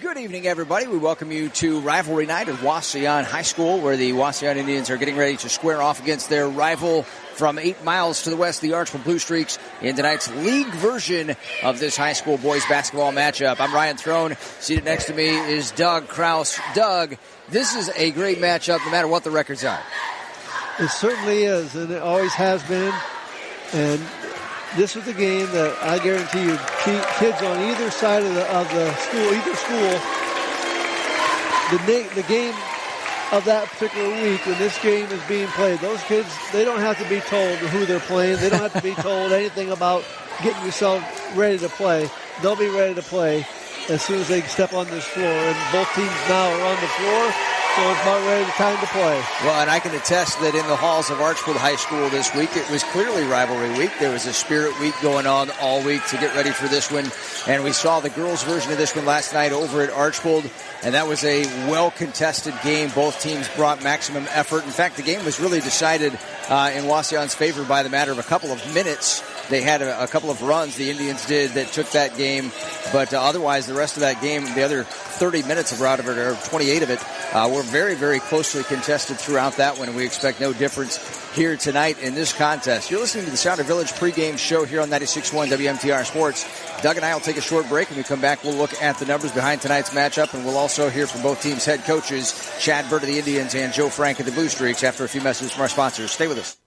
Good evening, everybody. We welcome you to Rivalry Night at Wauseon High School, where the Wauseon Indians are getting ready to square off against their rival from 8 miles to the west, the Archbold Blue Streaks, in tonight's league version of this high school boys basketball matchup. I'm Ryan Throne. Seated next to me is Doug Kraus. Doug, this is a great matchup no matter what the records are. It certainly is, and it always has been. And this is a game that I guarantee you, kids on either side of the school, either school, the game of that particular week when this game is being played, those kids, they don't have to be told who they're playing. They don't have to be told anything about getting yourself ready to play. They'll be ready to play as soon as they step on this floor. And both teams now are on the floor, so it's about ready time to play. Well, and I can attest that in the halls of Archbold High School this week, it was clearly rivalry week. There was a spirit week going on all week to get ready for this one. And we saw the girls' version of this one last night over at Archbold, and that was a well-contested game. Both teams brought maximum effort. In fact, the game was really decided in Wauseon's favor by the matter of a couple of minutes. They had a couple of runs, the Indians did, that took that game. But otherwise, the rest of that game, the other 30 minutes of it, or 28 of it, were very, very closely contested throughout that one. And we expect no difference here tonight in this contest. You're listening to the Sounder Village pregame show here on 96.1 WMTR Sports. Doug and I will take a short break. When we come back, we'll look at the numbers behind tonight's matchup, and we'll also hear from both teams' head coaches, Chad Bird of the Indians and Joe Frank of the Blue Streaks, after a few messages from our sponsors. Stay with us.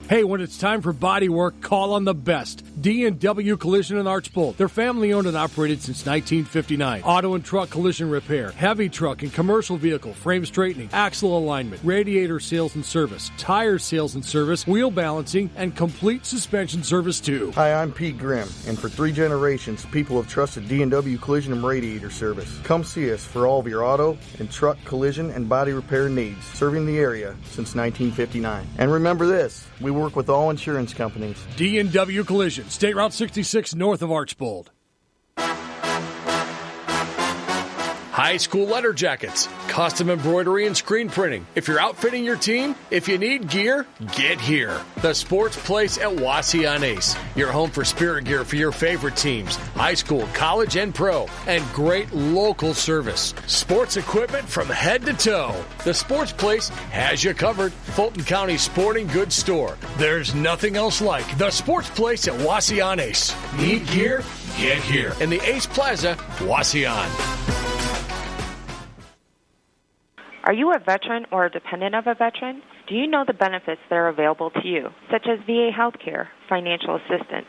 Hey, when it's time for body work, call on the best. D&W Collision in Archbold. They're family-owned and operated since 1959. Auto and truck collision repair, heavy truck and commercial vehicle, frame straightening, axle alignment, radiator sales and service, tire sales and service, wheel balancing, and complete suspension service too. Hi, I'm Pete Grimm, and for 3 generations, people have trusted D&W Collision and Radiator Service. Come see us for all of your auto and truck collision and body repair needs, serving the area since 1959. And remember this, we work with all insurance companies. D&W Collision, State Route 66 north of Archbold. High school letter jackets, custom embroidery and screen printing. If you're outfitting your team, if you need gear, get here. The Sports Place at Wauseon Ace. Your home for spirit gear for your favorite teams, high school, college, and pro, and great local service. Sports equipment from head to toe. The Sports Place has you covered. Fulton County sporting goods store. There's nothing else like the Sports Place at Wauseon Ace. Need gear? Get here. In the Ace Plaza, Wauseon. Are you a veteran or a dependent of a veteran? Do you know the benefits that are available to you, such as VA health care, financial assistance,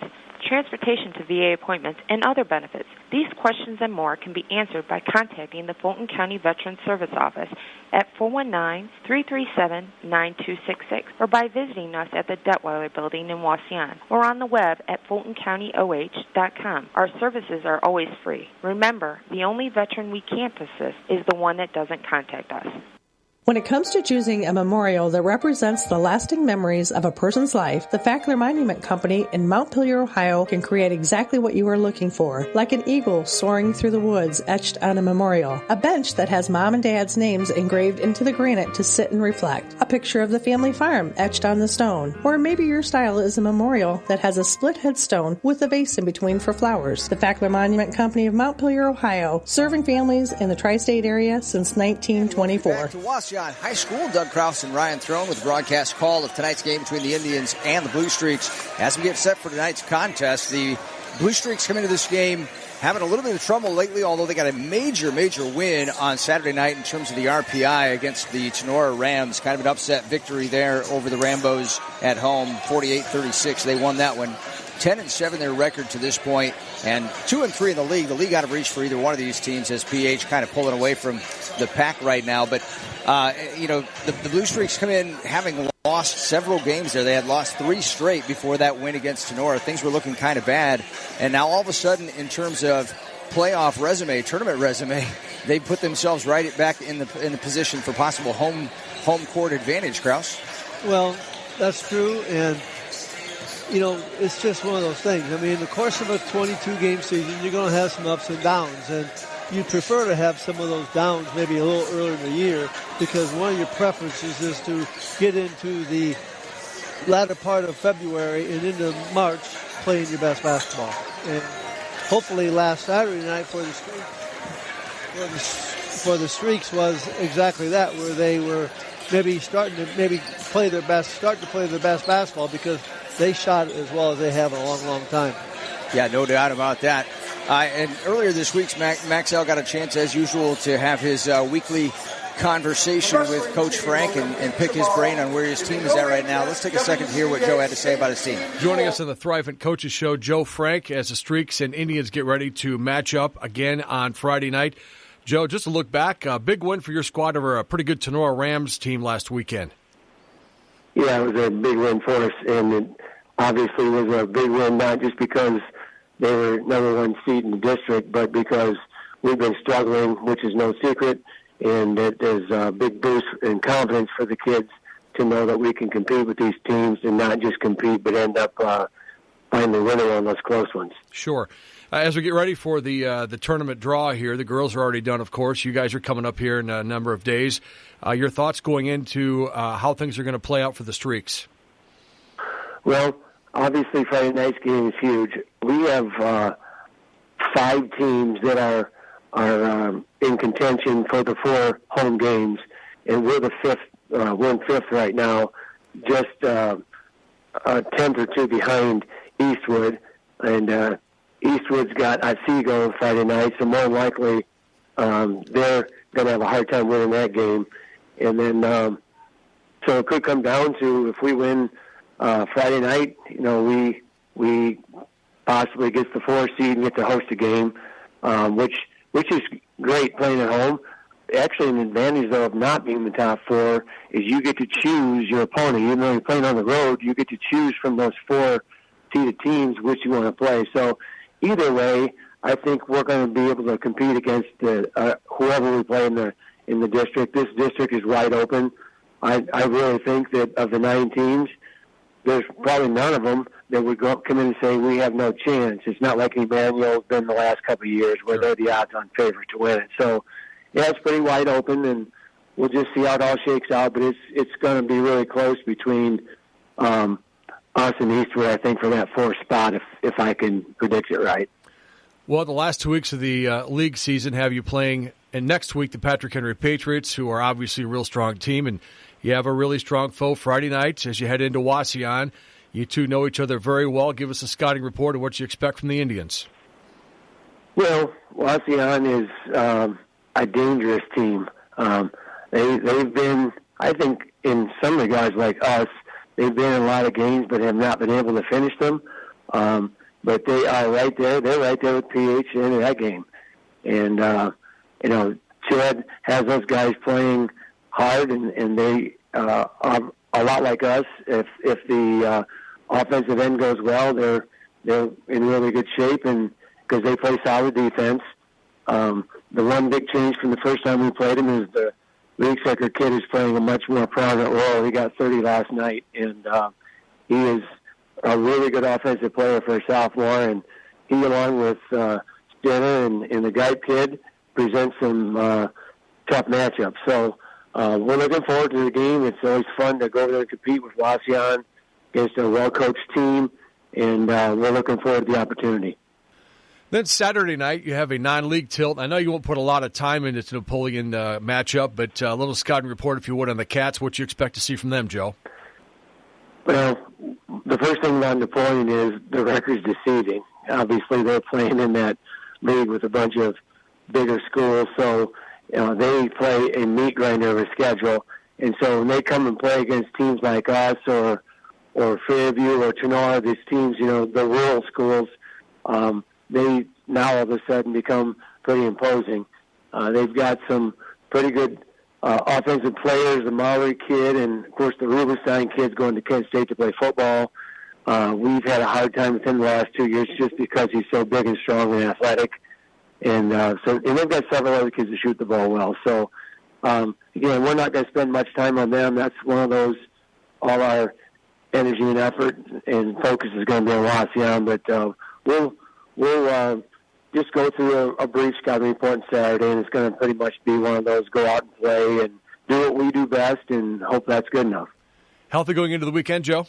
transportation to VA appointments, and other benefits? These questions and more can be answered by contacting the Fulton County Veterans Service Office at 419-337-9266 or by visiting us at the Detweiler Building in Wauseon or on the web at FultonCountyOH.com. Our services are always free. Remember, the only veteran we can't assist is the one that doesn't contact us. When it comes to choosing a memorial that represents the lasting memories of a person's life, the Fackler Monument Company in Montpelier, Ohio can create exactly what you are looking for, like an eagle soaring through the woods etched on a memorial, a bench that has mom and dad's names engraved into the granite to sit and reflect, a picture of the family farm etched on the stone, or maybe your style is a memorial that has a split headstone with a vase in between for flowers. The Fackler Monument Company of Montpelier, Ohio, serving families in the tri-state area since 1924. High School, Doug Kraus and Ryan Throne with the broadcast call of tonight's game between the Indians and the Blue Streaks. As we get set for tonight's contest, the Blue Streaks come into this game having a little bit of trouble lately, although they got a major win on Saturday night in terms of the RPI against the Sonora Rams. Kind of an upset victory there over the Rambos at home, 48-36. They won that one. 10-7 their record to this point, and 2-3 in the league. The league out of reach for either one of these teams as PH kind of pulling away from the pack right now. But, the Blue Streaks come in having lost several games there. They had lost 3 straight before that win against Sonora. Things were looking kind of bad. And now all of a sudden, in terms of playoff resume, tournament resume, they put themselves right back in the position for possible home court advantage, Kraus. Well, that's true, and it's just one of those things. I mean, in the course of a 22-game season, you're going to have some ups and downs, and you prefer to have some of those downs maybe a little earlier in the year because one of your preferences is to get into the latter part of February and into March playing your best basketball. And hopefully last Saturday night for the for the Streaks was exactly that, where they were maybe starting to play their best basketball because they shot as well as they have in a long, long time. Yeah, no doubt about that. And earlier this week, Maxell got a chance, as usual, to have his weekly conversation with Coach Frank and pick his brain on where his team is at right now. Let's take a second to hear what Joe had to say about his team. Joining us on the Thrivent Coaches Show, Joe Frank, as the Streaks and Indians get ready to match up again on Friday night. Joe, just to look back, a big win for your squad over a pretty good Tenora Rams team last weekend. Yeah, it was a big win for us, and it obviously was a big win not just because they were number one seed in the district, but because we've been struggling, which is no secret, and it is a big boost in confidence for the kids to know that we can compete with these teams and not just compete, but end up finally winning on those close ones. Sure. As we get ready for the tournament draw here, the girls are already done, of course. You guys are coming up here in a number of days. Your thoughts going into how things are going to play out for the Streaks? Well, obviously Friday night's game is huge. We have 5 teams that are in contention for the 4 home games, and we're the 5th. We're in 5th right now, just a 10th or 2 behind Eastwood, and Eastwood's got Otsego Friday night, so more than likely they're going to have a hard time winning that game. And then, so it could come down to if we win Friday night, we possibly get the 4 seed and get to host a game, which is great playing at home. Actually, an advantage, though, of not being in the top 4 is you get to choose your opponent. Even though you're playing on the road, you get to choose from those 4 seeded teams which you want to play. So either way, I think we're going to be able to compete against whoever we play in the district. This district is wide open. I really think that of the 9 teams, there's probably none of them that would come in and say we have no chance. It's not like Emmanuel's been the last couple of years where they're the odds-on favorite to win it. So, yeah, it's pretty wide open, and we'll just see how it all shakes out. But it's going to be really close between us and Eastwood, I think, for that 4th spot, if I can predict it right. Well, the last 2 weeks of the league season have you playing, and next week the Patrick Henry Patriots, who are obviously a real strong team, and you have a really strong foe Friday night as you head into Wauseon. You two know each other very well. Give us a scouting report of what you expect from the Indians. Well, Wauseon is a dangerous team. They've been, I think, in some regards like us, they've been in a lot of games but have not been able to finish them. But they are right there. They're right there with PH in that game. And, Chad has those guys playing hard, and they are a lot like us. If the offensive end goes well, they're in really good shape, and because they play solid defense. The one big change from the first time we played him is the league sector kid is playing a much more prominent role. He got 30 last night, and he is a really good offensive player for a sophomore, and he, along with Stenner and the Guide kid, presents some tough matchups. So we're looking forward to the game. It's always fun to go over there and compete with Wauseon against a well-coached team, and we're looking forward to the opportunity. Then Saturday night, you have a non-league tilt. I know you won't put a lot of time into this Napoleon matchup, but a little scouting report, if you would, on the Cats. What you expect to see from them, Joe? Well, the first thing about Napoleon is the record's deceiving. Obviously, they're playing in that league with a bunch of bigger schools, so they play a meat grinder of a schedule. And so when they come and play against teams like us or Fairview or Tenora, these teams, the rural schools, they now all of a sudden become pretty imposing. They've got some pretty good offensive players, the Maury kid, and, of course, the Rubenstein kid's going to Kent State to play football. We've had a hard time with him the last 2 years just because he's so big and strong and athletic. And they've got several other kids that shoot the ball well. So, again, we're not going to spend much time on them. That's one of those, all our energy and effort and focus is going to be on Wauseon. But we'll just go through a brief scouting report on Saturday, and it's going to pretty much be one of those go out and play and do what we do best and hope that's good enough. Healthy going into the weekend, Joe?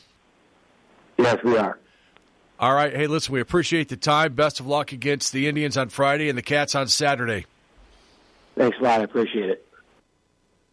Yes, we are. All right. Hey, listen, we appreciate the time. Best of luck against the Indians on Friday and the Cats on Saturday. Thanks a lot. I appreciate it.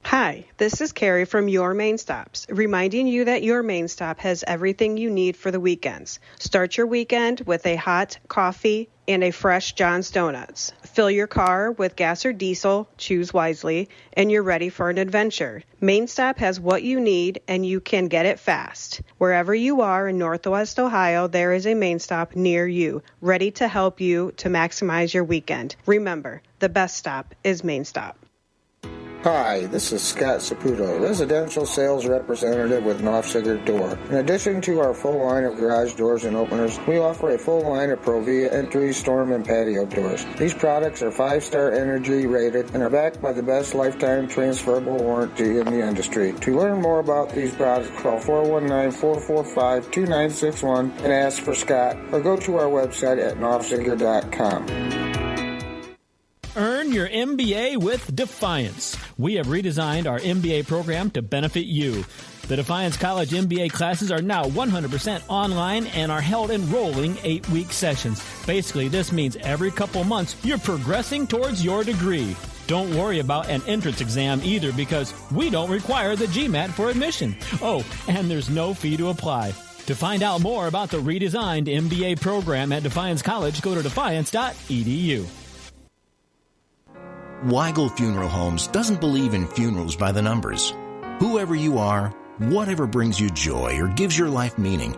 Hi, this is Carrie from Your Main Stops, reminding you that Your Main Stop has everything you need for the weekends. Start your weekend with a hot coffee and a fresh John's Donuts. Fill your car with gas or diesel, choose wisely, and you're ready for an adventure. Main Stop has what you need, and you can get it fast. Wherever you are in Northwest Ohio, there is a Main Stop near you, ready to help you to maximize your weekend. Remember, the best stop is Main Stop. Hi, this is Scott Saputo, residential sales representative with Nofziger Door. In addition to our full line of garage doors and openers, we offer a full line of Provia entry, storm, and patio doors. These products are 5-star energy rated and are backed by the best lifetime transferable warranty in the industry. To learn more about these products, call 419-445-2961 and ask for Scott, or go to our website at nofziger.com. Earn your MBA with Defiance. We have redesigned our MBA program to benefit you. The Defiance College MBA classes are now 100% online and are held in rolling 8-week sessions. Basically, this means every couple months you're progressing towards your degree. Don't worry about an entrance exam either, because we don't require the GMAT for admission. Oh, and there's no fee to apply. To find out more about the redesigned MBA program at Defiance College, go to defiance.edu. Weigel Funeral Homes doesn't believe in funerals by the numbers. Whoever you are, whatever brings you joy or gives your life meaning,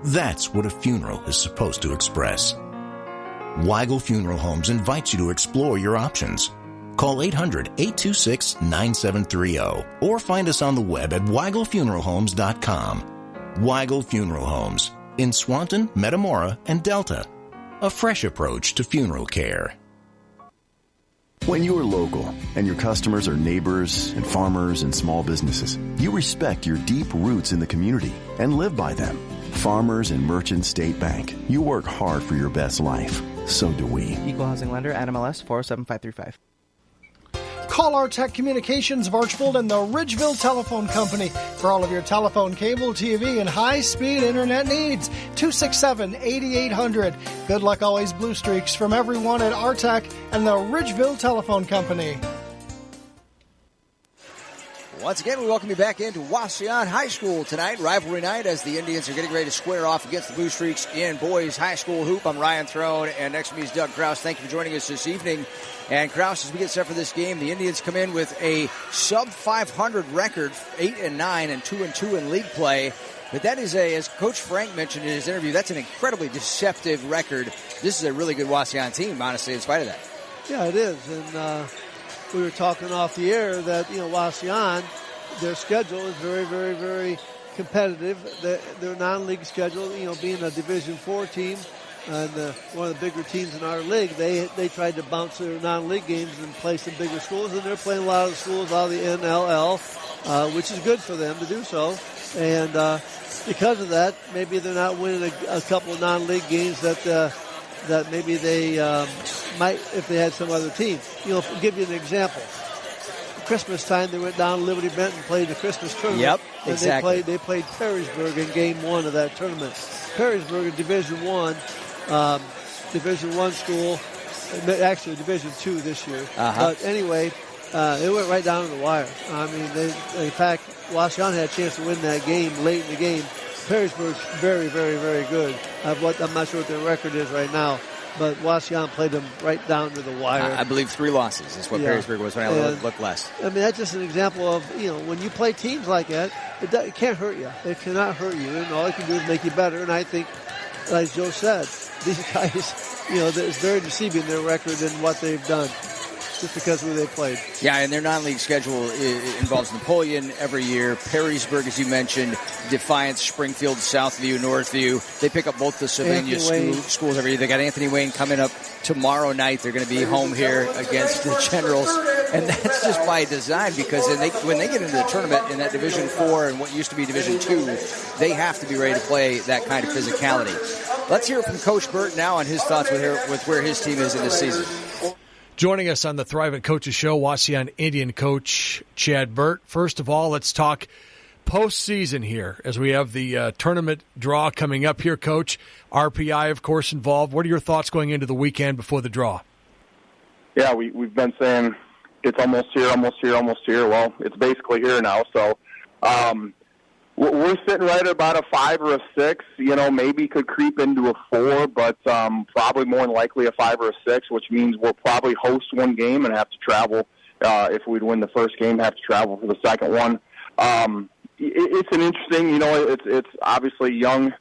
that's what a funeral is supposed to express. Weigel Funeral Homes invites you to explore your options. Call 800-826-9730 or find us on the web at weigelfuneralhomes.com. Weigel Funeral Homes in Swanton, Metamora, and Delta. A fresh approach to funeral care. When you are local and your customers are neighbors and farmers and small businesses, you respect your deep roots in the community and live by them. Farmers and Merchant State Bank, you work hard for your best life. So do we. Equal Housing Lender, NMLS 407535. Call our Tech Communications of Archbold and the Ridgeville Telephone Company for all of your telephone, cable, TV, and high-speed internet needs. 267-8800. Good luck always, Blue Streaks, from everyone at our Tech and the Ridgeville Telephone Company. Once again, we welcome you back into Wauseon High School tonight. Rivalry night as the Indians are getting ready to square off against the Blue Streaks in boys high school hoop. I'm Ryan Throne, and next to me is Doug Kraus. Thank you for joining us this evening. And Kraus, as we get set for this game, the Indians come in with a sub-500 record, 8-9 and 2-2 in league play. But that is as Coach Frank mentioned in his interview, that's an incredibly deceptive record. This is a really good Wauseon team, honestly, in spite of that. Yeah, it is. And we were talking off the air that, Wauseon, their schedule is very, very, very competitive. Their non-league schedule, being a Division IV team and one of the bigger teams in our league, they tried to bounce their non-league games and play some bigger schools, and they're playing a lot of the schools out of the NLL, which is good for them to do so. And because of that, maybe they're not winning a couple of non-league games that maybe they might if they had some other team. I'll give you an example. Christmas time, they went down to Liberty Benton and played the Christmas tournament. Yep, and exactly. They played Perrysburg in Game 1 of that tournament. Perrysburg in Division I school, actually Division II this year. But anyway, it went right down to the wire. I mean, in fact, Wauseon had a chance to win that game late in the game. Perrysburg's very, very, very good. I'm not sure what their record is right now, but Wauseon played them right down to the wire. I believe 3 losses is what Perrysburg was when I looked last. I mean, that's just an example of, when you play teams like that, it can't hurt you. It cannot hurt you, and all it can do is make you better. And I think, like Joe said, these guys, it's very deceiving, their record and what they've done, just because of who they played. Yeah, and their non-league schedule involves Napoleon every year, Perrysburg, as you mentioned, Defiance, Springfield, Southview, Northview. They pick up both the Sylvania schools every year. They got Anthony Wayne coming up tomorrow night. They're going to be home here against the Generals, and that's just by design, because when they get into the tournament in that Division IV and what used to be Division II, they have to be ready to play that kind of physicality. Let's hear from Coach Burt now on his thoughts with where his team is in this season. Joining us on the Thrivent Coaches Show, Wauseon Indian coach Chad Burt. First of all, let's talk postseason here as we have the tournament draw coming up here, Coach. RPI, of course, involved. What are your thoughts going into the weekend before the draw? Yeah, we've been saying it's almost here. Well, it's basically here now. So we're sitting right at about a 5 or a 6. Maybe could creep into a 4, but probably more than likely a 5 or a 6, which means we'll probably host one game and have to travel. If we'd win the first game, have to travel for the second one. It's an interesting, it's obviously young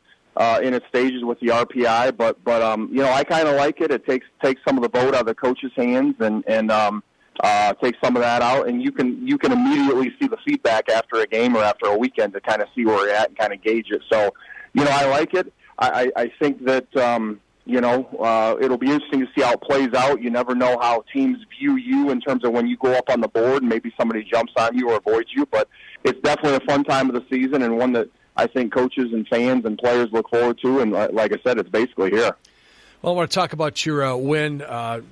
in its stages with the RPI, but I kind of like it. It takes some of the vote out of the coach's hands and take some of that out, and you can immediately see the feedback after a game or after a weekend to kind of see where you're at and kind of gauge it. So, I like it. I think that, it'll be interesting to see how it plays out. You never know how teams view you in terms of when you go up on the board and maybe somebody jumps on you or avoids you, but it's definitely a fun time of the season and one that I think coaches and fans and players look forward to, and like I said, it's basically here. Well, I want to talk about your win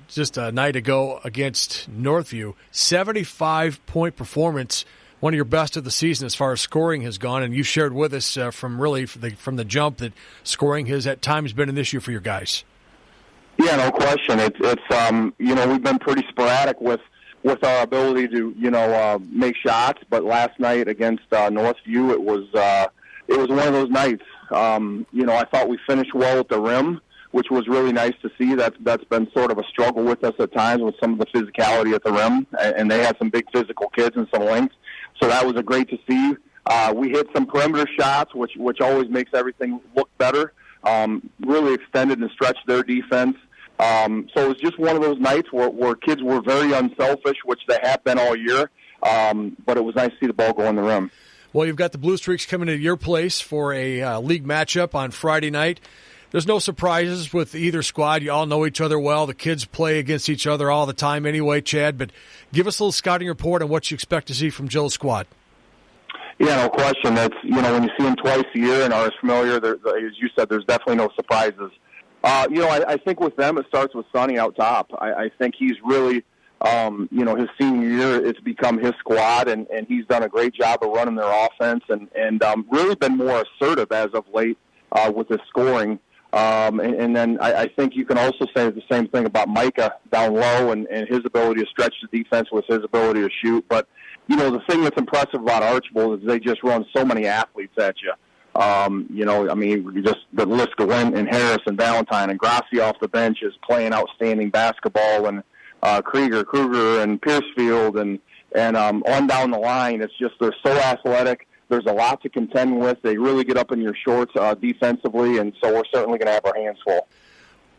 just a night ago against Northview. 75-point performance, one of your best of the season as far as scoring has gone, and you shared with us from the jump that scoring has at times been an issue for your guys. Yeah, no question. It's we've been pretty sporadic with our ability to make shots, but last night against Northview, it was one of those nights. I thought we finished well at the rim, which was really nice to see. That's been sort of a struggle with us at times with some of the physicality at the rim, and they had some big physical kids and some length. So that was great to see. We hit some perimeter shots, which always makes everything look better. Really extended and stretched their defense. So it was just one of those nights where kids were very unselfish, which they have been all year. But it was nice to see the ball go in the rim. Well, you've got the Blue Streaks coming to your place for a league matchup on Friday night. There's no surprises with either squad. You all know each other well. The kids play against each other all the time anyway, Chad. But give us a little scouting report on what you expect to see from Joe's squad. Yeah, no question. That's when you see them twice a year and are as familiar, as you said, there's definitely no surprises. I think with them it starts with Sonny out top. I think he's really, his senior year, it's become his squad, and he's done a great job of running their offense and really been more assertive as of late with his scoring. And then I think you can also say the same thing about Micah down low and his ability to stretch the defense with his ability to shoot. But, the thing that's impressive about Archbold is they just run so many athletes at you. Just the list of Wynn and Harris and Valentine and Grassi off the bench is playing outstanding basketball, and Kruger and Piercefield and on down the line. It's just they're so athletic. There's a lot to contend with. They really get up in your shorts defensively, and so we're certainly going to have our hands full.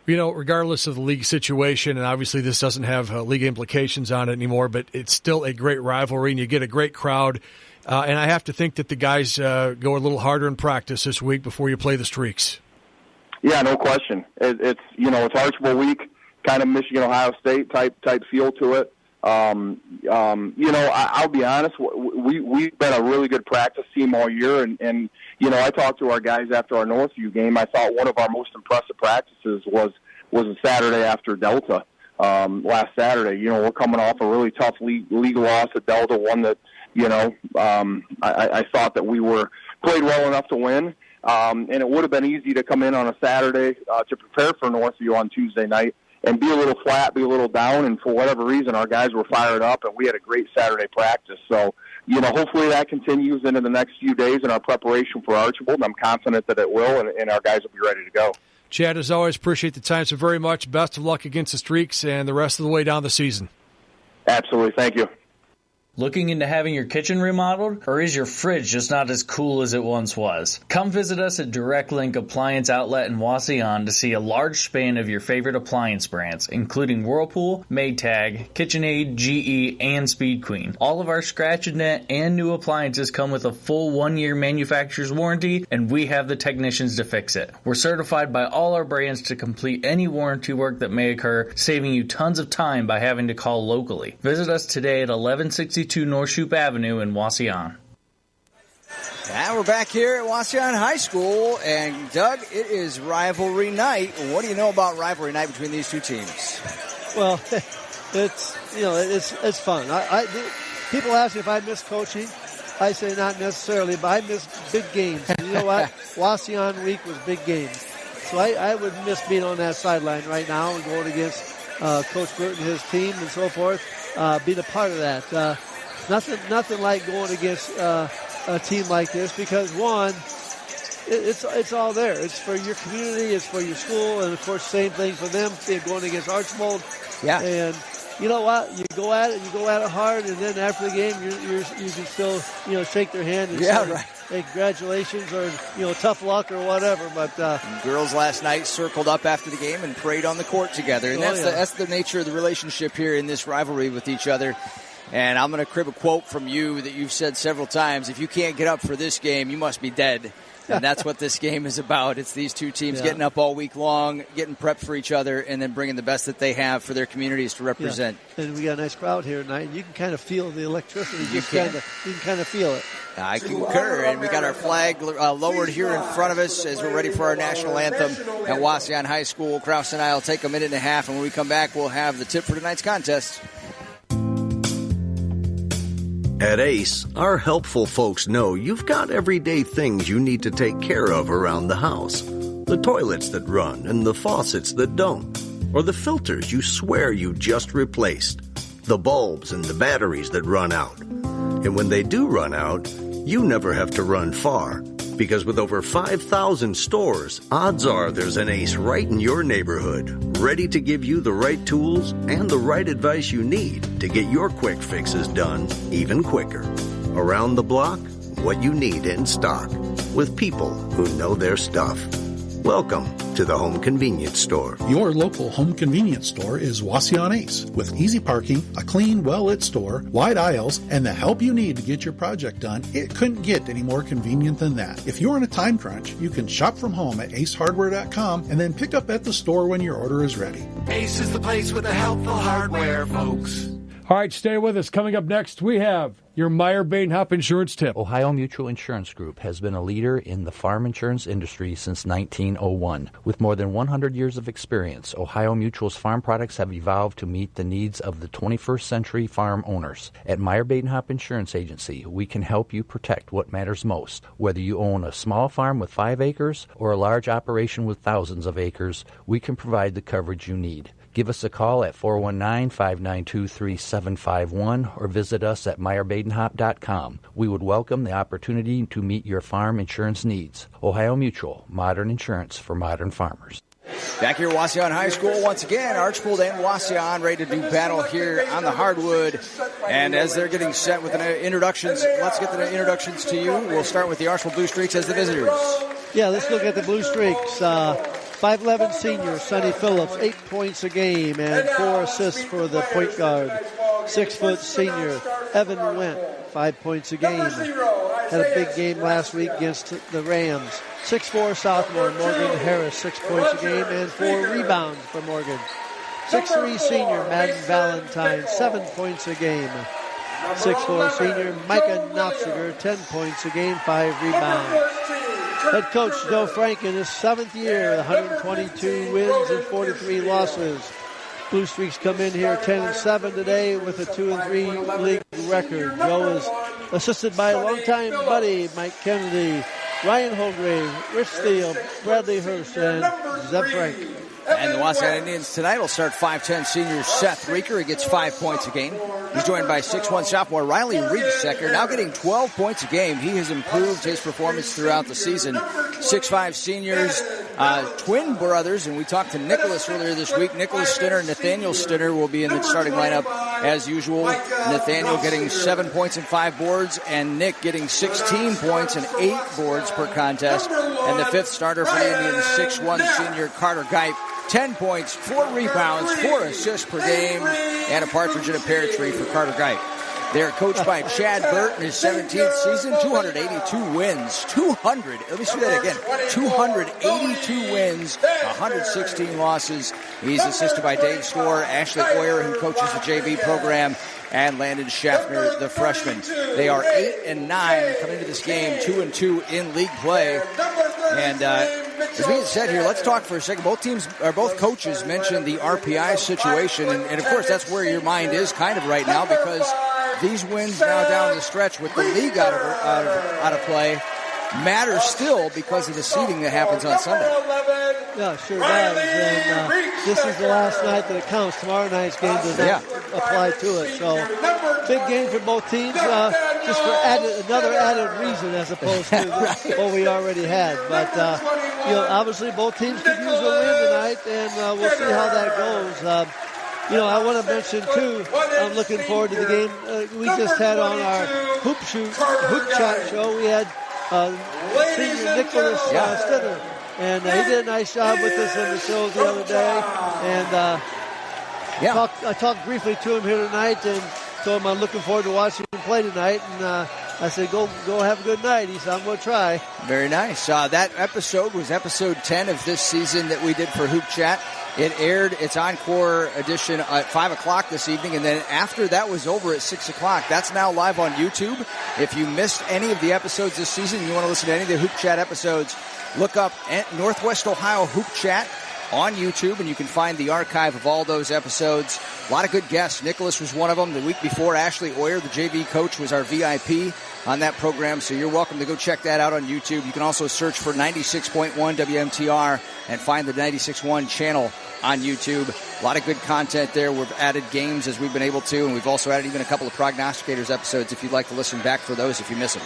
Regardless of the league situation, and obviously this doesn't have league implications on it anymore, but it's still a great rivalry, and you get a great crowd. And I have to think that the guys go a little harder in practice this week before you play the Streaks. Yeah, no question. It's Archbold week, kind of Michigan, Ohio State type feel to it. I'll be honest, we've been a really good practice team all year, and I talked to our guys after our Northview game. I thought one of our most impressive practices was a Saturday after Delta, last Saturday. We're coming off a really tough league loss at Delta, one that, I thought that we played well enough to win. And it would have been easy to come in on a Saturday to prepare for Northview on Tuesday night and be a little flat, be a little down, and for whatever reason, our guys were fired up, and we had a great Saturday practice. So, hopefully that continues into the next few days in our preparation for Archbold, and I'm confident that it will, and our guys will be ready to go. Chad, as always, appreciate the time so very much. Best of luck against the Streaks and the rest of the way down the season. Absolutely. Thank you. Looking into having your kitchen remodeled? Or is your fridge just not as cool as it once was? Come visit us at Direct Link Appliance Outlet in Wauseon to see a large span of your favorite appliance brands, including Whirlpool, Maytag, KitchenAid, GE, and Speed Queen. All of our scratch and dent and new appliances come with a full 1-year manufacturer's warranty, and we have the technicians to fix it. We're certified by all our brands to complete any warranty work that may occur, saving you tons of time by having to call locally. Visit us today at 1162 North Shoup Avenue in Wauseon. And we're back here at Wauseon High School, and Doug, it is rivalry night. What do you know about rivalry night between these two teams? Well, it's fun. People ask me if I miss coaching. I say not necessarily, but I miss big games. And you know what? Wauseon week was big games. So I would miss being on that sideline right now and going against Coach Burt and his team and so forth, being a part of that. Nothing like going against a team like this because, one, it's all there. It's for your community, it's for your school, and, of course, same thing for them going against Archbold. Yeah. And you know what? You go at it hard, and then after the game, you can still, shake their hand and say, right. Hey, congratulations, or, tough luck or whatever. But girls last night circled up after the game and prayed on the court together. And that's the nature of the relationship here in this rivalry with each other. And I'm going to crib a quote from you that you've said several times. If you can't get up for this game, you must be dead. And that's what this game is about. It's these two teams getting up all week long, getting prepped for each other, and then bringing the best that they have for their communities to represent. Yeah. And we got a nice crowd here tonight. And you can kind of feel the electricity. You can kind of feel it. I concur. And we got our flag lowered here in front of us as we're ready for our national anthem at Wauseon High School. Kraus and I will take a minute and a half, and when we come back, we'll have the tip for tonight's contest. At Ace, our helpful folks know you've got everyday things you need to take care of around the house. The toilets that run and the faucets that don't. Or the filters you swear you just replaced. The bulbs and the batteries that run out. And when they do run out, you never have to run far. Because with over 5,000 stores, odds are there's an Ace right in your neighborhood, ready to give you the right tools and the right advice you need to get your quick fixes done even quicker. Around the block, what you need in stock, with people who know their stuff. Welcome to the Home Convenience Store. Your local home convenience store is Wauseon Ace, with easy parking, a clean, well-lit store, wide aisles, and the help you need to get your project done. It couldn't get any more convenient than that. If you're in a time crunch, you can shop from home at acehardware.com and then pick up at the store when your order is ready. Ace is the place with the helpful hardware, folks. All right, stay with us. Coming up next, we have your Meyer-Badenhop insurance tip. Ohio Mutual Insurance Group has been a leader in the farm insurance industry since 1901. With more than 100 years of experience, Ohio Mutual's farm products have evolved to meet the needs of the 21st century farm owners. At Meyer-Badenhop Insurance Agency, we can help you protect what matters most. Whether you own a small farm with 5 acres or a large operation with thousands of acres, we can provide the coverage you need. Give us a call at 419-592-3751 or visit us at MeyerBadenhop.com. We would welcome the opportunity to meet your farm insurance needs. Ohio Mutual, modern insurance for modern farmers. Back here at Wauseon High School, once again, Archbold and Wauseon ready to do battle here on the hardwood. And as they're getting set with the introductions, let's get the introductions to you. We'll start with the Archbold Blue Streaks as the visitors. Yeah, let's look at the Blue Streaks. 5'11" senior Sonny Phillips, 8 points a game and 4 assists for the point guard. 6 foot senior Evan Wendt, 5 points a game. Had a big game last week against the Rams. 6'4" sophomore Morgan Harris, 6 points a game and 4 rebounds for Morgan. 6'3" senior Madden Valentine, 7 points a game. 6'4" senior Micah Knopfziger, 10 points a game, 5 rebounds. Head coach Joe Frank in his 7th year, 122 wins and 43 losses. Blue Streaks come in here 10-7 today with a 2-3 league record. Joe is assisted by longtime buddy Mike Kennedy, Ryan Holgrave, Rich Steele, Bradley Hurst, and Zeb Frank. And the Wauseon Indians tonight will start 5'10" senior Seth Reeker. He gets 5 points a game. He's joined by 6'1" sophomore Riley Riesecker, now getting 12 points a game. He has improved his performance throughout the season. 6'5" seniors, twin brothers, and we talked to Nicholas earlier this week. Nicholas Stinner and Nathaniel Stinner will be in the starting lineup as usual. Nathaniel getting 7 points and 5 boards, and Nick getting 16 points and 8 boards per contest. And the 5th starter for the Indians, 6'1" senior Carter Geip, 10 points, 4 rebounds, 4 assists per game, and a partridge in a pear tree for Carter Geip. They're coached by Chad Burt in his 17th season, 282 wins, 282 wins, 116 losses. He's assisted by Dave Storr, Ashley Oyer, who coaches the JV program, and Landon Schaffner, the freshman. They are 8-9 coming into this game, 2-2 in league play. And as being said here, let's talk for a second. Both coaches mentioned the RPI situation, and of course that's where your mind is kind of right now, because these wins now down the stretch with the league out of play matter still because of the seeding that happens on Sunday. Yeah, sure does. And this is the last night that it counts. Tomorrow night's game does not apply to it. So big game for both teams, just for another added reason as opposed to what we already had. But obviously both teams could use a win tonight, and we'll see how that goes. I want to mention too, I'm looking forward to the game we just had on our hoop shot show. We had senior Nicholas Stinner. And he did a nice job with us in the shows the other day. And I talked briefly to him here tonight and told him I'm looking forward to watching him play tonight. And I said, go have a good night. He said, I'm going to try. Very nice. That episode was episode 10 of this season that we did for Hoop Chat. It aired its encore edition at 5 o'clock this evening, and then after that was over at 6 o'clock. That's now live on YouTube. If you missed any of the episodes this season, you want to listen to any of the Hoop Chat episodes, look up Northwest Ohio Hoop Chat on YouTube, and you can find the archive of all those episodes. A lot of good guests. Nicholas was one of them. The week before, Ashley Oyer, the JV coach, was our VIP on that program, so you're welcome to go check that out on YouTube. You can also search for 96.1 WMTR and find the 96.1 channel on YouTube. A lot of good content there. We've added games as we've been able to, and we've also added even a couple of Prognosticators episodes if you'd like to listen back for those if you miss them.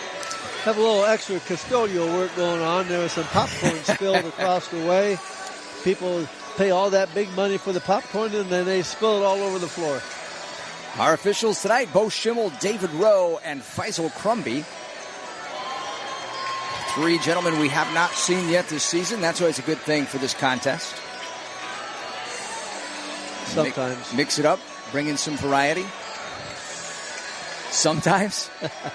Have a little extra custodial work going on. There was some popcorn spilled across the way. People pay all that big money for the popcorn, and then they spill it all over the floor. Our officials tonight, Bo Schimmel, David Rowe, and Faisal Crumby. 3 gentlemen we have not seen yet this season. That's always a good thing for this contest. Sometimes. Mix it up, bring in some variety. Sometimes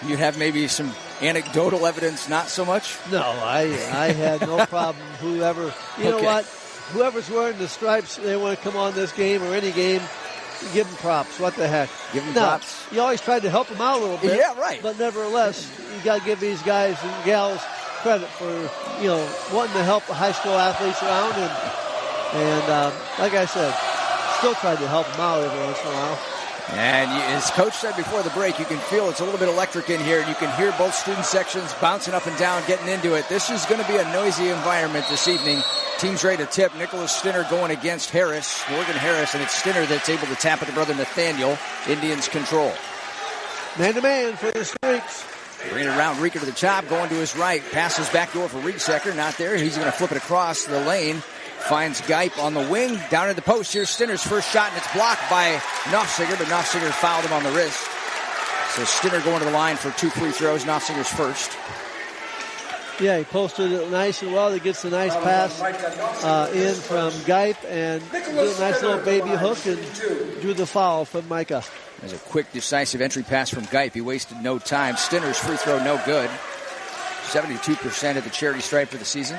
you have maybe some anecdotal evidence, not so much. No, I had no problem. You know what? Whoever's wearing the stripes, they want to come on this game or any game, give them props. What the heck? Give them props. You always try to help them out a little bit. Yeah, right. But nevertheless, you got to give these guys and gals credit for, wanting to help the high school athletes around. And like I said, still try to help them out every once in a while. And as Coach said before the break, you can feel it's a little bit electric in here. You can hear both student sections bouncing up and down, getting into it. This is going to be a noisy environment this evening. Team's ready to tip. Nicholas Stinner going against Morgan Harris, and it's Stinner that's able to tap at the brother Nathaniel. Indians control. Man-to-man for the Streaks. Bring it around, Rieker to the top, going to his right. Passes back door for Riegsecker, not there. He's going to flip it across the lane. Finds Geip on the wing, down in the post. Here's Stinner's first shot, and it's blocked by Nofziger, but Nofziger fouled him on the wrist. So Stinner going to the line for 2 free throws. Nofzinger's first. Yeah, he posted it nice and well. He gets a nice pass in from Geip and did a nice little baby hook and drew the foul from Micah. There's a quick, decisive entry pass from Geip. He wasted no time. Stinner's free throw, no good. 72% at the charity stripe for the season.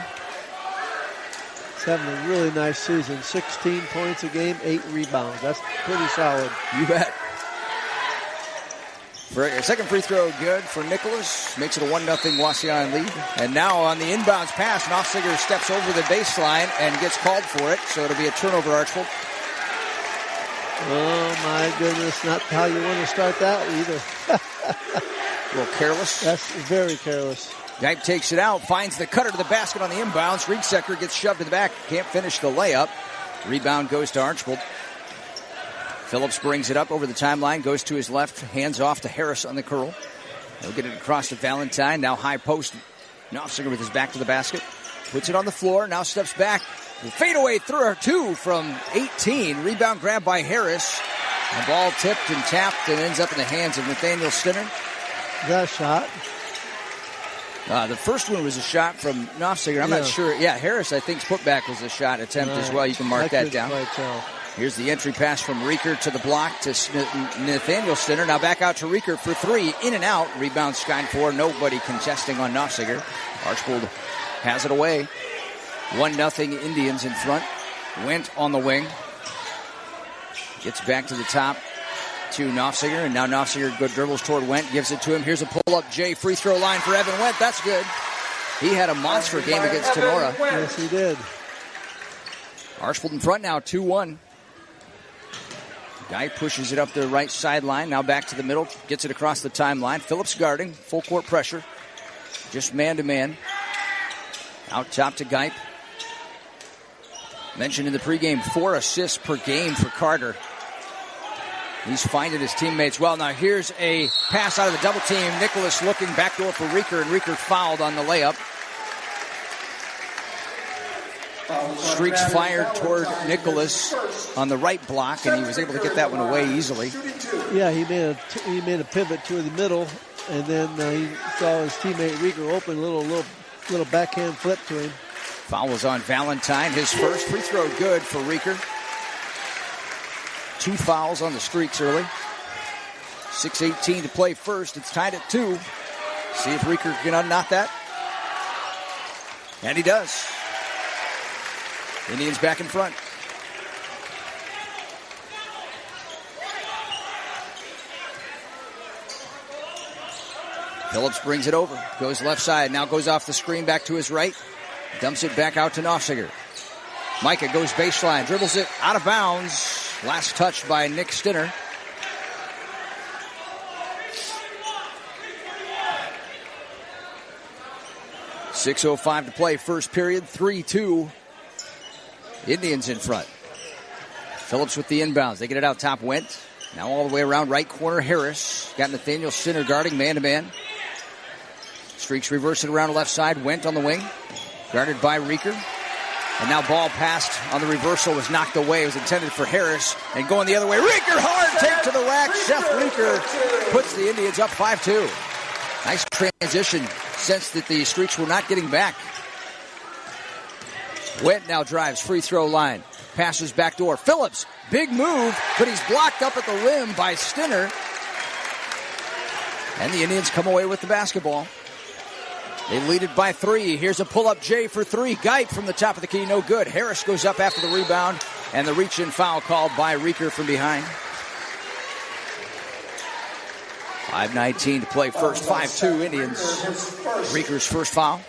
He's having a really nice season. 16 points a game, 8 rebounds. That's pretty solid. You bet. For a second free throw, good for Nicholas. Makes it a 1-0 Wauseon lead. And now on the inbounds pass, Nofziger steps over the baseline and gets called for it. So it'll be a turnover, Archbold. Oh, my goodness. Not how you want to start that either. A little careless. That's very careless. Geip takes it out, finds the cutter to the basket on the inbounds. Riegsecker gets shoved to the back, can't finish the layup. Rebound goes to Archbold. Phillips brings it up over the timeline, goes to his left, hands off to Harris on the curl. He'll get it across to Valentine, now high post. Nofziger with his back to the basket. Puts it on the floor, now steps back. Fadeaway through 2 from 18. Rebound grab by Harris. The ball tipped and tapped and ends up in the hands of Nathaniel Stinner. That shot. The first one was a shot from Nofziger. I'm not sure. Yeah, Harris, I think, putback was a shot attempt as well. You can mark that down. Here's the entry pass from Rieker to the block to Nathaniel Stinner. Now back out to Rieker for 3. In and out. Rebound skied for. Nobody contesting on Nofziger. Archbold has it away. 1-0 Indians in front. Went on the wing. Gets back to the top to Nofziger, and now Nofziger good dribbles toward Wendt, gives it to him. Here's a pull-up J free throw line for Evan Wendt. That's good. He had a monster game against Tenora. Yes, he did. Archbold in front now, 2-1. Guy pushes it up the right sideline, now back to the middle, gets it across the timeline. Phillips guarding, full court pressure, just man-to-man. Out top to Geip. Mentioned in the pregame, 4 assists per game for Carter. He's finding his teammates well. Now here's a pass out of the double team. Nicholas looking backdoor for Rieker, and Rieker fouled on the layup. Streaks fired toward Nicholas on the right block, and he was able to get that one away easily. Yeah, he made a pivot toward the middle, and then he saw his teammate Rieker open, little backhand flip to him. Foul was on Valentine. His first free throw good for Rieker. 2 fouls on the streaks early. 6:18 to play first. It's tied at 2. See if Rieker can unknot that. And he does. Indians back in front. Phillips brings it over. Goes left side. Now goes off the screen back to his right. Dumps it back out to Nofziger. Micah goes baseline. Dribbles it out of bounds. Last touch by Nick Stinner. .6:05 to play. First period. 3-2. Indians in front. Phillips with the inbounds. They get it out top. Went. Now all the way around right corner. Harris. Got Nathaniel Stinner guarding man-to-man. Streaks reverse it around the left side. Went on the wing. Guarded by Rieker. And now ball passed on the reversal was knocked away. It was intended for Harris. And going the other way. Rieker hard take to the rack. Seth Rieker puts the Indians up 5-2. Nice transition. Sense that the Streaks were not getting back. Went now drives free throw line. Passes back door. Phillips. Big move. But he's blocked up at the rim by Stinner. And the Indians come away with the basketball. They lead it by 3. Here's a pull-up J for 3. Geip from the top of the key, no good. Harris goes up after the rebound, and the reach-in foul called by Rieker from behind. 5:19 to play first. 5-2 Indians. Rieker's first foul.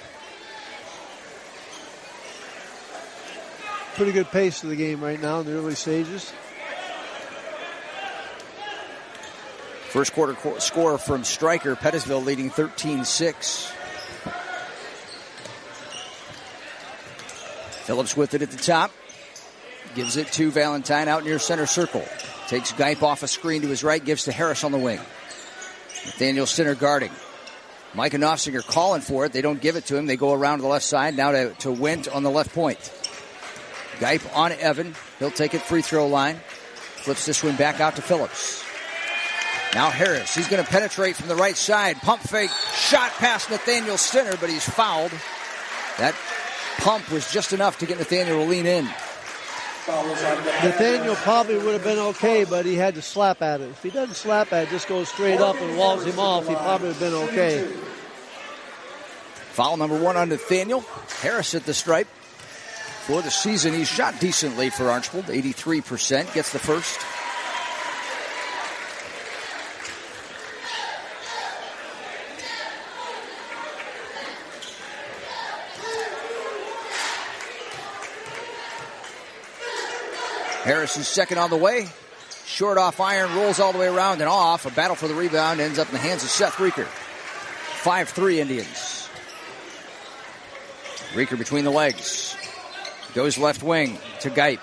Pretty good pace of the game right now in the early stages. First quarter score from Stryker. Pettisville leading 13-6. Phillips with it at the top. Gives it to Valentine out near center circle. Takes Geip off a screen to his right. Gives to Harris on the wing. Nathaniel Stinner guarding. Micah Nofziger calling for it. They don't give it to him. They go around to the left side. Now to Went on the left point. Geip on Evan. He'll take it free throw line. Flips this one back out to Phillips. Now Harris. He's going to penetrate from the right side. Pump fake. Shot past Nathaniel Stinner, but he's fouled. That pump was just enough to get Nathaniel to lean in. Nathaniel probably would have been okay, but he had to slap at it. If he doesn't slap at it, just goes straight up and walls him off, he probably would have been okay. Foul number 1 on Nathaniel. Harris at the stripe. For the season, he's shot decently for Archbold. 83%. Gets the first. Harrison's second on the way. Short off iron, rolls all the way around and off. A battle for the rebound ends up in the hands of Seth Rieker. 5-3 Indians. Rieker between the legs. Goes left wing to Geip.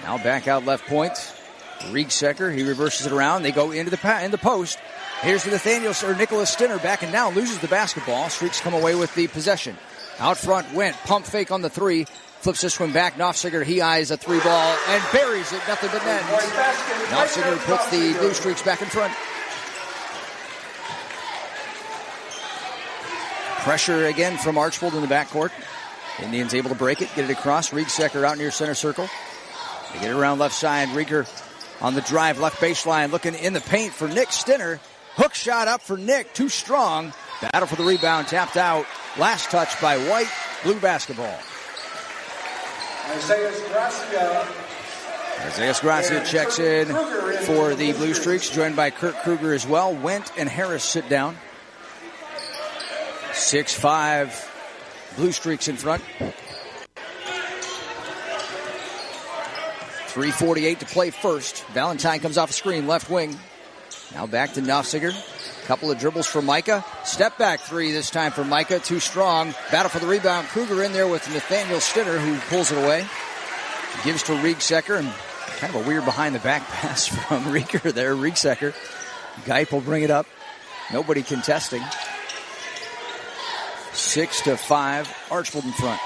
Now back out left point. Riegsecker, he reverses it around. They go into the post. Here's the Nicholas Stinner backing down. Loses the basketball. Streaks come away with the possession. Out front, Went. Pump fake on the 3. Flips this one back. Nofziger, he eyes a 3 ball and buries it. Nothing but net. Nofziger puts the Blue Streaks back in front. Pressure again from Archbold in the backcourt. Indians able to break it, get it across. Riegsecker out near center circle. They get it around left side. Rieker on the drive, left baseline, looking in the paint for Nick Stinner. Hook shot up for Nick, too strong. Battle for the rebound, tapped out. Last touch by White. Blue basketball. Isaiah Gracia checks in for the Blue Streaks, joined by Kurt Kruger as well. Went and Harris sit down. 6-5. Blue Streaks in front. 3:48 to play first. Valentine comes off a screen, left wing. Now back to Nofziger. Couple of dribbles for Micah. Step back 3 this time for Micah. Too strong. Battle for the rebound. Kruger in there with Nathaniel Stinner, who pulls it away. Gives to Riegsecker, and kind of a weird behind-the-back pass from Rieger there. Riegsecker. Geip will bring it up. Nobody contesting. 6-5. Archbold in front.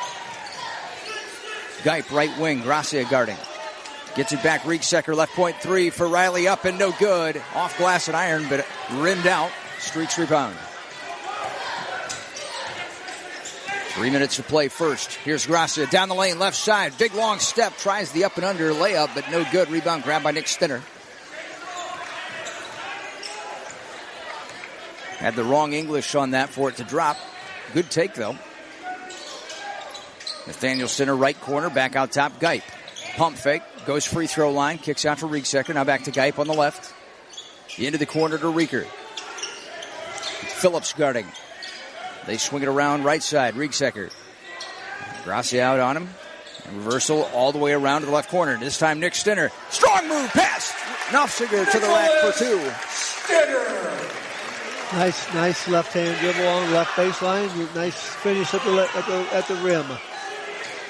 Geip, right wing. Gracia guarding. Gets it back. Riegsecker, left point three for Riley. Up and no good. Off glass and iron, but rimmed out. Streaks rebound. 3 minutes to play first. Here's Gracia down the lane, left side. Big long step. Tries the up and under layup, but no good. Rebound grabbed by Nick Stinner. Had the wrong English on that for it to drop. Good take, though. Nathaniel Stinner, right corner, back out top. Geip. Pump fake. Goes free throw line. Kicks out to Riegsecker. Now back to Geip on the left. Into the corner to Rieger. Phillips guarding. They swing it around right side. Riegsecker. Gracia out on him. And reversal all the way around to the left corner. This time Nick Stinner. Strong move pass. Nofziger to the rack for two. Stinner. Nice left-hand dribble on the left baseline. Nice finish at the rim.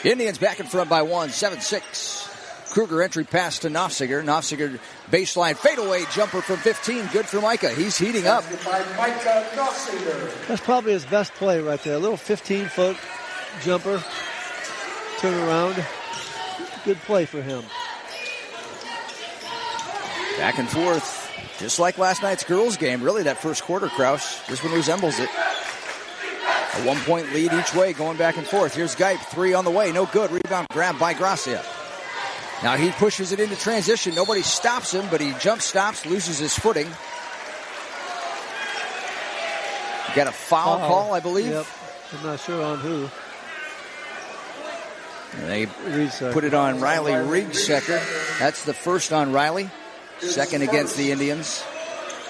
Indians back in front by 1, 7-6. Kruger entry pass to Nofziger. Nofziger baseline fadeaway jumper from 15. Good for Micah. He's heating up. That's probably his best play right there. A little 15-foot jumper. Turn around. Good play for him. Back and forth. Just like last night's girls game. Really, that first quarter, Kraus. This one resembles it. A 1-point lead each way going back and forth. Here's Geip. Three on the way. No good. Rebound grab by Gracia. Now he pushes it into transition. Nobody stops him, but he jump stops, loses his footing. Got a foul call, I believe. Yep. I'm not sure on who. And they put it on Riley Riegsecker. That's the first on Riley. Second against the Indians.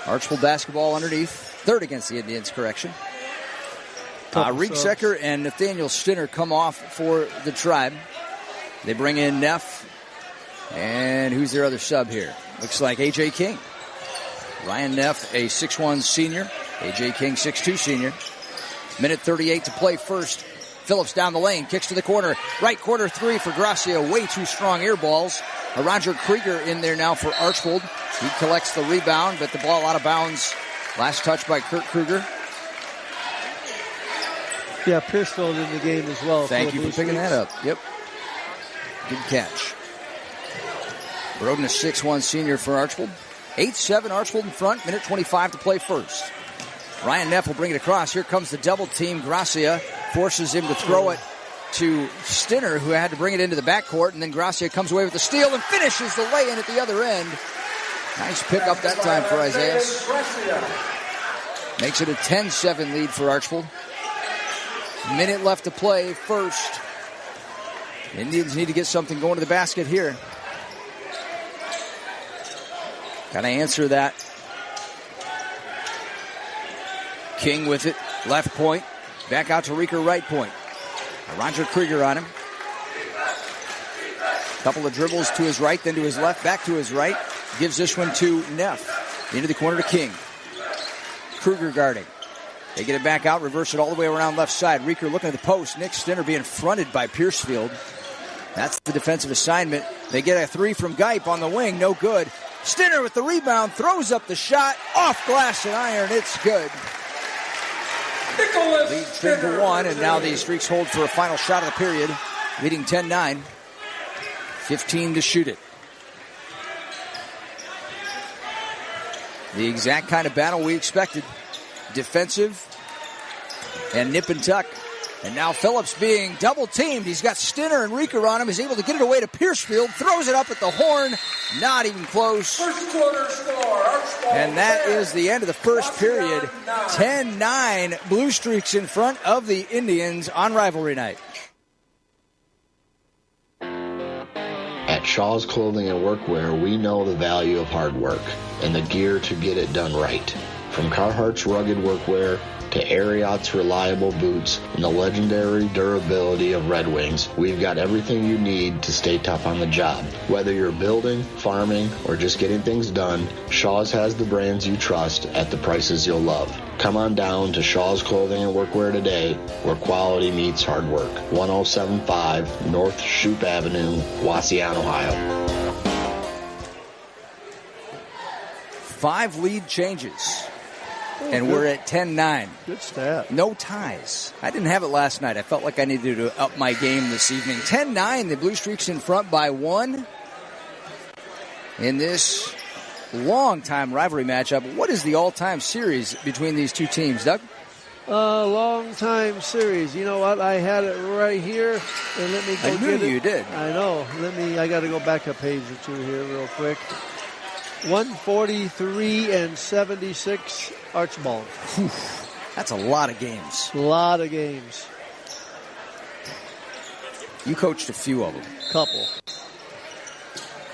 Archbold basketball underneath. Third against the Indians, correction. Riegsecker and Nathaniel Stinner come off for the Tribe. They bring in Neff. And who's their other sub here? Looks like A.J. King. Ryan Neff, a 6'1 senior. A.J. King, 6'2 senior. Minute 38 to play first. Phillips down the lane, kicks to the corner. Right corner three for Gracia. Way too strong air balls. Roger Krieger in there now for Archbold. He collects the rebound, but the ball out of bounds. Last touch by Kurt Kruger. Yeah, Pierceville in the game as well. Thank you for picking that up. Yep. Good catch. Broden, a 6'1 senior for Archbold. 8-7 Archbold in front. Minute 25 to play first. Ryan Neff will bring it across. Here comes the double team. Gracia forces him to throw it to Stinner, who had to bring it into the backcourt, and then Gracia comes away with the steal and finishes the lay-in at the other end. Nice pickup that time for Isaiah. Makes it a 10-7 lead for Archbold. Minute left to play first. Indians need to get something going to the basket here. Got to answer that. King with it. Left point. Back out to Rieger, right point. Roger Krieger on him. Couple of dribbles to his right, then to his left, back to his right. Gives this one to Neff. Into the corner to King. Kruger guarding. They get it back out, reverse it all the way around left side. Rieger looking at the post. Nick Stinner being fronted by Piercefield. That's the defensive assignment. They get a three from Geip on the wing. No good. Stinner with the rebound. Throws up the shot. Off glass and iron. It's good. Lead trimmed to 1, and now the Streaks hold for a final shot of the period. Leading 10-9. 15 to shoot it. The exact kind of battle we expected. Defensive and nip and tuck. And now Phillips being double-teamed. He's got Stinner and Rieger on him. He's able to get it away to Piercefield. Throws it up at the horn. Not even close. First quarter score. And that is the end of the first period. 10-9. Blue Streaks in front of the Indians on rivalry night. At Shaw's Clothing and Workwear, we know the value of hard work and the gear to get it done right. From Carhartt's rugged workwear to Ariat's reliable boots and the legendary durability of Red Wings, we've got everything you need to stay tough on the job. Whether you're building, farming, or just getting things done, Shaw's has the brands you trust at the prices you'll love. Come on down to Shaw's Clothing and Workwear today, where quality meets hard work. 1075 North Shoup Avenue, Wauseon, Ohio. 5 lead changes. And we're at 10-9. Good stat. No ties. I didn't have it last night. I felt like I needed to up my game this evening. 10-9, the Blue Streaks in front by 1 in this long-time rivalry matchup. What is the all-time series between these two teams, Doug? Long-time series. You know what? I had it right here. And let me go I knew you did. I know. I got to go back a page or two here real quick. 143-76 Archbold. That's a lot of games. A lot of games. You coached a few of them. Couple.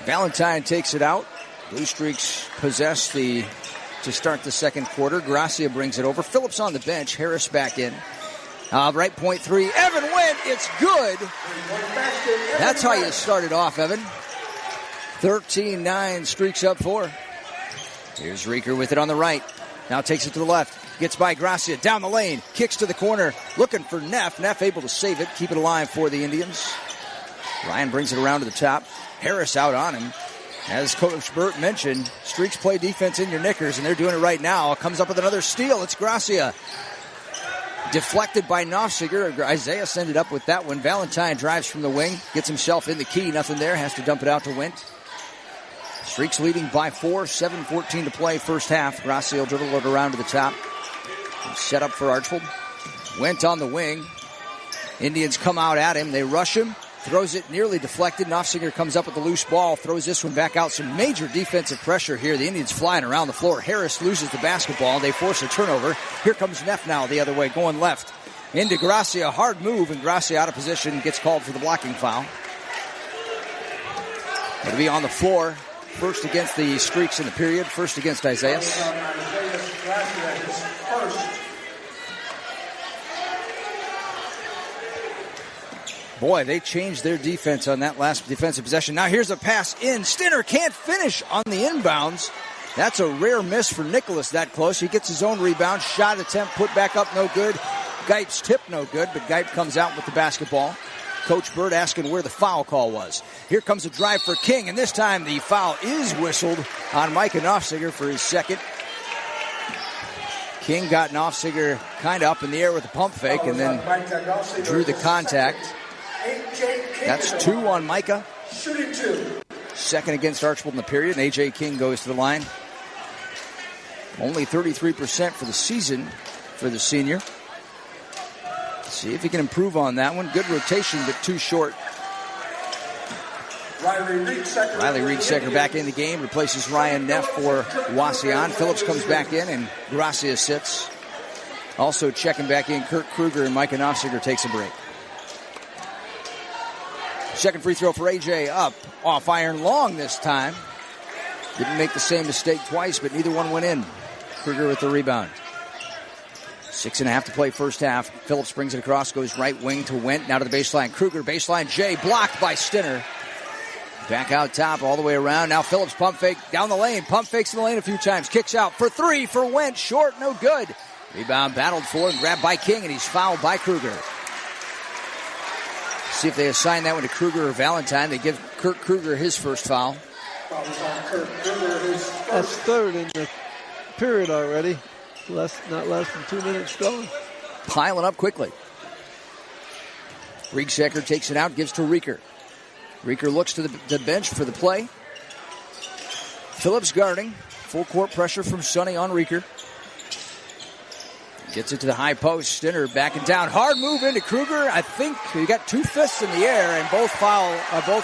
Valentine takes it out. Blue Streaks possess to start the second quarter. Gracia brings it over. Phillips on the bench. Harris back in. Right point 3. Evan went. It's good. That's how you started off, Evan. 13-9, Streaks up 4. Here's Rieker with it on the right. Now takes it to the left. Gets by Gracia. Down the lane. Kicks to the corner. Looking for Neff. Neff able to save it. Keep it alive for the Indians. Ryan brings it around to the top. Harris out on him. As Coach Burt mentioned, Streaks play defense in your knickers, and they're doing it right now. Comes up with another steal. It's Gracia. Deflected by Nofziger. Isaiah ended up with that one. Valentine drives from the wing. Gets himself in the key. Nothing there. Has to dump it out to Wint. Streaks leading by 4, 7:14 to play first half. Gracia will dribble it around to the top. Set up for Archbold. Went on the wing. Indians come out at him. They rush him. Throws it nearly deflected. Nofziger comes up with the loose ball. Throws this one back out. Some major defensive pressure here. The Indians flying around the floor. Harris loses the basketball. They force a turnover. Here comes Neff now the other way, going left. Into Gracia. Hard move, and Gracia out of position. Gets called for the blocking foul. It'll be on the floor. First against the Streaks in the period. First against Isaiah. Boy, they changed their defense on that last defensive possession. Now here's a pass in. Stinner can't finish on the inbounds. That's a rare miss for Nicholas that close. He gets his own rebound. Shot attempt put back up, no good. Geip's tip, no good, but Geip comes out with the basketball. Coach Bird asking where the foul call was. Here comes a drive for King, and this time the foul is whistled on Micah Nofziger for his second. King got Nofziger kind of up in the air with a pump fake and then drew the contact. That's 2 on Micah. Second against Archbold in the period, and A.J. King goes to the line. Only 33% for the season for the senior. See if he can improve on that one. Good rotation, but too short. Riley Riegsecker back in the game. Replaces Ryan Neff for Wauseon. Phillips comes back in, and Gracia sits. Also checking back in, Kurt Kruger, and Micah Nofziger takes a break. Second free throw for A.J. up. Off iron long this time. Didn't make the same mistake twice, but neither one went in. Kruger with the rebound. 6.5 to play first half. Phillips brings it across, goes right wing to Went. Now to the baseline. Kruger, baseline J, blocked by Stinner. Back out top, all the way around. Now Phillips pump fake down the lane. Pump fakes in the lane a few times. Kicks out for 3 for Went. Short, no good. Rebound battled for and grabbed by King, and he's fouled by Kruger. See if they assign that one to Kruger or Valentine. They give Kurt Kruger his first foul. That's third in the period already. Not less than 2 minutes going. Piling up quickly. Riegsecker takes it out, gives to Rieker. Rieker looks to the bench for the play. Phillips guarding. Full court pressure from Sonny on Rieker. Gets it to the high post. Stinner backing down. Hard move into Kruger. I think he got 2 fists in the air, and both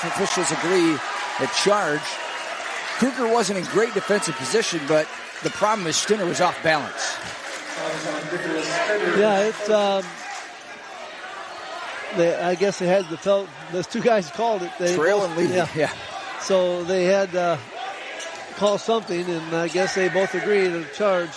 officials agree at charge. Kruger wasn't in great defensive position, but the problem is Stinner was off balance. Yeah, it's I guess they had those two guys called it. Trail and lead. Yeah. So they had call something, and I guess they both agreed to charge.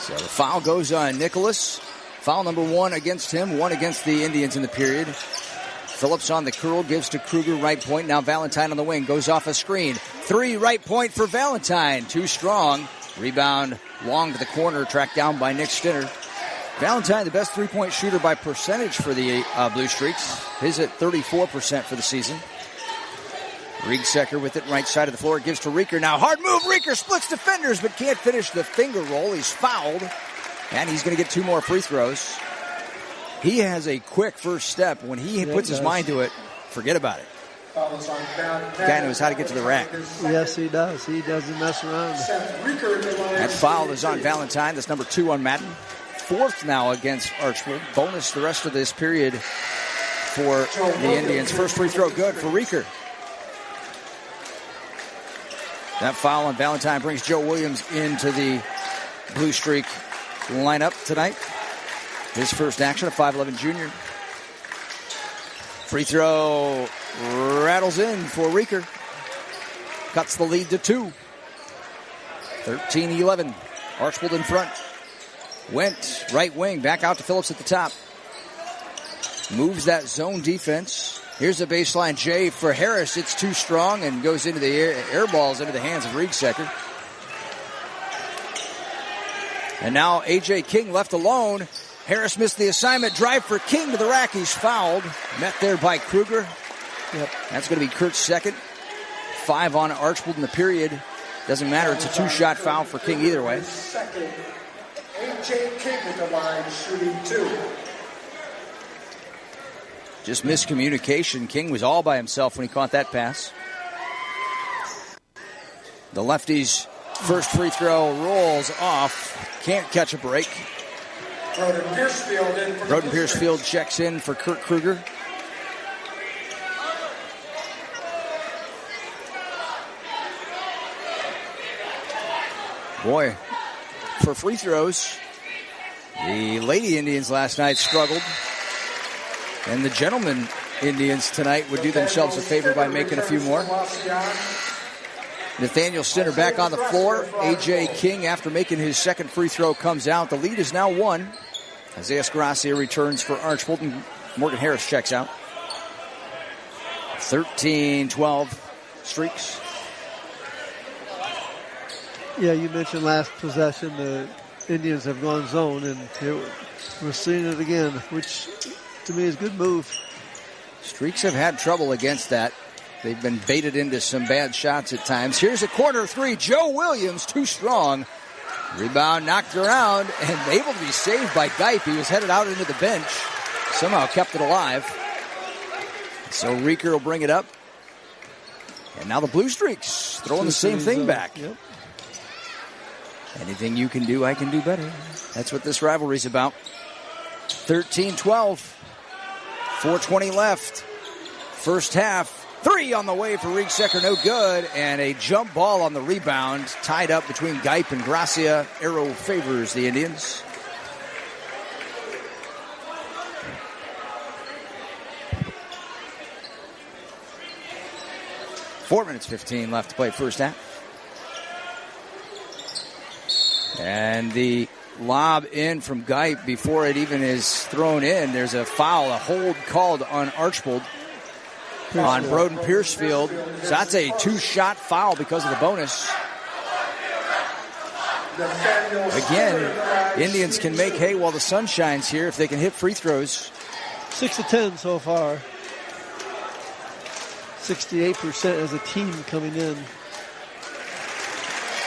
So the foul goes on Nicholas. Foul number 1 against him, 1 against the Indians in the period. Phillips on the curl, gives to Kruger, right point. Now Valentine on the wing, goes off a screen. 3, right point for Valentine. Too strong. Rebound long to the corner, tracked down by Nick Stinner. Valentine, the best three-point shooter by percentage for the Blue Streaks. His at 34% for the season. Riegsecker with it, right side of the floor, gives to Rieker. Now hard move, Rieker splits defenders, but can't finish the finger roll. He's fouled, and he's going to get 2 more free throws. He has a quick first step. When he puts his mind to it, forget about it. The guy knows how to get to the rack. Yes, he does. He doesn't mess around. That foul is on Valentine. That's number 2 on Madden. 4th now against Archbold. Bonus the rest of this period for the Indians. First free throw good for Rieker. That foul on Valentine brings Joe Williams into the Blue Streak lineup tonight. His first action, a 5'11 junior. Free throw rattles in for Rieker. Cuts the lead to 2. 13-11. Archbold in front. Went right wing, back out to Phillips at the top. Moves that zone defense. Here's a baseline J for Harris. It's too strong and goes into the air balls into the hands of Riegsecker. And now A.J. King left alone. Harris missed the assignment. Drive for King to the rack. He's fouled. Met there by Kruger. Yep. That's going to be Kurt's second. 5 on Archbold in the period. Doesn't matter. It's a 2-shot foul for King either way. Second, A.J. King at the line, shooting 2. Just miscommunication. King was all by himself when he caught that pass. The lefty's first free throw rolls off. Can't catch a break. Broden Piercefield checks in for Kurt Kruger. Boy, for free throws, the Lady Indians last night struggled. And the Gentlemen Indians tonight would do themselves a favor by making a few more. Nathaniel Stinner back on the floor. A.J. King, after making his second free throw, comes out. The lead is now 1. Isaiah Gracia returns for Archbold, and Morgan Harris checks out. 13-12 Streaks. Yeah, you mentioned last possession the Indians have gone zone, and we're seeing it again, which to me is a good move. Streaks have had trouble against that. They've been baited into some bad shots at times. Here's a corner 3. Joe Williams, too strong. Rebound knocked around and able to be saved by Geip. He was headed out into the bench. Somehow kept it alive. So Rieker will bring it up. And now the Blue Streaks throwing the same thing back. Yep. Anything you can do, I can do better. That's what this rivalry's about. 13-12. 4:20 left. First half. 3 on the way for Riegsecker, no good. And a jump ball on the rebound. Tied up between Geip and Gracia. Arrow favors the Indians. Four minutes 15 left to play first half. And the lob in from Geip before it even is thrown in. There's a foul, a hold called on Archbold. On Broden Piercefield. So that's a 2-shot foul because of the bonus. Again, Indians can make hay while the sun shines here if they can hit free throws. 6 of 10 so far. 68% as a team coming in.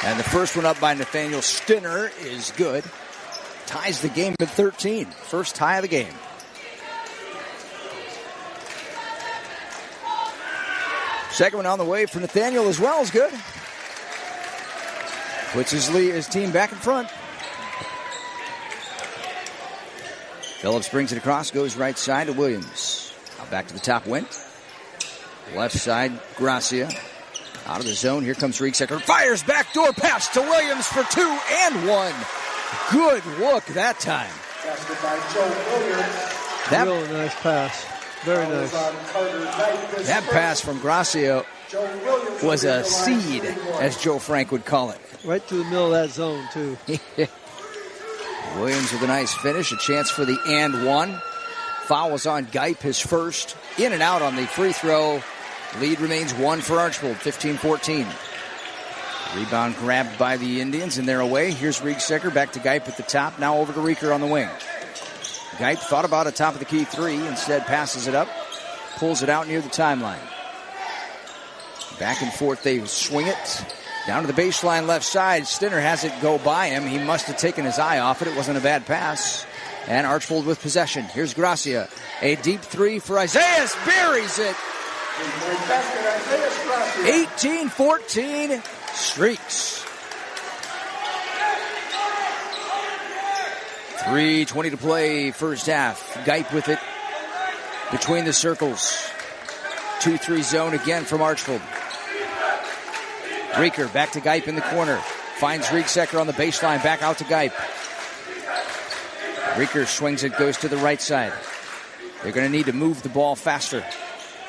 And the first one up by Nathaniel Stinner is good. Ties the game at 13. First tie of the game. Second one on the way for Nathaniel as well is good. Puts his team back in front. Phillips brings it across, goes right side to Williams. Now back to the top, Went. Left side, Gracia. Out of the zone, here comes Riegsecker. Fires backdoor pass to Williams for 2 and 1. Good look that time. That real nice pass. Very nice. That pass from Gracia was a seed, as Joe Frank would call it. Right through the middle of that zone, too. Williams with a nice finish, a chance for the and one. Foul was on Geip, his first. In and out on the free throw. Lead remains 1 for Archbold, 15-14. Rebound grabbed by the Indians, and they're away. Here's Riegsecker back to Geip at the top. Now over to Rieker on the wing. Geip thought about a top of the key three, instead passes it up, pulls it out near the timeline. Back and forth, they swing it. Down to the baseline left side. Stinner has it go by him. He must have taken his eye off it. It wasn't a bad pass. And Archbold with possession. Here's Gracia. A deep three for Isaiah. Buries it. 18-14. Streaks. 3:20 to play, first half. Geip with it between the circles. 2-3 zone again from Archbold. Rieker back to Geip in the corner. Finds Riegsecker on the baseline, back out to Geip. Rieker swings it, goes to the right side. They're going to need to move the ball faster.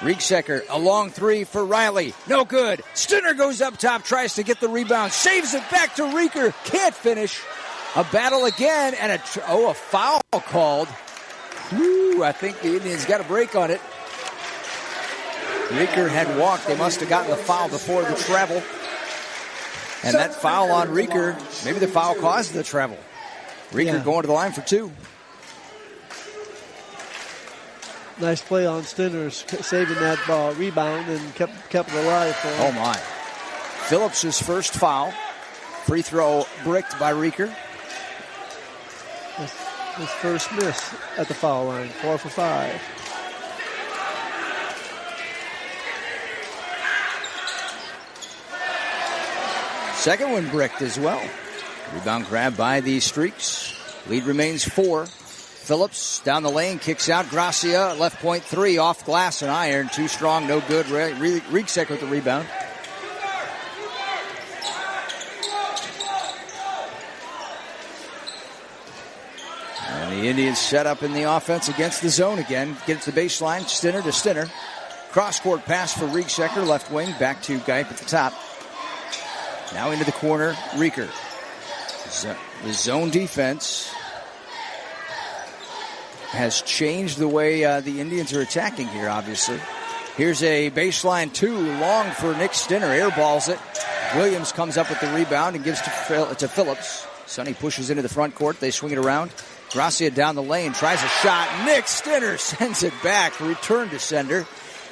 Riegsecker, a long three for Riley. No good. Stinner goes up top, tries to get the rebound. Saves it back to Rieker. Can't finish. A battle again, and a foul called. I think the Indians got a break on it. Rieker had walked. They must have gotten the foul before the travel. And that foul on Rieker, maybe the foul caused the travel. Rieker going to the line for 2. Nice play on Stinner, saving that ball, rebound, and kept it alive for him. Oh, my. Phillips' first foul. Free throw bricked by Rieker. His first miss at the foul line, 4 for 5. Second one bricked as well. Rebound grab by the Streaks. Lead remains 4. Phillips down the lane, kicks out. Gracia, left point 3, off glass and iron. Too strong, no good. Riegsecker with the rebound. And the Indians set up in the offense against the zone again. Get it to the baseline, Stinner to Stinner. Cross-court pass for Riegsecker, left wing, back to Geip at the top. Now into the corner, Rieker. The zone defense has changed the way the Indians are attacking here, obviously. Here's a baseline 2, long for Nick Stinner. Airballs it. Williams comes up with the rebound and gives to Phillips. Sonny pushes into the front court. They swing it around. Gracia down the lane, tries a shot. Nick Stinner sends it back. Return to sender.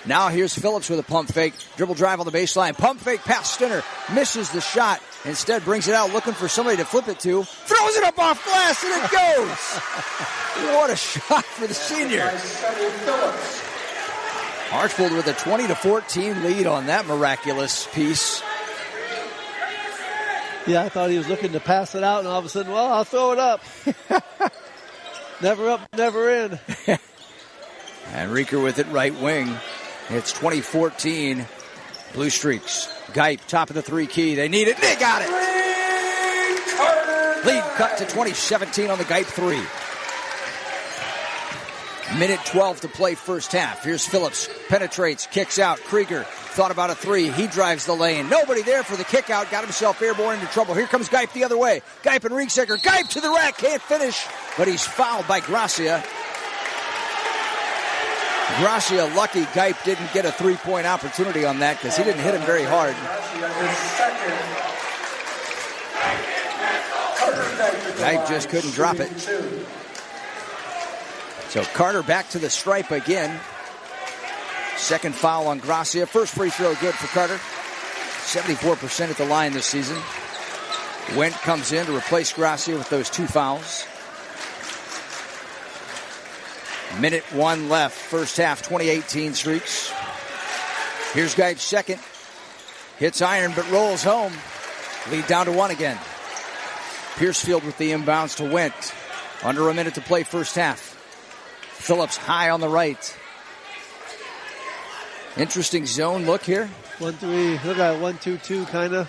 Now here's Phillips with a pump fake. Dribble drive on the baseline. Pump fake past Stinner. Misses the shot. Instead brings it out looking for somebody to flip it to. Throws it up off glass and it goes. What a shot for the senior. Archbold with a 20-14 lead on that miraculous piece. Yeah, I thought he was looking to pass it out, and all of a sudden, well, I'll throw it up. Never up, never in. And Rieker with it right wing. It's 2014 Blue Streaks. Geip, top of the 3 key. They need it. They got it. Lead cut to 2017 on the Geip 3. Minute 12 to play first half. Here's Phillips. Penetrates, kicks out. Krieger thought about a 3. He drives the lane. Nobody there for the kick out. Got himself airborne into trouble. Here comes Geip the other way. Geip and Riegsecker. Geip to the rack. Can't finish, but he's fouled by Gracia. Gracia lucky Geip didn't get a 3-point opportunity on that because he didn't hit him very hard. Geip just couldn't drop it. So Carter back to the stripe again. Second foul on Gracia. First free throw good for Carter. 74% at the line this season. Wendt comes in to replace Gracia with those 2 fouls. Minute 1 left. First half, 2018 Streaks. Here's Geip's second. Hits iron but rolls home. Lead down to 1 again. Piercefield with the inbounds to Wendt. Under a minute to play first half. Phillips high on the right. Interesting zone look here. 1-3. Look at 1-2-2 kind of.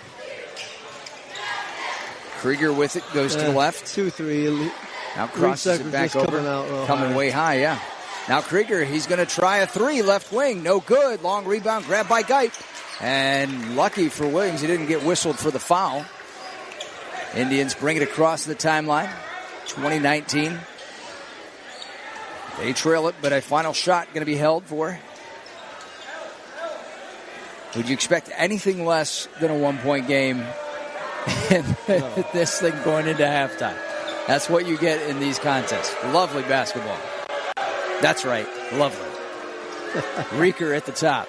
Krieger with it, goes to the left. 2-3. Now crosses it back over. Coming way high, yeah. Now Krieger, he's going to try a 3, left wing. No good. Long rebound, grabbed by Geip. And lucky for Williams, he didn't get whistled for the foul. Indians bring it across the timeline. 2019. They trail it, but a final shot going to be held for. Would you expect anything less than a 1-point game in this thing going into halftime? That's what you get in these contests. Lovely basketball. That's right, lovely. Rieker at the top.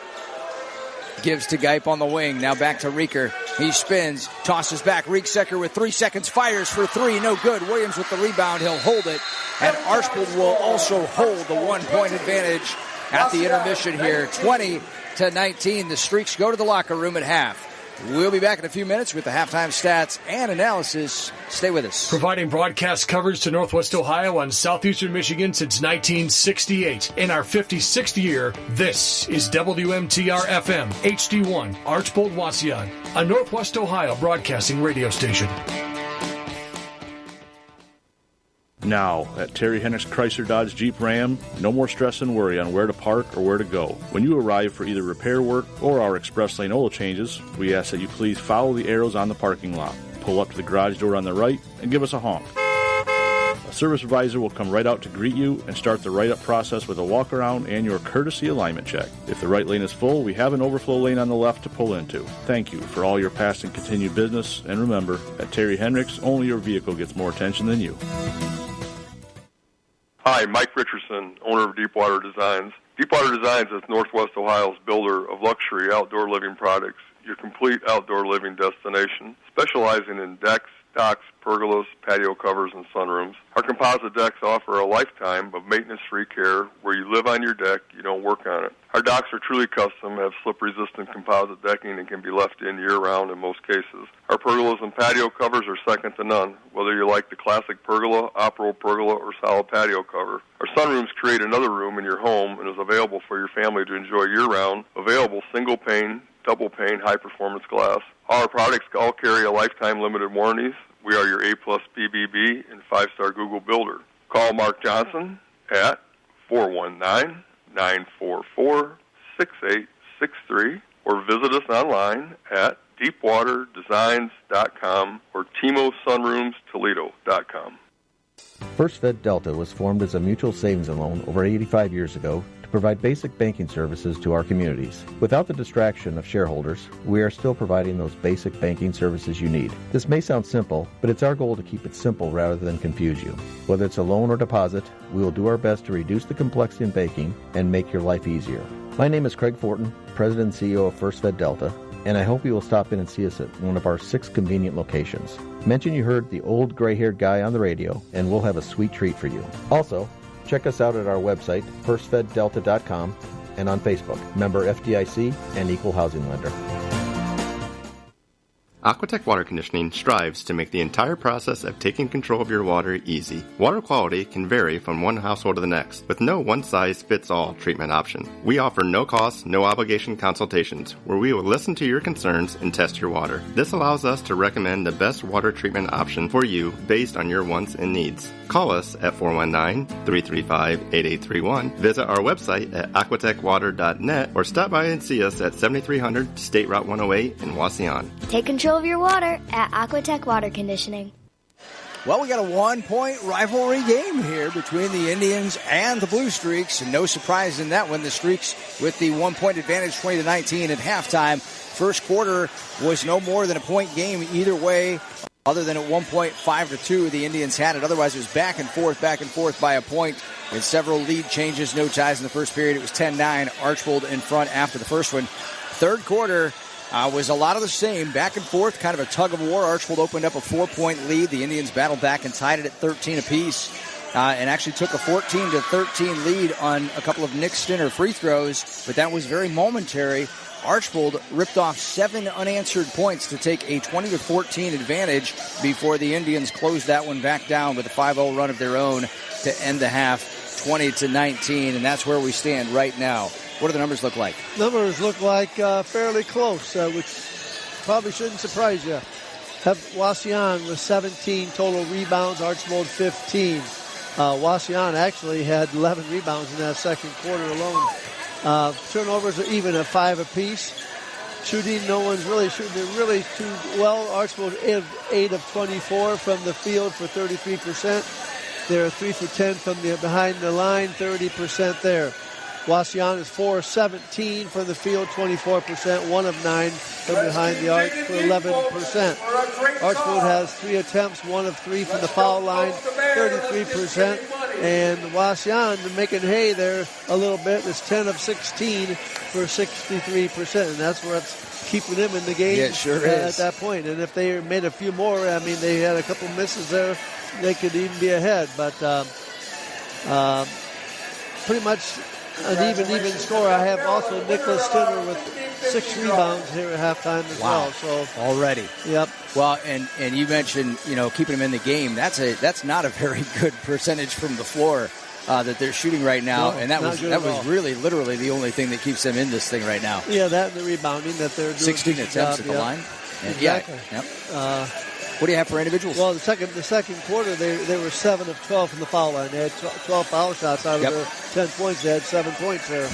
Gives to Geip on the wing. Now back to Rieker. He spins, tosses back. Rieksecker with 3 seconds, fires for 3. No good. Williams with the rebound. He'll hold it. And Archbold will also hold the 1-point advantage at the intermission here. 20-19. The Streaks go to the locker room at half. We'll be back in a few minutes with the halftime stats and analysis. Stay with us. Providing broadcast coverage to Northwest Ohio and Southeastern Michigan since 1968. In our 56th year, this is WMTR FM, HD1, Archbold, Wauseon, a Northwest Ohio broadcasting radio station. Now, at Terry Henricks Chrysler Dodge Jeep Ram, no more stress and worry on where to park or where to go. When you arrive for either repair work or our express lane oil changes, we ask that you please follow the arrows on the parking lot, pull up to the garage door on the right, and give us a honk. A service advisor will come right out to greet you and start the write-up process with a walk-around and your courtesy alignment check. If the right lane is full, we have an overflow lane on the left to pull into. Thank you for all your past and continued business, and remember, at Terry Henricks, only your vehicle gets more attention than you. Hi, Mike Richardson, owner of Deepwater Designs. Deepwater Designs is Northwest Ohio's builder of luxury outdoor living products, your complete outdoor living destination, specializing in decks, docks, pergolas, patio covers, and sunrooms. Our composite decks offer a lifetime of maintenance-free care where you live on your deck, you don't work on it. Our docks are truly custom, have slip-resistant composite decking, and can be left in year-round in most cases. Our pergolas and patio covers are second to none, whether you like the classic pergola, off-road pergola, or solid patio cover. Our sunrooms create another room in your home and is available for your family to enjoy year-round, available single-pane, double-pane, high-performance glass. Our products all carry a lifetime limited warranties. We are your A+ BBB and 5-star Google builder. Call Mark Johnson at 419-944-6863 or visit us online at deepwaterdesigns.com or timosunroomstoledo.com. First Fed Delta was formed as a mutual savings and loan over 85 years ago to provide basic banking services to our communities. Without the distraction of shareholders, we are still providing those basic banking services you need. This may sound simple, but it's our goal to keep it simple rather than confuse you. Whether it's a loan or deposit, we will do our best to reduce the complexity in banking and make your life easier. My name is Craig Fortin, President and CEO of First Fed Delta, and I hope you will stop in and see us at one of our 6 convenient locations. Mention you heard the old gray-haired guy on the radio, and we'll have a sweet treat for you. Also, check us out at our website, firstfeddelta.com, and on Facebook, member FDIC and equal housing lender. Aquatech Water Conditioning strives to make the entire process of taking control of your water easy. Water quality can vary from one household to the next, with no one-size-fits-all treatment option. We offer no-cost, no-obligation consultations, where we will listen to your concerns and test your water. This allows us to recommend the best water treatment option for you based on your wants and needs. Call us at 419-335-8831, visit our website at aquatechwater.net, or stop by and see us at 7300 State Route 108 in Wauseon. Take control of your water at Aquatech Water Conditioning. Well, we got a 1-point rivalry game here between the Indians and the Blue Streaks. And no surprise in that one. The Streaks with the 1-point advantage, 20-19 at halftime. First quarter was no more than a point game either way, other than at 1 point, 5-2, the Indians had it. Otherwise, it was back and forth by a point. With several lead changes, no ties in the first period. It was 10-9, Archbold in front after the first one. Third quarter was a lot of the same, back and forth, kind of a tug of war. Archbold opened up a 4-point lead. The Indians battled back and tied it at 13 apiece, and actually took a 14-13 lead on a couple of Nick Stinner free throws, but that was very momentary. Archbold ripped off 7 unanswered points to take a 20-14 advantage before the Indians closed that one back down with a 5-0 run of their own to end the half, 20-19, and that's where we stand right now. What do the numbers look like? Numbers look like fairly close, which probably shouldn't surprise you. Have Wauseon with 17 total rebounds, Archbold 15. Wauseon actually had 11 rebounds in that second quarter alone. Turnovers are even at 5 apiece. Shooting, no one's really shooting it really too well. Archbold 8 of 24 from the field for 33%. They're 3 for 10 from the behind the line, 30% there. Wauseon is 4 of 17 from the field, 24%. 1 of 9 from behind the arc for 11%. Archbold has 3 attempts, 1 of 3 from the foul line, 33%. And Wauseon making hay there a little bit is 10 of 16 for 63%. And that's what's keeping them in the game at that point. And if they made a few more, I mean, they had a couple misses there, they could even be ahead. But pretty much an even score. I have also Nicholas Stinner with 6 rebounds here at halftime as well. So already. Yep. Well, and you mentioned, keeping them in the game. That's not a very good percentage from the floor that they're shooting right now. No, and that was really literally the only thing that keeps them in this thing right now. Yeah, that and the rebounding that they're doing. 16 attempts at the line. Exactly. Yeah. Yep. What do you have for individuals? Well, the second quarter, they were 7 of 12 from the foul line. They had 12 foul shots out of their 10 points. They had 7 points there.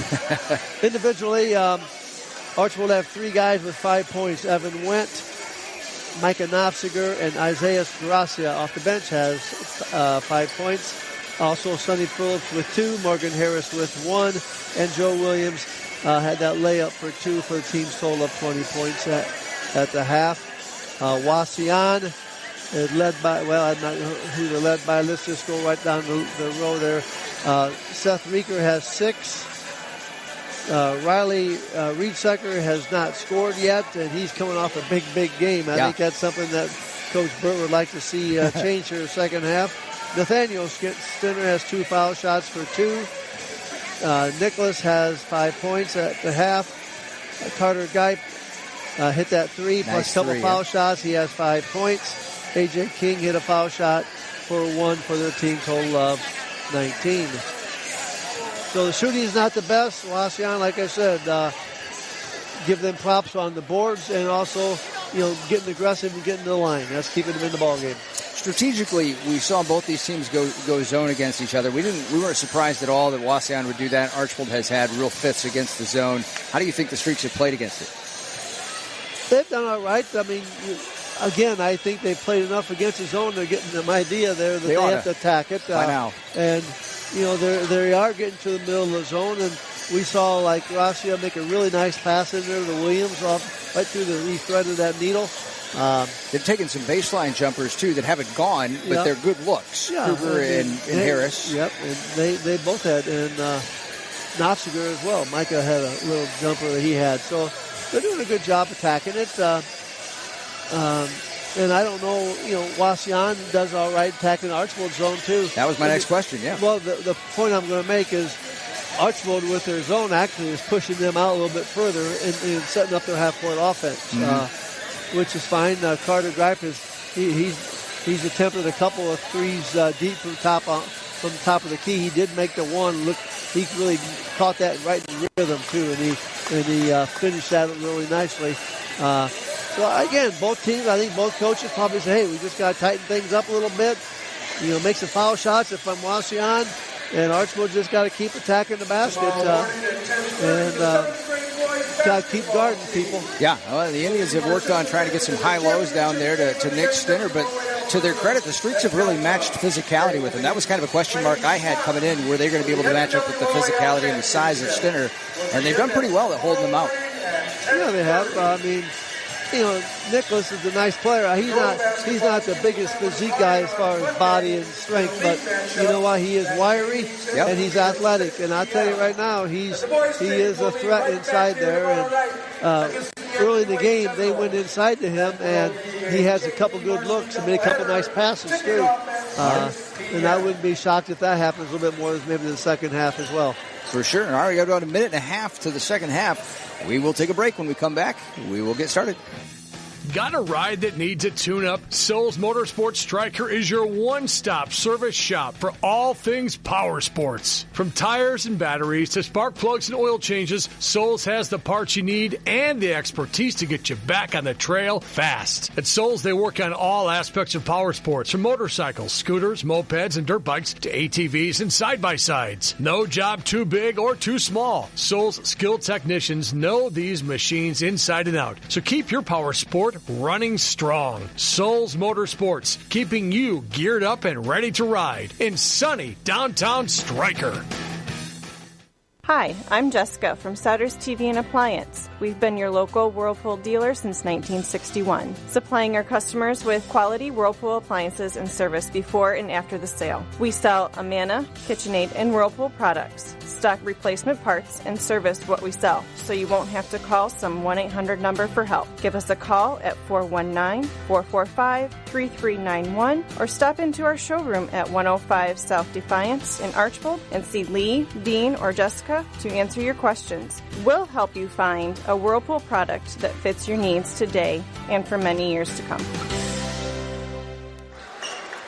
Individually, Archbold have 3 guys with 5 points. Evan Wendt, Micah Nofziger, and Isaiah Gracia off the bench has 5 points. Also, Sonny Phillips with 2, Morgan Harris with 1, and Joe Williams had that layup for 2 for the team's total of 20 points at the half. Wauseon is led by, I'm not who they're led by. Let's just go right down the row there. Seth Reeker has 6. Riley Reedsucker has not scored yet, and he's coming off a big game. I think that's something that Coach Burt would like to see change here in the second half. Nathaniel Stinner has 2 foul shots for 2. Nicholas has 5 points at the half. Carter Geip hit that 3 plus a couple foul shots. He has 5 points. A.J. King hit a foul shot for 1 for their team total of 19. So the shooting is not the best. Wauseon, like I said, give them props on the boards and also, getting aggressive and getting to the line. That's keeping them in the ball game. Strategically, we saw both these teams go zone against each other. We weren't surprised at all that Wauseon would do that. Archbold has had real fits against the zone. How do you think the Streaks have played against it? They've done all right. I mean, again, I think they've played enough against the zone. They're getting the idea there that they have to attack it. By now. And, they are getting to the middle of the zone. And we saw, like, Gracia make a really nice pass in there to Williams off right through he threaded that needle. They've taken some baseline jumpers, too, that haven't gone, but they're good looks. Kruger and Harris. Yep, and they both had. And Nofziger as well. Micah had a little jumper that he had. So they're doing a good job attacking it. And I don't know, Wauseon does all right attacking Archbold zone, too. That was my next question, yeah. Well, the point I'm going to make is Archbold with their zone actually is pushing them out a little bit further and setting up their half-court offense, which is fine. Carter Greip he's attempted a couple of threes deep from top of the key. He did make the one. Look, he really caught that right in the rhythm too, and he finished that really nicely. So again, both teams, I think both coaches probably say, hey, we just got to tighten things up a little bit. Make some foul shots if I'm Wauseon, and Archbold just got to keep attacking the basket and got to keep guarding people. Yeah, well, the Indians have worked on trying to get some high lows down there to Nick Stinner, but to their credit, the Streaks have really matched physicality with them. That was kind of a question mark I had coming in. Were they going to be able to match up with the physicality and the size of Stinner? And they've done pretty well at holding them out. Yeah, they have. I mean, Nicholas is a nice player. He's not the biggest physique guy as far as body and strength, but you know what? He is wiry and he's athletic. And I'll tell you right now, he is a threat inside there. And early in the game, they went inside to him, and he has a couple good looks and made a couple nice passes too. And I wouldn't be shocked if that happens a little bit more maybe in the second half as well. For sure. All right, we got about a minute and a half to the second half. We will take a break. When we come back, we will get started. Got a ride that needs a tune-up? Souls Motorsports Striker is your one-stop service shop for all things power sports. From tires and batteries to spark plugs and oil changes, Souls has the parts you need and the expertise to get you back on the trail fast. At Souls, they work on all aspects of power sports, from motorcycles, scooters, mopeds, and dirt bikes to ATVs and side-by-sides. No job too big or too small. Souls skilled technicians know these machines inside and out. So keep your power sport running strong. Souls Motorsports, keeping you geared up and ready to ride in sunny downtown Stryker. Hi, I'm Jessica from Souders TV and Appliance. We've been your local Whirlpool dealer since 1961, supplying our customers with quality Whirlpool appliances and service before and after the sale. We sell Amana, KitchenAid, and Whirlpool products, stock replacement parts, and service what we sell, so you won't have to call some 1-800 number for help. Give us a call at 419-445-3391 or stop into our showroom at 105 South Defiance in Archbold and see Lee, Dean, or Jessica to answer your questions. We'll help you find a Whirlpool product that fits your needs today and for many years to come.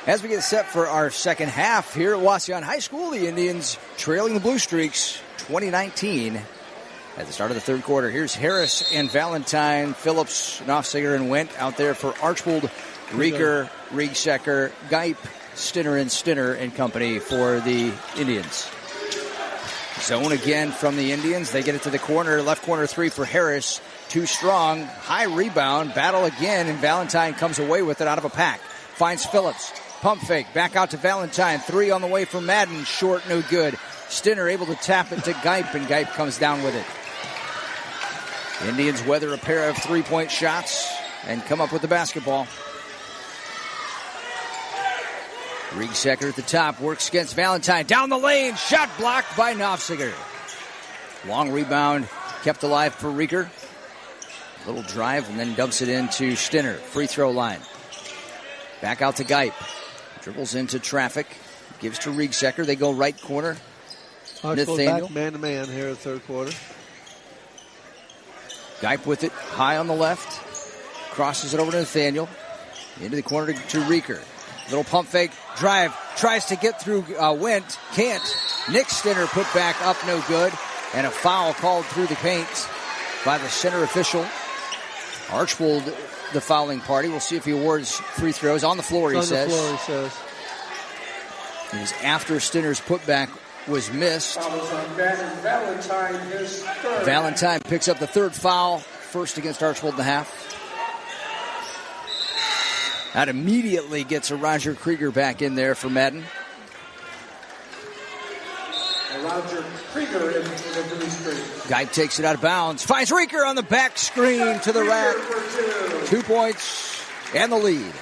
As we get set for our second half here at Wauseon High School, the Indians trailing the Blue Streaks 2019 at the start of the third quarter. Here's Harris and Valentine, Phillips, Knopfsinger, and Wendt out there for Archbold, Rieker, Riegsecker, Geip, Stinner and company for the Indians. Zone again from the Indians. They get it to the corner. Left corner three for Harris. Too strong. High rebound. Battle again, and Valentine comes away with it out of a pack. Finds Phillips. Pump fake. Back out to Valentine. Three on the way for Madden. Short, no good. Stinner able to tap it to Geip, and Geip comes down with it. Indians weather a pair of three-point shots and come up with the basketball. Riegsecker at the top, works against Valentine. Down the lane, shot blocked by Knopfsinger. Long rebound, kept alive for Rieker. Little drive and then dumps it into Stinner. Free throw line. Back out to Geip. Dribbles into traffic. Gives to Riegsecker. They go right corner. Nathaniel. Back man-to-man here in the third quarter. Geip with it, high on the left. Crosses it over to Nathaniel. Into the corner to Rieker. Little pump fake, drive, tries to get through Wendt, can't. Nick Stinner put back up, no good. And a foul called through the paint by the center official. Archbold, the fouling party. We'll see if he awards free throws. On the floor, he says. On the floor, he says. It was after Stinner's putback was missed. Valentine, his third. Valentine picks up the third foul, first against Archbold in the half. That immediately gets a Roger Krieger back in there for Madden. Roger Krieger into the blue screen. Geip takes it out of bounds. Finds Rieker on the back screen to the rack. 2 points and the lead.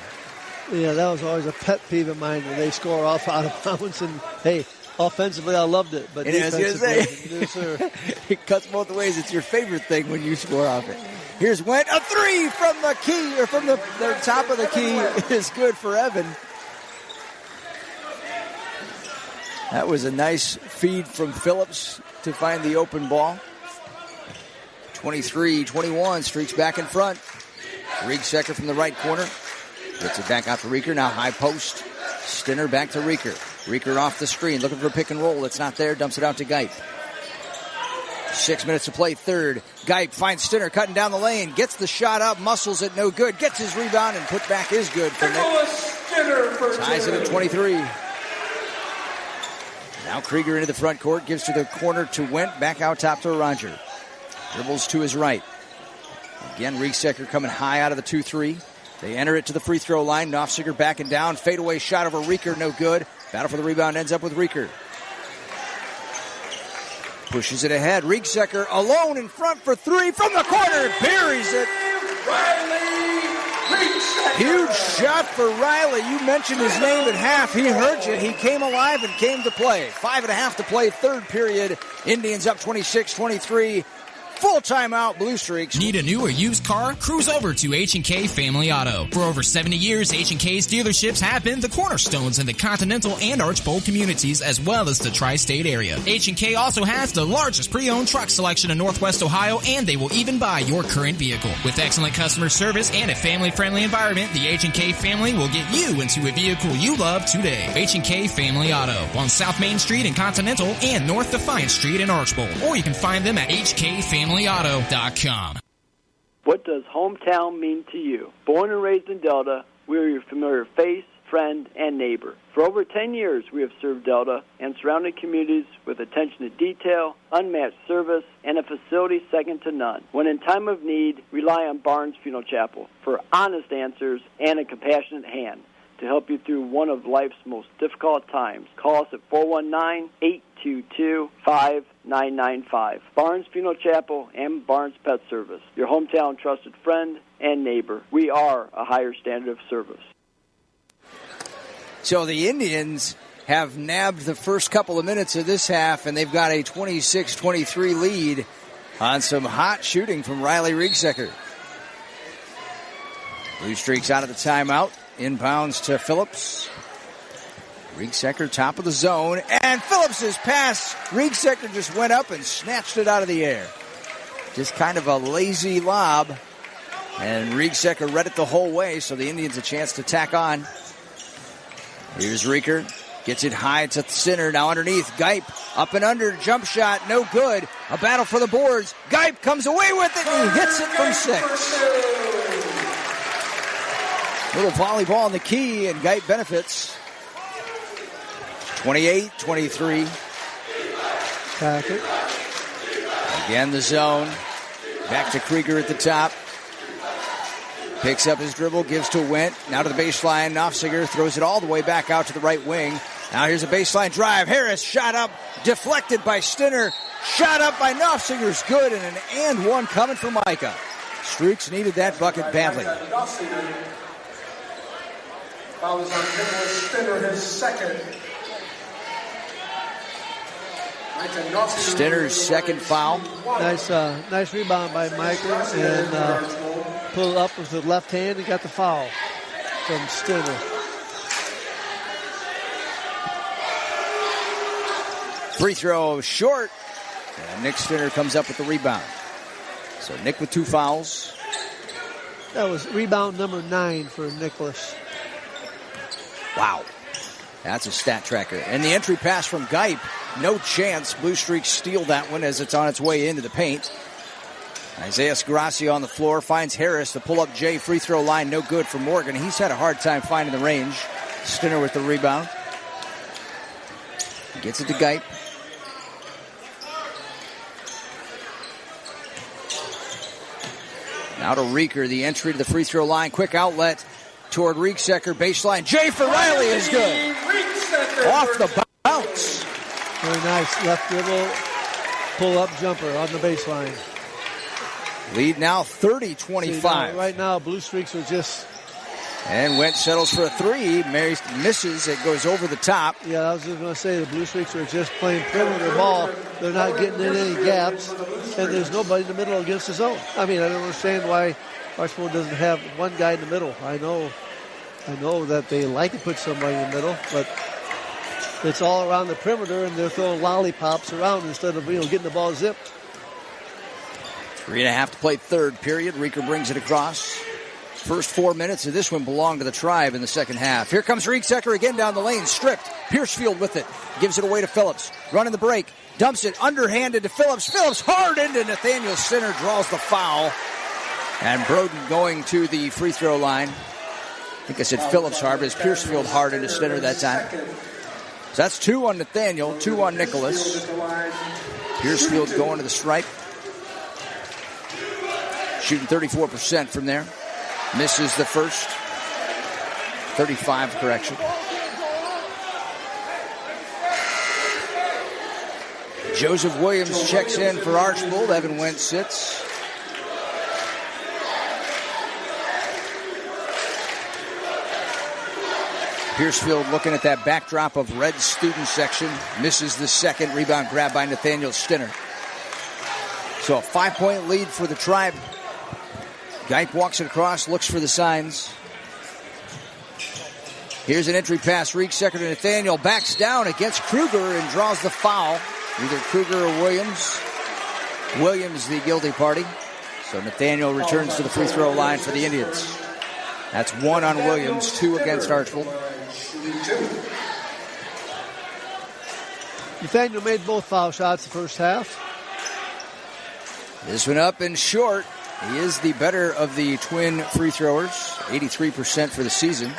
Yeah, that was always a pet peeve of mine when they score off out of bounds. And, hey, offensively, I loved it. But defensively, yes, sir. It cuts both ways. It's your favorite thing when you score off it. Here's Wendt. A three from the key, or from the top of the key is good for Evan. That was a nice feed from Phillips to find the open ball. 23-21, streaks back in front. Riegsecker from the right corner. Gets it back out to Rieker. Now high post. Stinner back to Rieker. Rieker off the screen, looking for a pick and roll. It's not there. Dumps it out to Geip. 6 minutes to play third. Geip finds Stinner cutting down the lane. Gets the shot up. Muscles it. No good. Gets his rebound, and put back is good for Nick. Ties it at 23. Now Krieger into the front court. Gives to the corner to Wendt. Back out top to Roger. Dribbles to his right. Again, Riegsecker coming high out of the 2-3. They enter it to the free throw line. Knopfsinger backing down. Fadeaway shot over Rieker. No good. Battle for the rebound ends up with Rieker. Pushes it ahead. Riegsecker alone in front for three from the corner. Buries it. Huge shot for Riley. You mentioned his name at half. He heard you. He came alive and came to play. 5.5 to play, third period. Indians up 26-23. Full timeout, Blue Streaks. Need a new or used car? Cruise over to H&K Family Auto. For over 70 years, H&K's dealerships have been the cornerstones in the Continental and Archbold communities, as well as the tri-state area. H&K also has the largest pre-owned truck selection in Northwest Ohio, and they will even buy your current vehicle. With excellent customer service and a family-friendly environment, the H&K family will get you into a vehicle you love today. H&K Family Auto on South Main Street in Continental and North Defiance Street in Archbold. Or you can find them at hkfamilyauto.com. What does hometown mean to you? Born and raised in Delta, we are your familiar face, friend, and neighbor. For over 10 years, we have served Delta and surrounding communities with attention to detail, unmatched service, and a facility second to none. When in time of need, rely on Barnes Funeral Chapel for honest answers and a compassionate hand to help you through one of life's most difficult times. Call us at 419-822-5995. Barnes Funeral Chapel and Barnes Pet Service, your hometown trusted friend and neighbor. We are a higher standard of service. So the Indians have nabbed the first couple of minutes of this half, and they've got a 26-23 lead on some hot shooting from Riley Riegsecker. Blue Streaks out of the timeout. Inbounds to Phillips. Riegsecker top of the zone, and Phillips' pass. Riegsecker just went up and snatched it out of the air. Just kind of a lazy lob, and Riegsecker read it the whole way, so the Indians a chance to tack on. Here's Rieker. Gets it high to the center. Now underneath. Geip up and under. Jump shot. No good. A battle for the boards. Geip comes away with it and he hits it from 6. Little volleyball in the key and Geip benefits. 28-23. Packet. Again the zone. Back to Krieger at the top. Picks up his dribble, gives to Wendt. Now to the baseline. Nofziger throws it all the way back out to the right wing. Now here's a baseline drive. Harris shot up, deflected by Stinner. Shot up by Nofziger's good, and an and one coming for Micah. Streaks needed that bucket badly. Foul is on Stinner, his second. Stinner's second foul. Nice rebound by Micah, and pulled up with the left hand and got the foul from Stinner. Free throw short, and Nick Stinner comes up with the rebound. So Nick with 2 fouls. That was rebound number 9 for Nicholas. Wow. That's a stat tracker. And the entry pass from Geip. No chance. Blue Streaks steal that one as it's on its way into the paint. Isaiah Scarassi on the floor finds Harris. The pull-up J free throw line no good for Morgan. He's had a hard time finding the range. Stinner with the rebound. Gets it to Geip. Now to Rieker. The entry to the free throw line. Quick outlet toward Riegsecker. Baseline. J for Riley is good. Off the bounce. Very nice left dribble, pull-up jumper on the baseline. Lead now 30-25. Right now, Blue Streaks are just... And Wendt settles for a 3. Misses. It goes over the top. Yeah, I was just going to say the Blue Streaks are just playing perimeter ball. They're not getting in any gaps, and there's nobody in the middle against the zone. I mean, I don't understand why Archbold doesn't have one guy in the middle. I know that they like to put somebody in the middle, but it's all around the perimeter, and they're throwing lollipops around instead of getting the ball zipped. 3.5 to play third period. Rieker brings it across. First 4 minutes of this one belong to the Tribe in the second half. Here comes Riegsecker again down the lane, stripped. Piercefield with it. Gives it away to Phillips. Running the break. Dumps it underhanded to Phillips. Phillips hard into Nathaniel Stinner. Draws the foul. And Broden going to the free throw line. I think I said Phillips hard, but it's Piercefield hard into Stinner that time. So that's 2 on Nathaniel, 2 on Nicholas. Piercefield going to the stripe. Shooting 34% from there. Misses the first. 35, correction. Joseph Williams checks in for Archbold. Evan Wendt sits. Piercefield looking at that backdrop of red student section. Misses the second. Rebound grab by Nathaniel Stinner. So a 5-point lead for the Tribe. Geip walks it across, looks for the signs. Here's an entry pass. Rieksecker to Nathaniel. Backs down against Kruger and draws the foul. Either Kruger or Williams. Williams, the guilty party. So Nathaniel returns to the free throw line for the Indians. That's 1 on Williams, 2 against Archbold. Nathaniel made both foul shots the first half. This one up and short. He is the better of the twin free throwers, 83% for the season.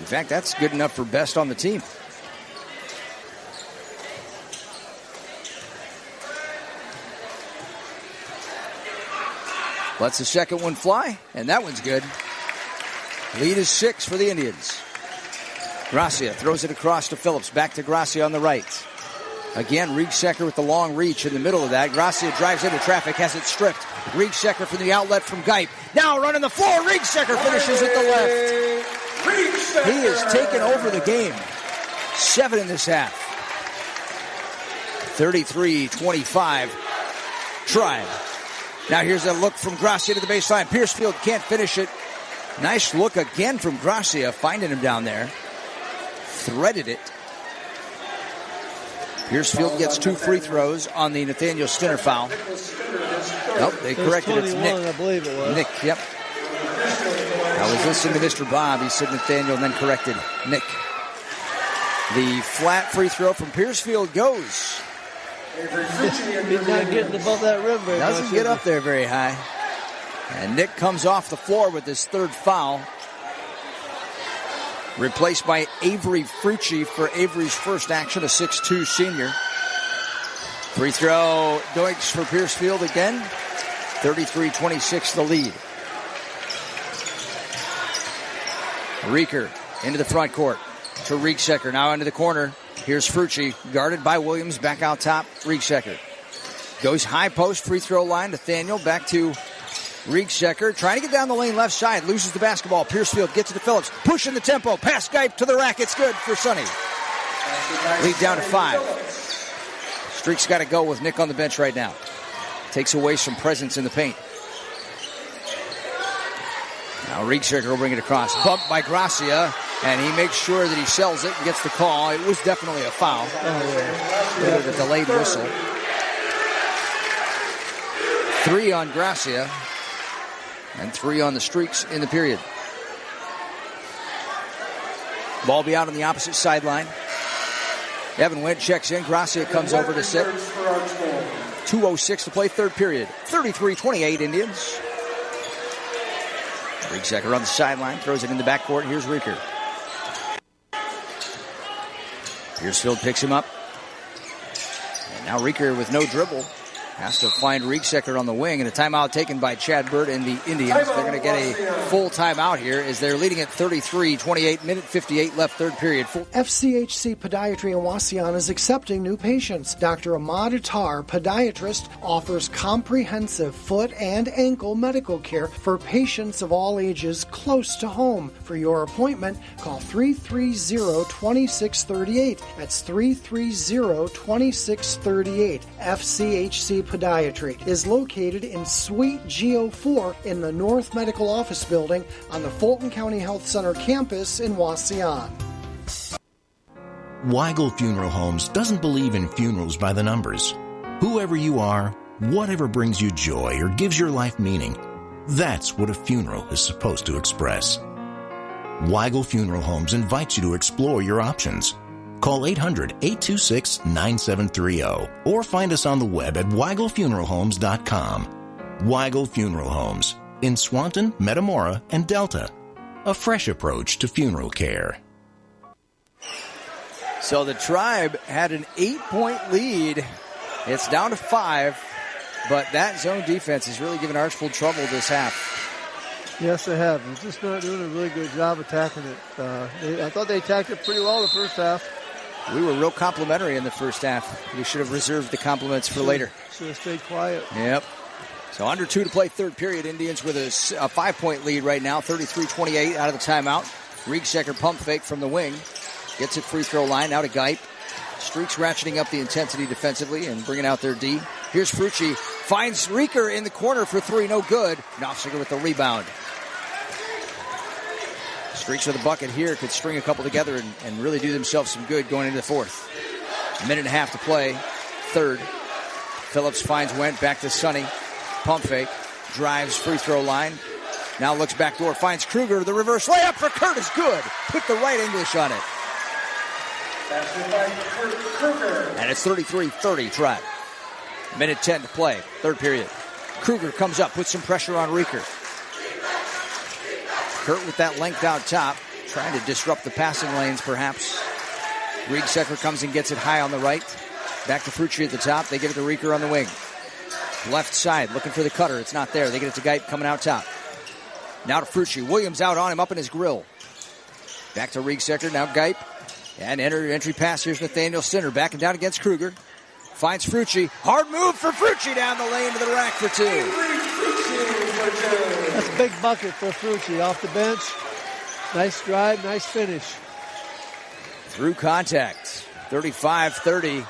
In fact, that's good enough for best on the team. Lets the second one fly, and that one's good. Lead is 6 for the Indians. Gracia throws it across to Phillips. Back to Gracia on the right. Again, Rieksecker with the long reach in the middle of that. Gracia drives into traffic, has it stripped. Rieksecker from the outlet from Geip. Now running the floor. Rieksecker finishes with the left. He has taken over the game. 7 in this half. 33-25. Tribe. Now here's a look from Gracia to the baseline. Piercefield can't finish it. Nice look again from Gracia, finding him down there. Threaded it. Piercefield gets 2 free throws on the Nathaniel Stinner foul. Nope, they corrected it. It's Nick. I believe it was. Nick, yep. I was listening to Mr. Bob. He said Nathaniel and then corrected Nick. The flat free throw from Piercefield goes. He's not getting above that rim very much. Doesn't get up there very high. And Nick comes off the floor with his 3rd foul. Replaced by Avery Frucci for Avery's first action, a 6'2 senior. Free throw, Doinks for Piercefield again. 33-26 the lead. Rieker into the front court to Rieksecker. Now into the corner. Here's Frucci, guarded by Williams. Back out top, Rieksecker. Goes high post, free throw line. Nathaniel back to Rieksecker, trying to get down the lane left side, loses the basketball. Piercefield gets it to Phillips, pushing the tempo, pass Geip to the rack, it's good for Sonny. Lead down to 5. Streak's got to go with Nick on the bench right now. Takes away some presence in the paint. Now Rieksecker will bring it across, bumped by Gracia, and he makes sure that he sells it and gets the call. It was definitely a foul. The delayed whistle. 3 on Gracia. And 3 on the Streaks in the period. Ball be out on the opposite sideline. Evan Wendt checks in. Gracia comes over to sit. 2:06 to play, 3rd period. 33-28 Indians. Rieksecker on the sideline, throws it in the backcourt. Here's Rieker. Piercefield picks him up. And now Rieker with no dribble. Has to find Rieksecker on the wing, and a timeout taken by Chad Burt and the Indians. They're going to get a full timeout here as they're leading at 33-28, minute 58 left, 3rd period. FCHC Podiatry in Wauseon is accepting new patients. Dr. Ahmad Attar, podiatrist, offers comprehensive foot and ankle medical care for patients of all ages close to home. For your appointment, call 330-2638. That's 330-2638. FCHC Podiatry is located in Suite GO4 in the North Medical Office Building on the Fulton County Health Center campus in Wauseon. Weigel Funeral Homes doesn't believe in funerals by the numbers. Whoever you are, whatever brings you joy or gives your life meaning, that's what a funeral is supposed to express. Weigel Funeral Homes invites you to explore your options. Call 800-826-9730 or find us on the web at weigelfuneralhomes.com. Weigel Funeral Homes in Swanton, Metamora, and Delta. A fresh approach to funeral care. So the Tribe had an 8-point lead. It's down to 5, but that zone defense has really given Archbold trouble this half. Yes, they have. They're just not doing a really good job attacking it. I thought they attacked it pretty well the first half. We were real complimentary in the first half. We should have reserved the compliments for later. Should have stayed quiet. Yep. So under 2 to play, 3rd period. Indians with a 5-point lead right now, 33-28 out of the timeout. Rieksecker pump fake from the wing. Gets it free throw line, now to Geip. Streaks ratcheting up the intensity defensively and bringing out their D. Here's Frucci Finds Rieker in the corner for three, no good. Knopfsiger with the rebound. Streaks with a bucket here, could string a couple together and really do themselves some good going into the fourth. A minute and a half to play, third. Phillips finds Wendt, back to Sonny. Pump fake, drives free throw line. Now looks back door, finds Kruger. The reverse layup for Kurt is good. Put the right English on it. And it's 33-30 Tribe. Minute 10 to play, third period. Kruger comes up, puts some pressure on Rieker. Kurt with that length out top, trying to disrupt the passing lanes perhaps. Riegsecker comes and gets it high on the right. Back to Frucci at the top. They give it to Rieker on the wing. Left side, looking for the cutter. It's not there. They get it to Geip coming out top. Now to Frucci. Williams out on him, up in his grill. Back to Riegsecker, now Geip. And entry pass. Here's Nathaniel Stinner backing down against Kruger. Finds Frucci. Hard move for Frucci down the lane to the rack for two. That's a big bucket for Frucci off the bench. Nice drive, nice finish. Through contact. 35-30.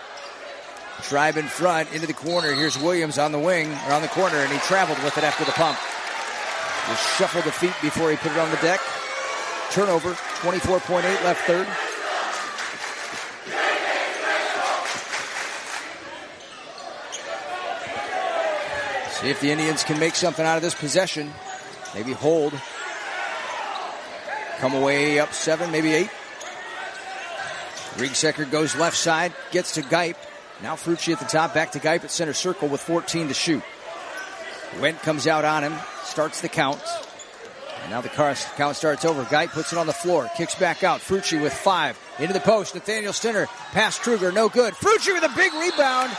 Tribe in front, into the corner. Here's Williams on the wing, or on the corner, and he traveled with it after the pump. Just shuffled the feet before he put it on the deck. Turnover, 24.8 left third. See if the Indians can make something out of this possession. Maybe hold. Come away up 7, maybe 8. Riegsecker goes left side, gets to Geip. Now Frucci at the top, back to Geip at center circle with 14 to shoot. Wendt comes out on him, starts the count. And now the count starts over. Geip puts it on the floor, kicks back out. Frucci with 5, into the post. Nathaniel Stinner, past Kruger, no good. Frucci with a big rebound.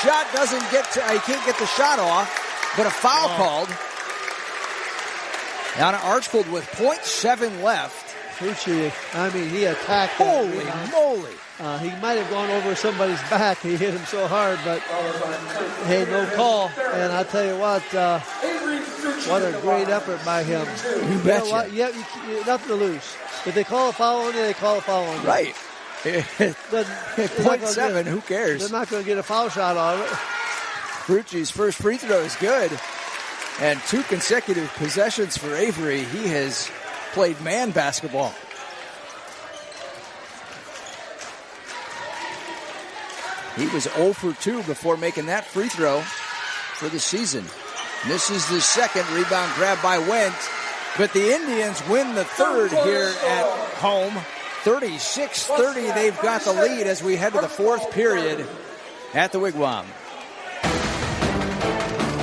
Shot doesn't get to, he can't get the shot off, but a foul called. Now to Archbold with 0.7 left. Frucci, I mean, he attacked. Holy moly. He might have gone over somebody's back. He hit him so hard, but hey, no call. And I tell you what a great effort by him. You betcha. Know what? Yeah, nothing to lose. If they call a foul on you, they call a foul on you. Right. 0.7, who cares? They're not going to get a foul shot on it. Frucci's first free throw is good. And 2 consecutive possessions for Avery. He has played man basketball. He was 0 for 2 before making that free throw for the season. Misses the second. Rebound grab by Wendt. But the Indians win the third here at home. 36-30. They've got the lead as we head to the fourth period at the Wigwam.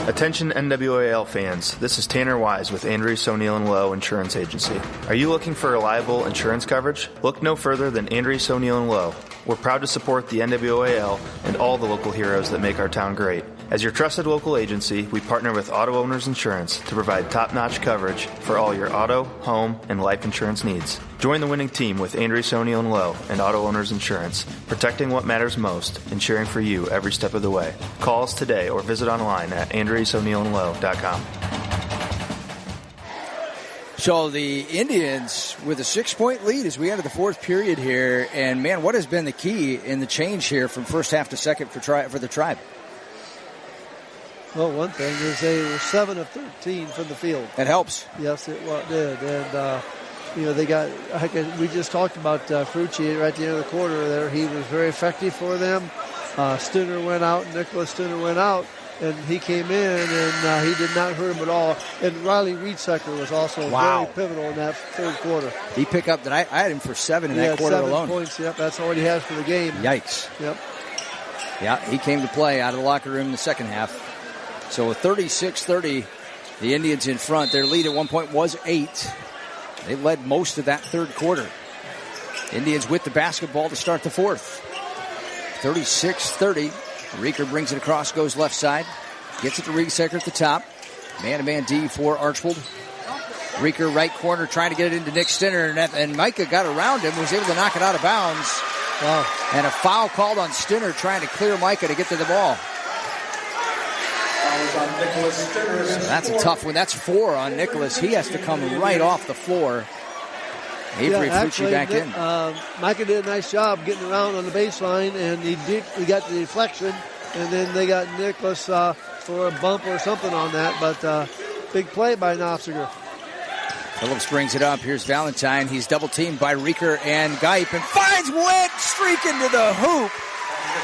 Attention NWAL fans, this is Tanner Wise with Andrews O'Neill & Lowe Insurance Agency. Are you looking for reliable insurance coverage? Look no further than Andrews O'Neill & Lowe. We're proud to support the NWAL and all the local heroes that make our town great. As your trusted local agency, we partner with Auto Owners Insurance to provide top-notch coverage for all your auto, home, and life insurance needs. Join the winning team with Andrews O'Neill & Lowe and Auto Owners Insurance, protecting what matters most, insuring for you every step of the way. Call us today or visit online at andrewsoneillandlowe.com. So the Indians with a 6-point lead as we enter the fourth period here. And, man, what has been the key in the change here from first half to second for the Tribe? Well, one thing is they were 7 of 13 from the field. That helps. Yes, it did. And, they got, we just talked about Frucci right at the end of the quarter there. He was very effective for them. Stinner went out, Nicholas Stinner went out, and he came in, and he did not hurt him at all. And Riley Riegsecker was also very pivotal in that third quarter. He picked up, I had him for 7 in that quarter 7 alone. Points, yep, that's all he has for the game. Yikes. Yep. Yeah, he came to play out of the locker room in the second half. So with 36-30, the Indians in front. Their lead at one point was 8. They led most of that third quarter. Indians with the basketball to start the fourth. 36-30. Rieker brings it across, goes left side. Gets it to Riegsecker at the top. Man-to-man D for Archbold. Rieker right corner trying to get it into Nick Stinner. And Micah got around him, was able to knock it out of bounds. Wow. And a foul called on Stinner trying to clear Micah to get to the ball. So that's a tough one. That's 4 on Nicholas. He has to come right off the floor. Avery Frucci back in. Micah did a nice job getting around on the baseline, and he got the deflection, and then they got Nicholas for a bump or something on that, but big play by Nofziger. Phillips brings it up. Here's Valentine. He's double-teamed by Rieker and Geip and finds Wendt streaking to the hoop.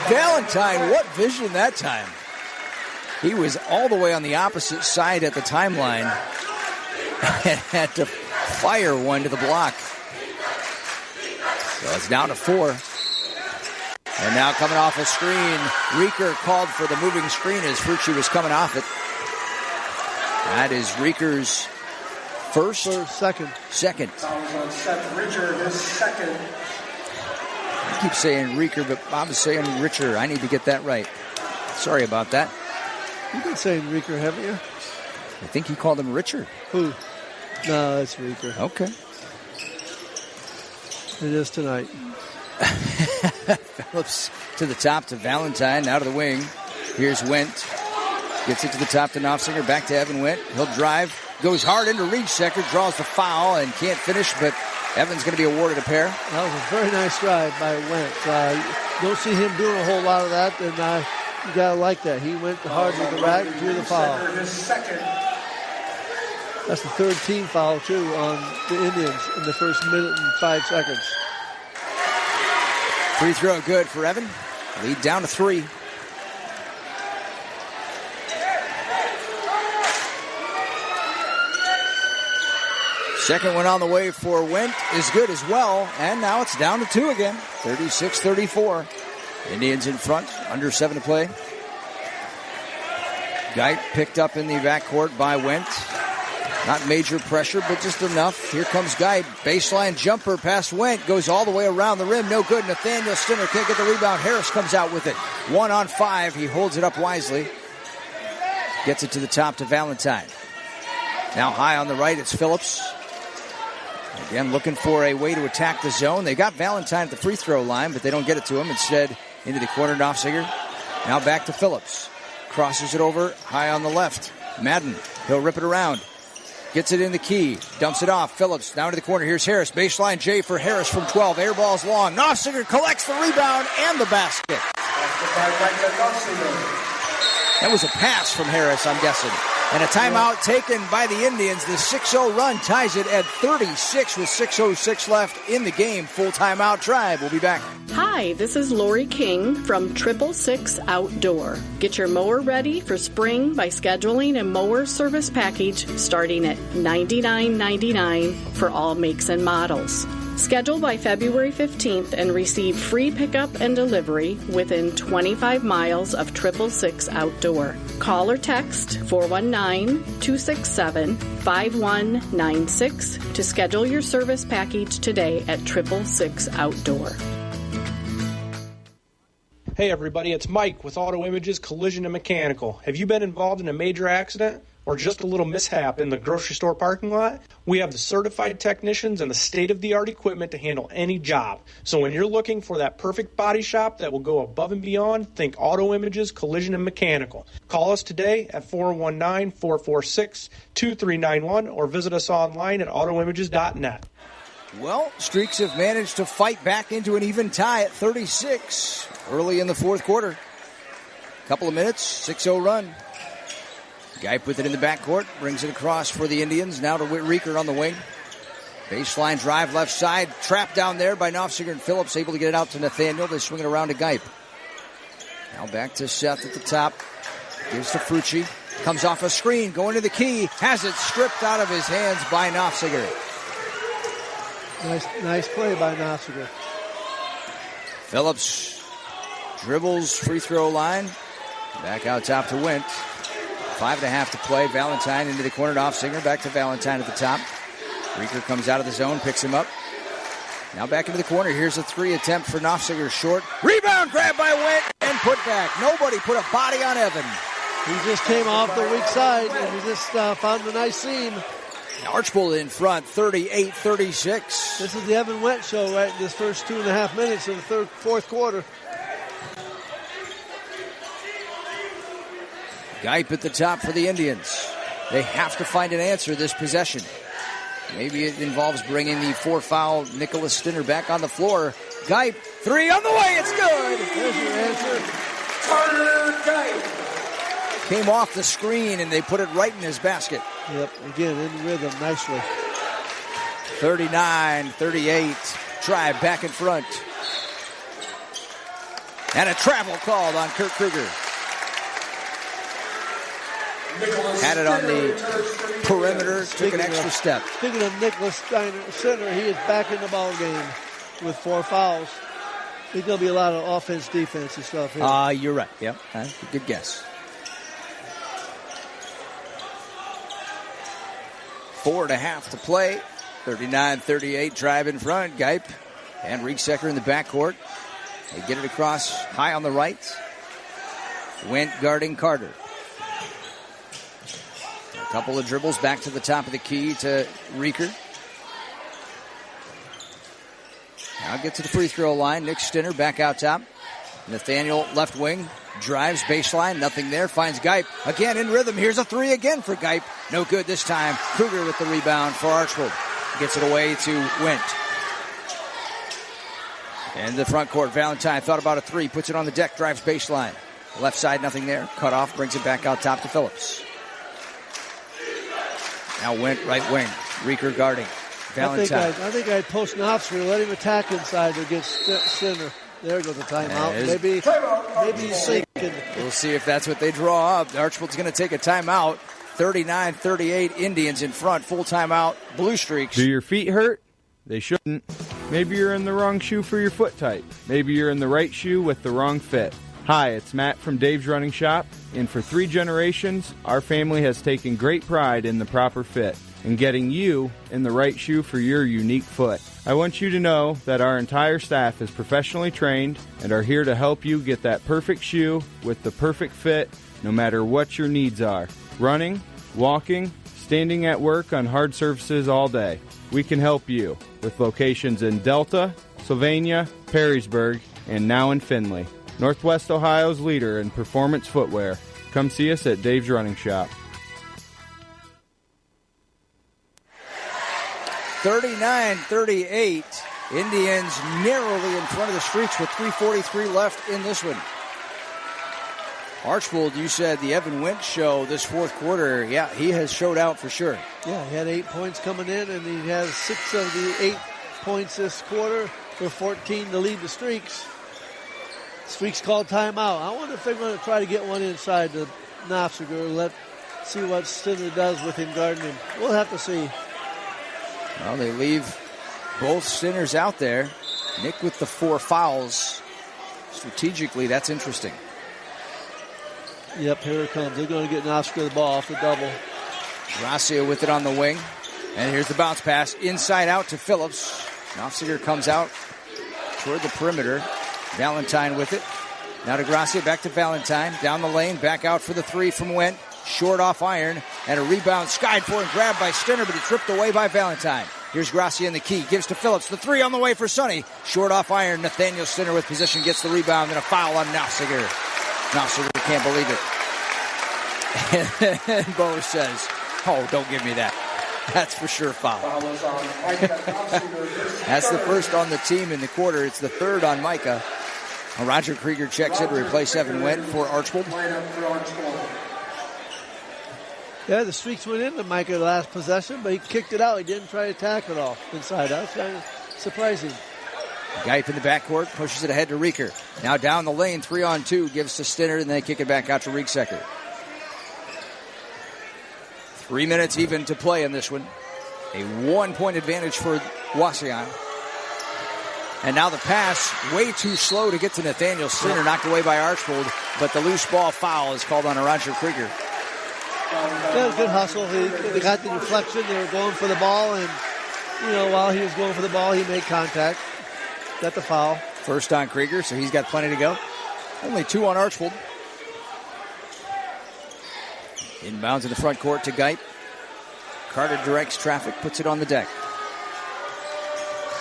Valentine, what vision that time. He was all the way on the opposite side at the timeline and had to fire one to the block. So it's down to 4. And now coming off a screen, Rieker called for the moving screen as Frucci was coming off it. That is Rieker's second. Fouls on Seth Richard, his second. I keep saying Rieker, but Bob is saying Richer. I need to get that right. Sorry about that. You've been saying Rieker, haven't you? I think he called him Richard. Who? No, it's Rieker. Okay. It is tonight. Phillips to the top to Valentine, now to the wing. Here's Wendt. Gets it to the top to Nofziger, back to Evan Wendt. He'll drive, goes hard into Riedsecker, draws the foul and can't finish, but Evan's going to be awarded a pair. That was a very nice drive by Wendt. Don't see him doing a whole lot of that, and you got to like that. He went hard with the rack and drew the foul. That's the third team foul, too, on the Indians in the first minute and 5 seconds. Free throw good for Evan. Lead down to 3. Second one on the way for Wendt is good as well. And now it's down to 2 again. 36-34. Indians in front. Under 7 to play. Geip picked up in the backcourt by Wendt. Not major pressure, but just enough. Here comes Geip. Baseline jumper past Wendt. Goes all the way around the rim. No good. Nathaniel Stinner can't get the rebound. Harris comes out with it. 1 on 5. He holds it up wisely. Gets it to the top to Valentine. Now high on the right, it's Phillips. Again, looking for a way to attack the zone. They got Valentine at the free throw line, but they don't get it to him. Instead, into the corner, Nofziger. Now back to Phillips. Crosses it over, high on the left. Madden, he'll rip it around. Gets it in the key. Dumps it off. Phillips down to the corner. Here's Harris. Baseline J for Harris from 12. Air ball's long. Nofziger collects the rebound and the basket. That was a pass from Harris, I'm guessing. And a timeout taken by the Indians. The 6-0 run ties it at 36 with 6:06 left in the game. Full timeout. Tribe. We'll be back. Hi, this is Lori King from 666 Outdoor. Get your mower ready for spring by scheduling a mower service package starting at $99.99 for all makes and models. Schedule by February 15th and receive free pickup and delivery within 25 miles of 666 Outdoor. Call or text 419-267-5196 to schedule your service package today at 666 Outdoor. Hey everybody, it's Mike with Auto Images Collision and Mechanical. Have you been involved in a major accident or just a little mishap in the grocery store parking lot? We have the certified technicians and the state-of-the-art equipment to handle any job. So when you're looking for that perfect body shop that will go above and beyond, think Auto Images Collision and Mechanical. Call us today at 419-446-2391 or visit us online at autoimages.net. Well, Streaks have managed to fight back into an even tie at 36 early in the fourth quarter. Couple of minutes, 6-0 run. Geip with it in the backcourt, brings it across for the Indians. Now to Rieker on the wing. Baseline drive left side, trapped down there by Nofziger and Phillips, able to get it out to Nathaniel. They swing it around to Geip. Now back to Seth at the top. Gives to Frucci. Comes off a screen, going to the key. Has it stripped out of his hands by Nofziger. Nice play by Nofziger. Phillips dribbles free throw line. Back out top to Wendt. 5.5 to play. Valentine into the corner to Nofziger. Back to Valentine at the top. Rieker comes out of the zone, picks him up. Now back into the corner. Here's a 3 attempt for Nofziger. Short. Rebound grab by Wendt and put back. Nobody put a body on Evan. He just came off the weak side and he just found a nice seam. Archbold in front, 38-36. This is the Evan Wendt show right in this first 2.5 minutes of the fourth quarter. Geip at the top for the Indians. They have to find an answer this possession. Maybe it involves bringing the 4-foul Nicholas Stinner back on the floor. Geip, 3 on the way, it's good. There's your answer. Carter Geip. Came off the screen, and they put it right in his basket. Yep, again, in rhythm, nicely. 39-38. Drive back in front. And a travel called on Kurt Krieger. Had it on the perimeter, took an extra step. Speaking of Nicholas Steiner, center, he is back in the ball game with 4 fouls. There's going to be a lot of offense, defense and stuff here. You're right. Yep, good guess. 4.5 to play. 39-38, drive in front. Geip and Rieksecker in the backcourt. They get it across high on the right. Went guarding Carter. A couple of dribbles back to the top of the key to Rieker. Now get to the free throw line. Nick Stinner back out top. Nathaniel left wing. Drives baseline. Nothing there. Finds Geip. Again in rhythm. Here's a 3 again for Geip. No good this time. Kruger with the rebound for Archbold. Gets it away to Wendt. And the front court, Valentine thought about a 3. Puts it on the deck. Drives baseline. Left side, nothing there. Cut off. Brings it back out top to Phillips. Now Wendt right wing. Rieker guarding. Valentine. I think I'd post Knopfler. Let him attack inside against Stinner. There goes the timeout. Maybe he's thinking. We'll see if that's what they draw up. Archbold's going to take a timeout. 39-38, Indians in front. Full timeout, Blue Streaks. Do your feet hurt? They shouldn't. Maybe you're in the wrong shoe for your foot type. Maybe you're in the right shoe with the wrong fit. Hi, it's Matt from Dave's Running Shop, and for 3 generations, our family has taken great pride in the proper fit and getting you in the right shoe for your unique foot. I want you to know that our entire staff is professionally trained and are here to help you get that perfect shoe with the perfect fit, no matter what your needs are. Running, walking, standing at work on hard surfaces all day. We can help you with locations in Delta, Sylvania, Perrysburg, and now in Findlay. Northwest Ohio's leader in performance footwear. Come see us at Dave's Running Shop. 39-38. Indians narrowly in front of the Streaks with 3:43 left in this one. Archbold, you said the Evan Wendt show this fourth quarter. Yeah, he has showed out for sure. Yeah, he had 8 points coming in, and he has 6 of the 8 points this quarter for 14 to lead the Streaks. Streaks called timeout. I wonder if they're going to try to get one inside the Knopfler. See what Stinner does with him guarding him. We'll have to see. Well, they leave both Stinners out there. Nick with the 4 fouls. Strategically, that's interesting. Yep, here it comes. They're going to get Knopfler the ball off the double. Gracia with it on the wing. And here's the bounce pass. Inside out to Phillips. Knopfler comes out toward the perimeter. Valentine with it. Now to Gracia, back to Valentine. Down the lane, back out for the 3 from Wendt. Short off iron. And a rebound skied for and grabbed by Stinner, but he tripped away by Valentine. Here's Gracia in the key. Gives to Phillips. The 3 on the way for Sonny. Short off iron. Nathaniel Stinner with position. Gets the rebound. And a foul on Knopfler. Knopfler can't believe it. And Bo says, oh, don't give me that. That's for sure foul. That's the first on the team in the quarter. It's the 3rd on Micah. Roger Krieger checks in to replace Evan Wendt for Archbold. Yeah, the Streaks went into Micah last possession, but he kicked it out. He didn't try to attack it off inside. That's kind of surprising. Geip in the backcourt, pushes it ahead to Rieker. Now down the lane, 3-on-2, gives to Stinner, and they kick it back out to Rieksecker. 3 minutes even to play in this one. A 1-point advantage for Wauseon. And now the pass, way too slow to get to Nathaniel Stinner, knocked away by Archbold, but the loose ball foul is called on Roger Krieger. That was good hustle. They got the deflection. They were going for the ball, and, while he was going for the ball, he made contact. Got the foul. First on Krieger, so he's got plenty to go. Only 2 on Archbold. Inbounds in the front court to Geip. Carter directs traffic, puts it on the deck.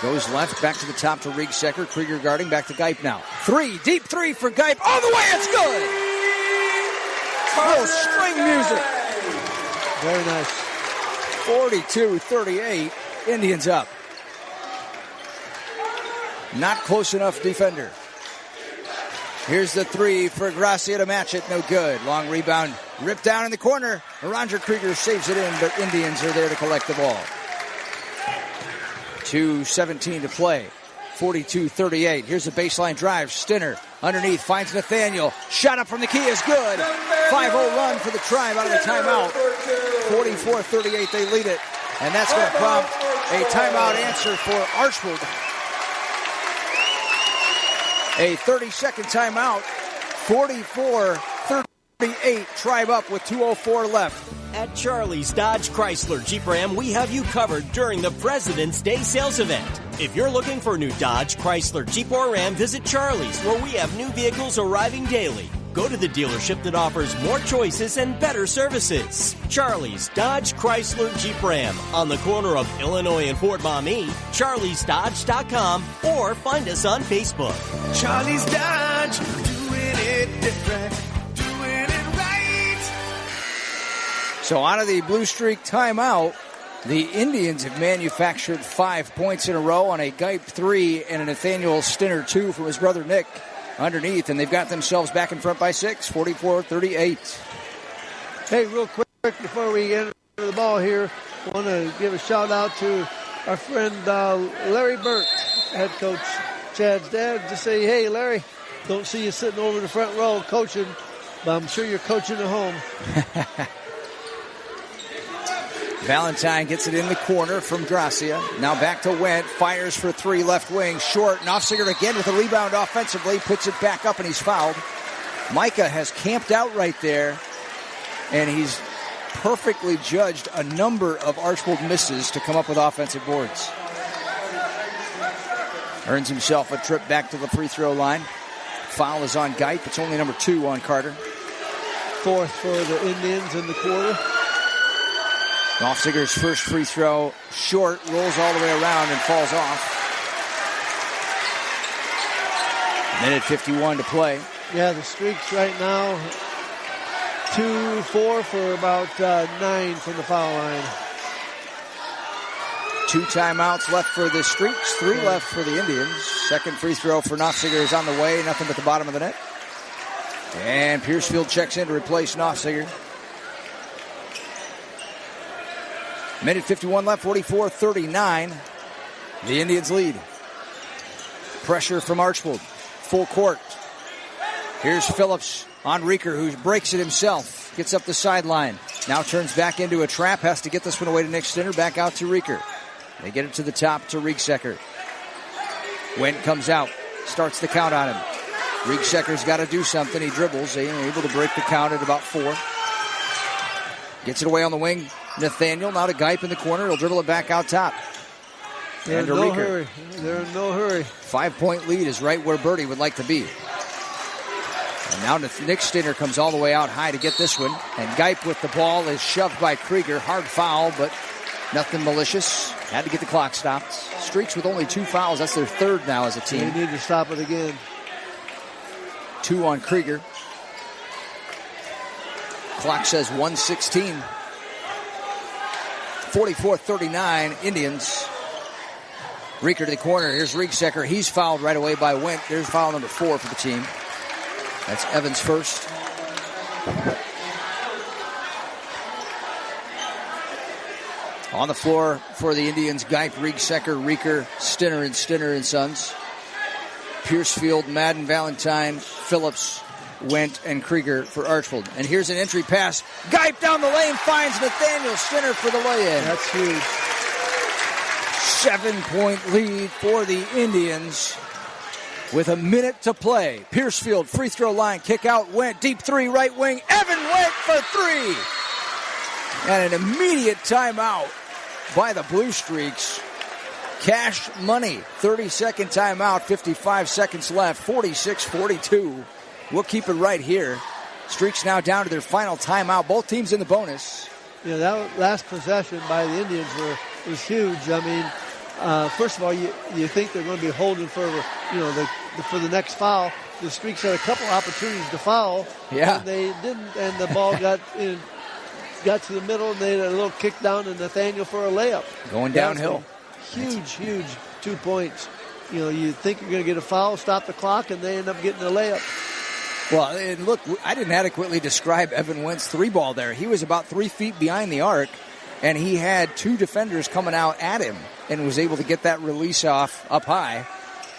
Goes left, back to the top to Rieksecker. Krieger guarding, back to Geip now. 3, deep 3 for Geip. All the way, it's good! Oh, string music. Very nice. 42-38, Indians up. Not close enough defender. Here's the 3 for Gracia to match it. No good. Long rebound Ripped down in the corner. Roger Krieger saves it in, but Indians are there to collect the ball. 2:17 to play. 42-38. Here's a baseline drive. Stinner underneath finds Nathaniel. Shot up from the key is good. 5-0 run for the Tribe out of the timeout. 44-38, they lead it. And that's going to prompt a timeout answer for Archbold. A 30-second timeout. 44-38, Tribe up with 2:04 left. At Charlie's Dodge Chrysler Jeep Ram, we have you covered during the President's Day sales event. If you're looking for a new Dodge, Chrysler, Jeep, or Ram, visit Charlie's, where we have new vehicles arriving daily. Go to the dealership that offers more choices and better services. Charlie's Dodge Chrysler Jeep Ram on the corner of Illinois and Fort Maumee, charliesdodge.com, or find us on Facebook. Charlie's Dodge, doing it different, doing it right. So out of the Blue Streak timeout, the Indians have manufactured 5 points in a row on a Geip 3 and a Nathaniel Stinner 2 from his brother Nick underneath, and they've got themselves back in front by 6, 44-38. Hey, real quick before we enter the ball here, I want to give a shout out to our friend Larry Burt, head coach Chad's dad. Just say, hey, Larry, don't see you sitting over the front row coaching, but I'm sure you're coaching at home. Valentine gets it in the corner from Gracia. Now back to Wendt. Fires for 3 left wing. Short. Nofsinger again with a rebound offensively. Puts it back up and he's fouled. Micah has camped out right there. And he's perfectly judged a number of Archbold misses to come up with offensive boards. Earns himself a trip back to the free throw line. Foul is on Geip. It's only number 2 on Carter. 4th for the Indians in the quarter. Nofsinger's first free throw short, rolls all the way around and falls off. Minute 51 to play. Yeah, the streaks right now, 2-4 for about 9 from the foul line. 2 timeouts left for the Streaks, 3 left for the Indians. Second free throw for Nofsinger is on the way, nothing but the bottom of the net. And Piercefield checks in to replace Nofsinger. Minute 51 left, 44-39. The Indians lead. Pressure from Archbold. Full court. Here's Phillips on Reeker, who breaks it himself. Gets up the sideline. Now turns back into a trap. Has to get this one away to Nick Stinner. Back out to Reeker. They get it to the top to Rieksecker. Wendt comes out. Starts the count on him. Rieksekker's got to do something. He dribbles. They are able to break the count at about 4. Gets it away on the wing. Nathaniel now to Geip in the corner. He'll dribble it back out top. They're in no hurry. They're in no hurry. 5-point lead is right where Birdie would like to be. And now Nick Stinner comes all the way out high to get this one. And Geip with the ball is shoved by Krieger. Hard foul, but nothing malicious. Had to get the clock stopped. Streaks with only 2 fouls. That's their 3rd now as a team. They need to stop it again. 2 on Krieger. Clock says 1:16. 44-39 Indians. Reeker to the corner. Here's Rieksecker. He's fouled right away by Wendt. There's foul number 4 for the team. That's Evans' first. On the floor for the Indians, Geip, Rieksecker, Reeker, Stinner and Sons. Piercefield, Madden, Valentine, Phillips, Wendt, and Krieger for Archbold. And here's an entry pass. Geip down the lane finds Nathaniel Stinner for the lay-in. That's huge. 7-point lead for the Indians with a minute to play. Piercefield, free throw line, kick out, Wendt, deep 3, right wing. Evan Wendt for 3. And an immediate timeout by the Blue Streaks. Cash money, 30-second timeout, 55 seconds left, 46-42. We'll keep it right here. Streaks now down to their final timeout. Both teams in the bonus. Yeah, that last possession by the Indians was huge. I mean, first of all, you think they're going to be holding for for the next foul. The Streaks had a couple opportunities to foul. Yeah, and they didn't, and the ball got to the middle, and they had a little kick down to Nathaniel for a layup. Going downhill. Huge 2 points. You think you're going to get a foul, stop the clock, and they end up getting a layup. Well, and look, I didn't adequately describe Evan Wentz 3-ball there. He was about 3 feet behind the arc, and he had 2 defenders coming out at him and was able to get that release off up high.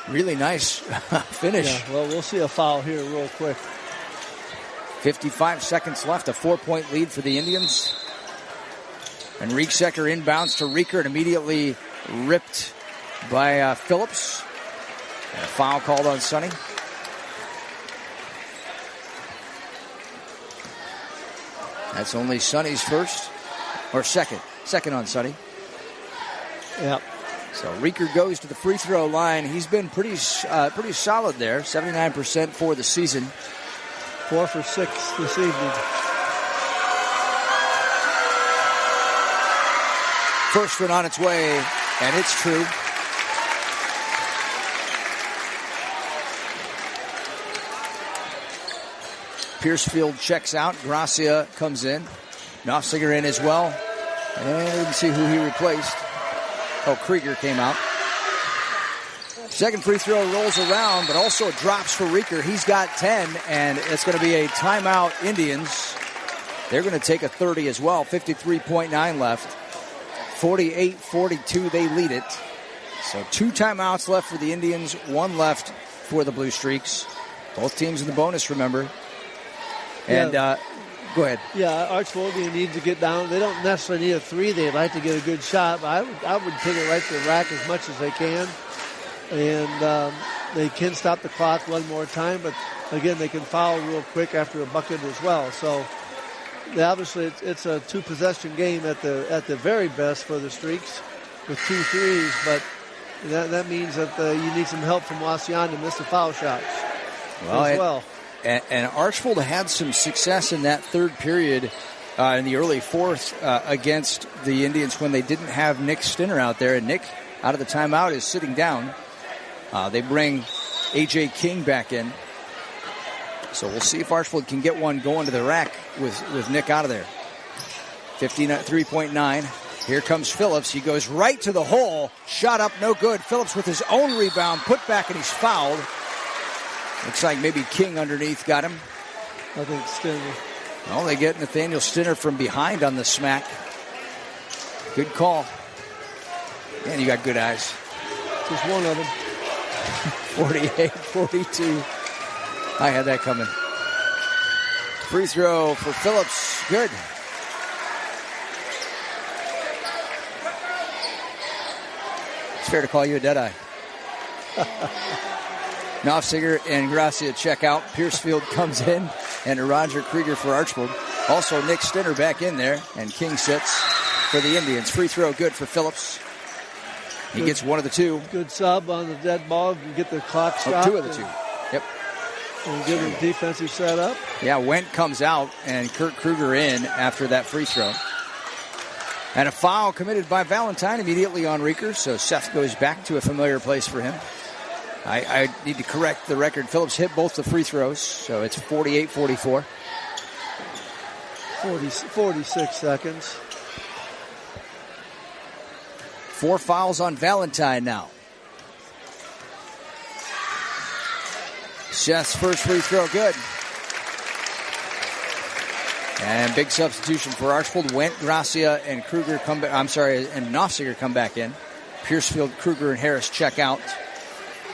Really nice finish. Yeah, well, we'll see a foul here real quick. 55 seconds left, a 4-point lead for the Indians. And Rieksecker inbounds to Rieker and immediately ripped by Phillips. And a foul called on Sonny. That's only Sonny's first, or second on Sonny. Yep. So Rieker goes to the free throw line. He's been pretty solid there, 79% for the season. 4 for 6 this evening. First one on its way, and it's true. Piercefield checks out. Gracia comes in. Knopfsinger in as well. And I didn't see who he replaced. Oh, Krieger came out. Second free throw rolls around, but also drops for Rieker. He's got 10, and it's going to be a timeout, Indians. They're going to take a 30 as well. 53.9 left. 48-42, they lead it. So 2 timeouts left for the Indians, 1 left for the Blue Streaks. Both teams in the bonus, remember. And go ahead. Yeah, Archbold needs to get down. They don't necessarily need a 3. They'd like to get a good shot, but I would take it right to the rack as much as they can. And they can stop the clock one more time, but again, they can foul real quick after a bucket as well. So obviously it's a 2-possession game at the very best for the Streaks with 2 threes, but that means that you need some help from Wauseon to miss the foul shots as well. And Archbold had some success in that third period in the early fourth against the Indians when they didn't have Nick Stinner out there. And Nick, out of the timeout, is sitting down. They bring A.J. King back in. So we'll see if Archbold can get one going to the rack with Nick out of there. 53.9. Here comes Phillips. He goes right to the hole. Shot up, no good. Phillips with his own rebound. Put back, and he's fouled. Looks like maybe King underneath got him. I think Stinner. Well, they get Nathaniel Stinner from behind on the smack. Good call. Man, you got good eyes. Just one of them. 48-42. I had that coming. Free throw for Phillips. Good. It's fair to call you a deadeye. Knopfsinger and Gracia check out. Piercefield comes in, and Roger Krieger for Archbold. Also, Nick Stinner back in there, and King sits for the Indians. Free throw good for Phillips. He gets one of the 2. Good sub on the dead ball. Can get the clock stopped. 2 of the 2. Yep. And give him defensive setup. Yeah, Wendt comes out, and Kurt Kruger in after that free throw. And a foul committed by Valentine immediately on Rieker, so Seth goes back to a familiar place for him. I need to correct the record. Phillips hit both the free throws, so it's 48-44. 46 seconds. 4 fouls on Valentine now. Seth's first free throw good. And big substitution for Archbold. Wendt, Gracia, and Kruger come back. And Knopfsinger come back in. Piercefield, Kruger, and Harris check out.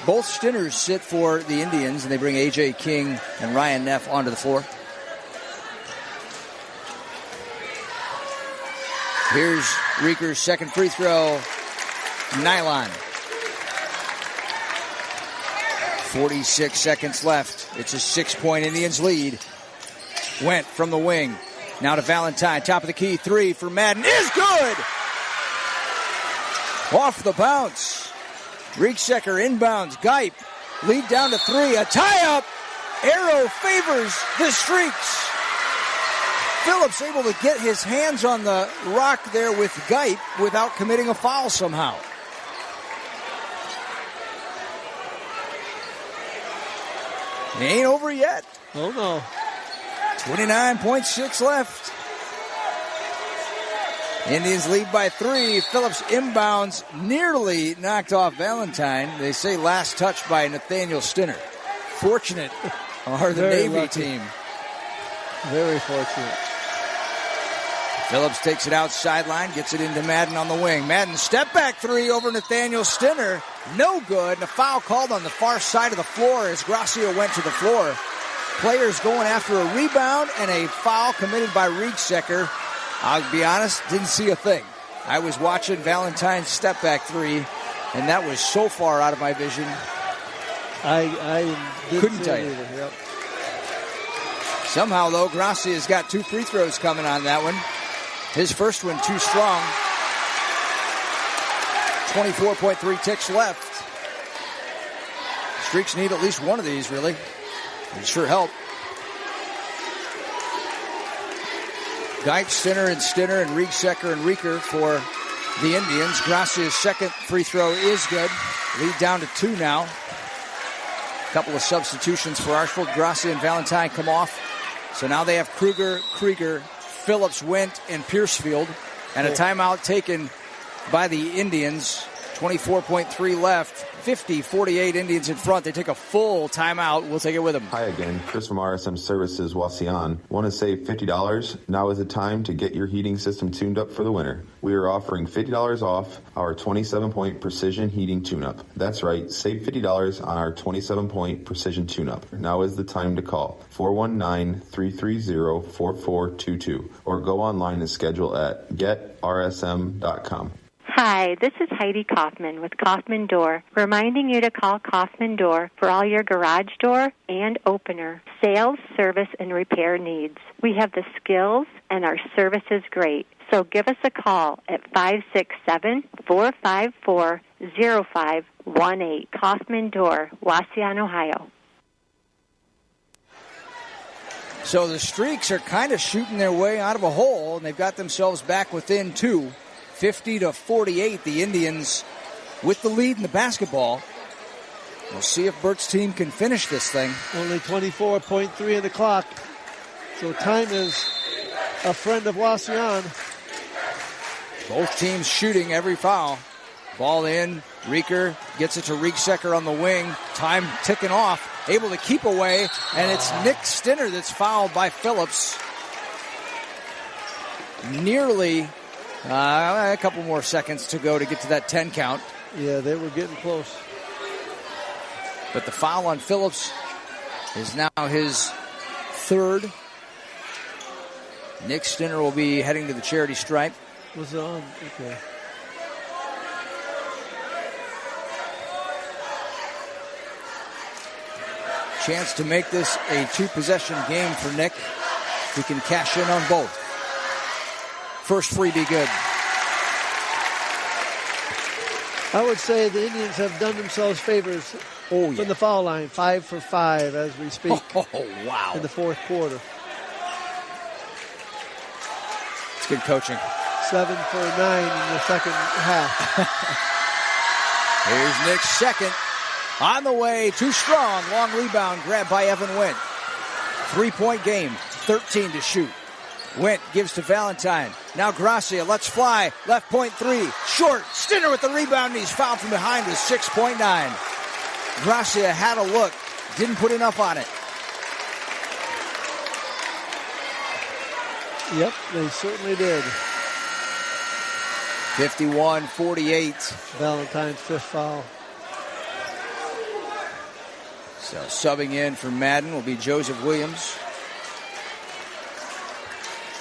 Both Stinners sit for the Indians, and they bring A.J. King and Ryan Neff onto the floor. Here's Rieker's second free throw. Nylon. 46 seconds left. It's a 6-point Indians lead. Wendt from the wing. Now to Valentine. Top of the key. 3 for Madden. Is good! Off the bounce. Rieksecker inbounds. Geip. Lead down to 3. A tie-up. Arrow favors the Streaks. Phillips able to get his hands on the rock there with Geip without committing a foul somehow. It ain't over yet. Oh, no. 29.6 left. Indians lead by 3. Phillips inbounds, nearly knocked off Valentine. They say last touch by Nathaniel Stinner. Fortunate are the Very Navy lucky. team. Very fortunate. Phillips takes it out sideline, gets it into Madden on the wing. Madden step back three over Nathaniel Stinner. No good. And a foul called on the far side of the floor as Gracia went to the floor. Players going after a rebound and a foul committed by Riegsecker. I'll be honest, didn't see a thing. I was watching Valentine's step back three, and that was so far out of my vision. I Couldn't see tell it you. either. Yep. Somehow, though, Gracia's got 2 free throws coming on that one. His first one too strong. 24.3 ticks left. Streaks need at least one of these, really. It'd sure help. Geich, Stinner, and Riegsecker and Rieker for the Indians. Gracia's second free throw is good. Lead down to 2 now. A couple of substitutions for Archbold. Gracia and Valentine come off. So now they have Kruger, Krieger, Phillips, Wendt, and Piercefield. And a timeout taken by the Indians. 24.3 left. 50-48 Indians in front. They take a full timeout. We'll take it with them. Hi again, Chris from RSM Services, Wauseon. Want to save $50? Now is the time to get your heating system tuned up for the winter. We are offering $50 off our 27-point precision heating tune-up. That's right, save $50 on our 27-point precision tune-up. Now is the time to call 419-330-4422 or go online and schedule at getrsm.com. Hi, this is Heidi Kaufman with Kaufman Door, reminding you to call Kaufman Door for all your garage door and opener, sales, service, and repair needs. We have the skills and our service is great. So give us a call at 567-454-0518. Kaufman Door, Wauseon, Ohio. So the Streaks are kind of shooting their way out of a hole, and they've got themselves back within 2. 50-48, the Indians with the lead in the basketball. We'll see if Bert's team can finish this thing. Only 24.3 on the clock. So time is a friend of Wauseon. Both teams shooting every foul. Ball in. Rieker gets it to Riegsecker on the wing. Time ticking off. Able to keep away. And it's Nick Stinner that's fouled by Phillips. Nearly a couple more seconds to go to get to that 10 count. Yeah, they were getting close. But the foul on Phillips is now his third. Nick Stinner will be heading to the charity stripe. Was it on? Okay. Chance to make this a 2-possession game for Nick. He can cash in on both. First free be good. I would say the Indians have done themselves favors from the foul line. 5 for 5 as we speak. Oh, wow. In the fourth quarter. It's good coaching. 7 for 9 in the second half. Here's Nick's second. On the way, too strong. Long rebound grabbed by Evan Wendt. 3-point game, 13 to shoot. Wendt gives to Valentine. Now Gracia lets fly. Left point 3. Short. Stinner with the rebound, and he's fouled from behind with 6.9. Gracia had a look. Didn't put enough on it. Yep, they certainly did. 51-48. Valentine's fifth foul. So subbing in for Madden will be Joseph Williams.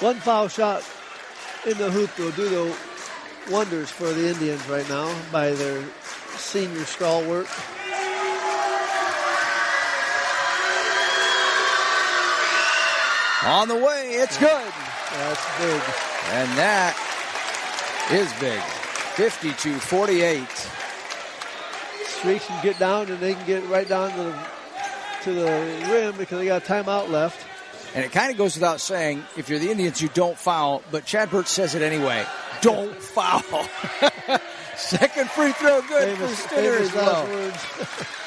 One foul shot in the hoop will do the wonders for the Indians right now by their senior stalwart. On the way, it's good. That's big. And that is big. 52-48. Streaks can get down and they can get right down to the rim because they got timeout left. And it kind of goes without saying, if you're the Indians, you don't foul, but Chad Burt says it anyway. Don't foul. Second free throw good for Stinner as well.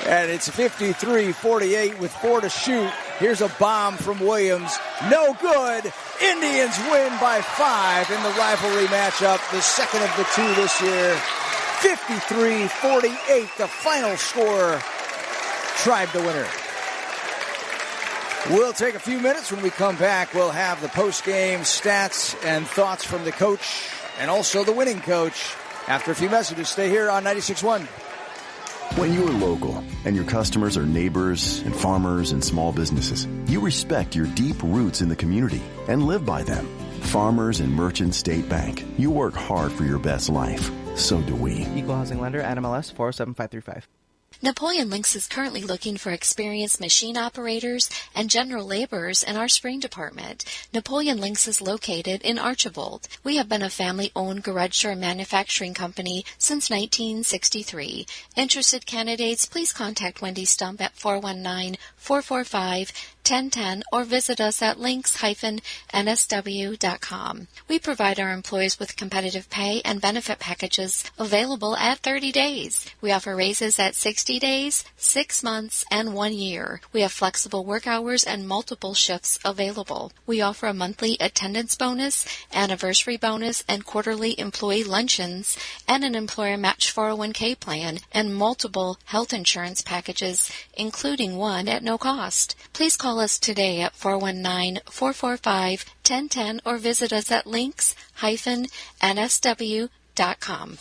And it's 53-48 with 4 to shoot. Here's a bomb from Williams. No good. Indians win by 5 in the rivalry matchup, the second of the 2 this year. 53-48, the final score. Tribe the winner. We'll take a few minutes. When we come back, we'll have the post-game stats and thoughts from the coach and also the winning coach. After a few messages, stay here on 96.1. When you are local and your customers are neighbors and farmers and small businesses, you respect your deep roots in the community and live by them. Farmers and Merchant State Bank, you work hard for your best life. So do we. Equal Housing Lender, NMLS 407535. Napoleon Links is currently looking for experienced machine operators and general laborers in our spring department. Napoleon Links is located in Archbold. We have been a family-owned garage door manufacturing company since 1963. Interested candidates, please contact Wendy Stump at 419-445-1010 or visit us at links-nsw.com. We provide our employees with competitive pay and benefit packages available at 30 days. We offer raises at 60 days, 6 months, and 1 year. We have flexible work hours and multiple shifts available. We offer a monthly attendance bonus, anniversary bonus, and quarterly employee luncheons, and an employer match 401k plan, and multiple health insurance packages, including one at no cost. Please call us today at 419-445-1010 or visit us at links-nsw.com.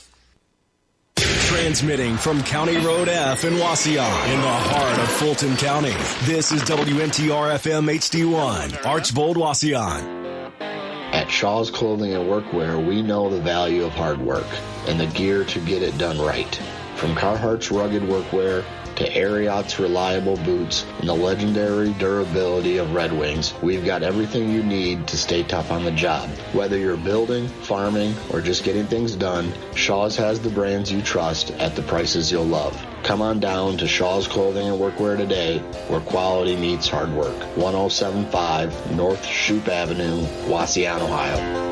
Transmitting from County Road F in Wauseon, in the heart of Fulton County. This is WMTR FM HD1, Archbold, Wauseon. At Shaw's Clothing and Workwear, we know the value of hard work and the gear to get it done right. From Carhartt's rugged workwear to Ariat's reliable boots and the legendary durability of Red Wings, we've got everything you need to stay tough on the job. Whether you're building, farming, or just getting things done, Shaw's has the brands you trust at the prices you'll love. Come on down to Shaw's Clothing and Workwear today, where quality meets hard work. 1075 North Shoup Avenue, Wauseon, Ohio.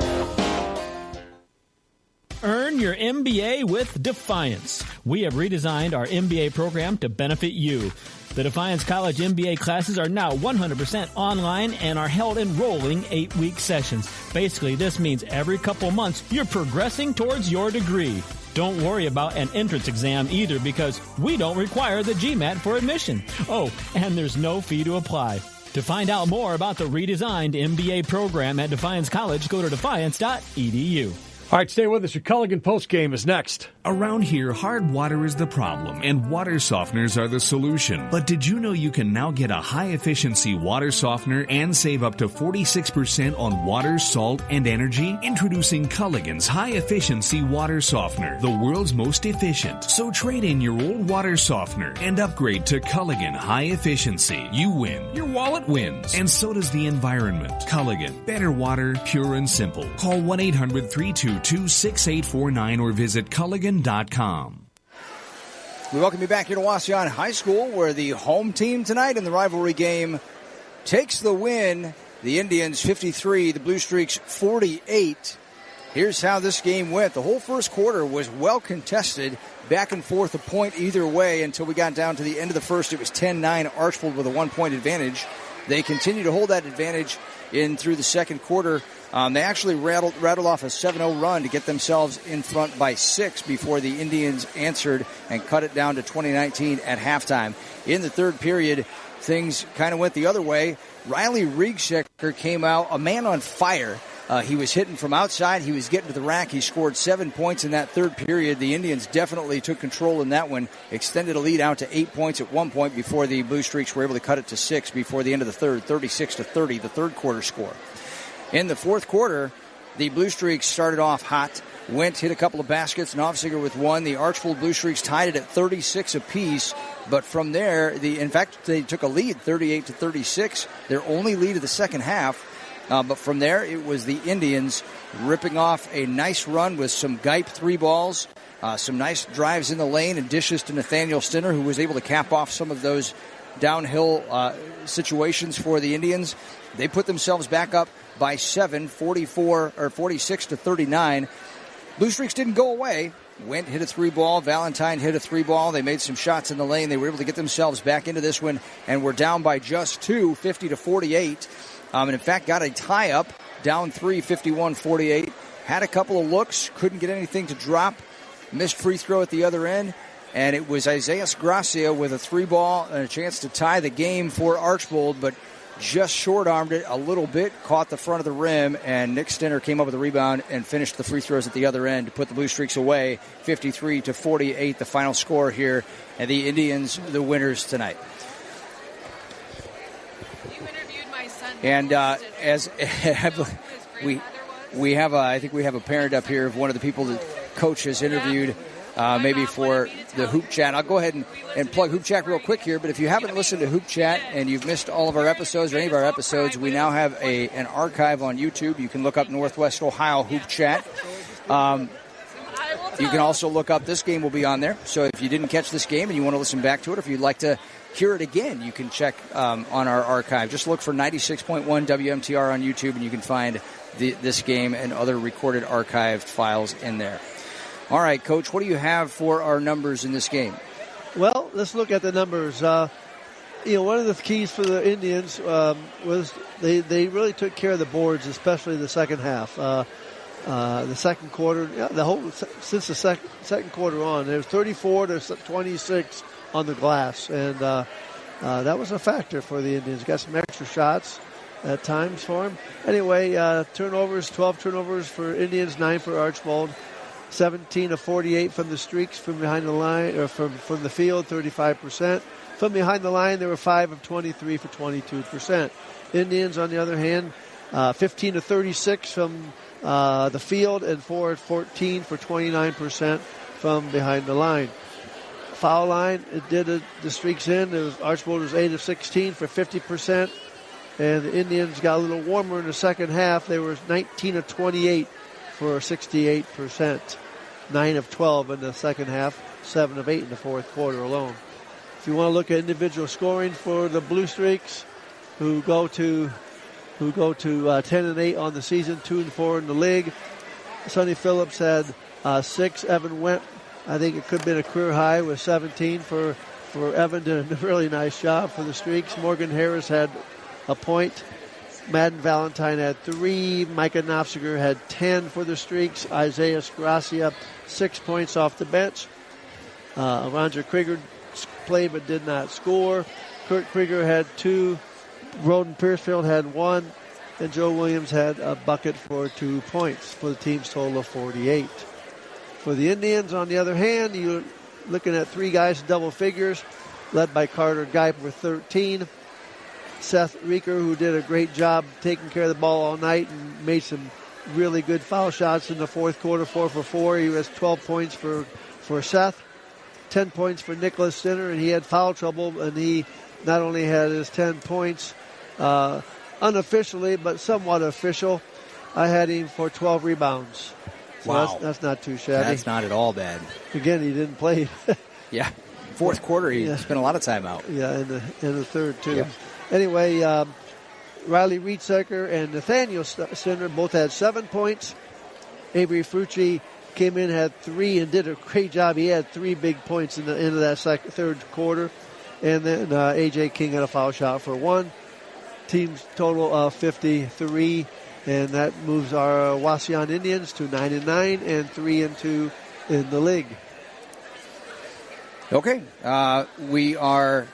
Earn your MBA with Defiance. We have redesigned our MBA program to benefit you. The Defiance College MBA classes are now 100% online and are held in rolling 8-week sessions. Basically, this means every couple months you're progressing towards your degree. Don't worry about an entrance exam either, because we don't require the GMAT for admission. Oh, and there's no fee to apply. To find out more about the redesigned MBA program at Defiance College, go to defiance.edu. All right, stay with us. Your Culligan postgame is next. Around here, hard water is the problem, and water softeners are the solution. But did you know you can now get a high-efficiency water softener and save up to 46% on water, salt, and energy? Introducing Culligan's high-efficiency water softener, the world's most efficient. So trade in your old water softener and upgrade to Culligan High Efficiency. You win. Your wallet wins. And so does the environment. Culligan. Better water, pure and simple. Call 1-800-322-6849 or visit Culligan.com. We welcome you back here to Wauseon High School, where the home team tonight in the rivalry game takes the win. The Indians 53, the Blue Streaks 48. Here's how this game went. The whole first quarter was well contested, back and forth a point either way until we got down to the end of the first. It was 10-9, Archbold with a 1-point advantage. They continue to hold that advantage in through the second quarter. They actually rattled off a 7-0 run to get themselves in front by 6 before the Indians answered and cut it down to 20-19 at halftime. In the third period, things kind of went the other way. Riley Riegsecker came out, a man on fire. He was hitting from outside. He was getting to the rack. He scored 7 points in that third period. The Indians definitely took control in that one, extended a lead out to 8 points at one point before the Blue Streaks were able to cut it to 6 before the end of the third, 36-30, the third quarter score. In the fourth quarter, the Blue Streaks started off hot, hit a couple of baskets, Novsiger with one. The Archbold Blue Streaks tied it at 36 apiece, but from there, in fact, they took a lead, 38-36, their only lead of the second half. But from there, it was the Indians ripping off a nice run with some Geip 3 balls, some nice drives in the lane and dishes to Nathaniel Stinner, who was able to cap off some of those downhill situations for the Indians. They put themselves back up by 7, 46-39. Blue Streaks didn't go away. Hit a 3-ball. Valentine hit a 3-ball. They made some shots in the lane. They were able to get themselves back into this one, and were down by just 2, 50-48. And in fact, got a tie-up, down 3, 51-48. Had a couple of looks, couldn't get anything to drop. Missed free throw at the other end. And it was Isaiah Gracia with a 3-ball and a chance to tie the game for Archbold, but just short-armed it a little bit, caught the front of the rim, and Nick Stinner came up with a rebound and finished the free throws at the other end to put the Blue Streaks away, 53-48, the final score here, and the Indians the winners tonight. And as we have, I think we have a parent up here of one of the people that Coach has interviewed. Maybe for the Hoop Chat. I'll go ahead and plug Hoop Chat real quick here, but if you haven't listened to Hoop Chat and you've missed all of our episodes or any of our episodes, we now have an archive on YouTube. You can look up Northwest Ohio Hoop Chat. You can also look up, this game will be on there, so if you didn't catch this game and you want to listen back to it, or if you'd like to hear it again, you can check on our archive. Just look for 96.1 WMTR on YouTube, and you can find this game and other recorded archived files in there. All right, Coach, what do you have for our numbers in this game? Well, let's look at the numbers. One of the keys for the Indians was they really took care of the boards, especially the second half. The second quarter, since the second quarter on, there was 34-26 on the glass, and that was a factor for the Indians. Got some extra shots at times for them. Anyway, turnovers, 12 turnovers for Indians, 9 for Archbold. 17 of 48 from the streaks from behind the line, or from the field, 35%. From behind the line, there were 5 of 23 for 22%. Indians, on the other hand, 15 of 36 from the field and 4 of 14 for 29% from behind the line. Foul line, it did the streaks in. Archbold was 8 of 16 for 50%. And the Indians got a little warmer in the second half. They were 19 of 28 for 68%. 9 of 12 in the second half, 7 of 8 in the fourth quarter alone. If you want to look at individual scoring for the Blue Streaks, who go to 10-8 on the season, 2-4 in the league. Sonny Phillips had 6. Evan Went, I think it could have been a career high with 17 for Evan. Did a really nice job for the Streaks. Morgan Harris had a point. Madden Valentine had 3. Micah Knopfziger had 10 for the Streaks. Isaiah Sgracia, 6 points off the bench. Roger Krieger played but did not score. Kurt Krieger had 2. Roden Piercefield had 1. And Joe Williams had a bucket for 2 points for the team's total of 48. For the Indians, on the other hand, you're looking at 3 guys in double figures, led by Carter Geip with 13. Seth Reeker, who did a great job taking care of the ball all night and made some really good foul shots in the fourth quarter, 4 for 4. He has 12 points for Seth, 10 points for Nicholas Stinner, and he had foul trouble, and he not only had his 10 points unofficially, but somewhat official. I had him for 12 rebounds. So wow. That's not too shabby. That's not at all bad. Again, he didn't play. Yeah. Fourth quarter, he spent a lot of time out. Yeah, in the third, too. Yep. Anyway, Riley Reedsecker and Nathaniel Stinner both had 7 points. Avery Frucci came in, had 3, and did a great job. He had 3 big points in the end of that third quarter. And then A.J. King had a foul shot for 1. Team's total of 53. And that moves our Wauseon Indians to 9-9 and 3-2 in the league. Okay. We are...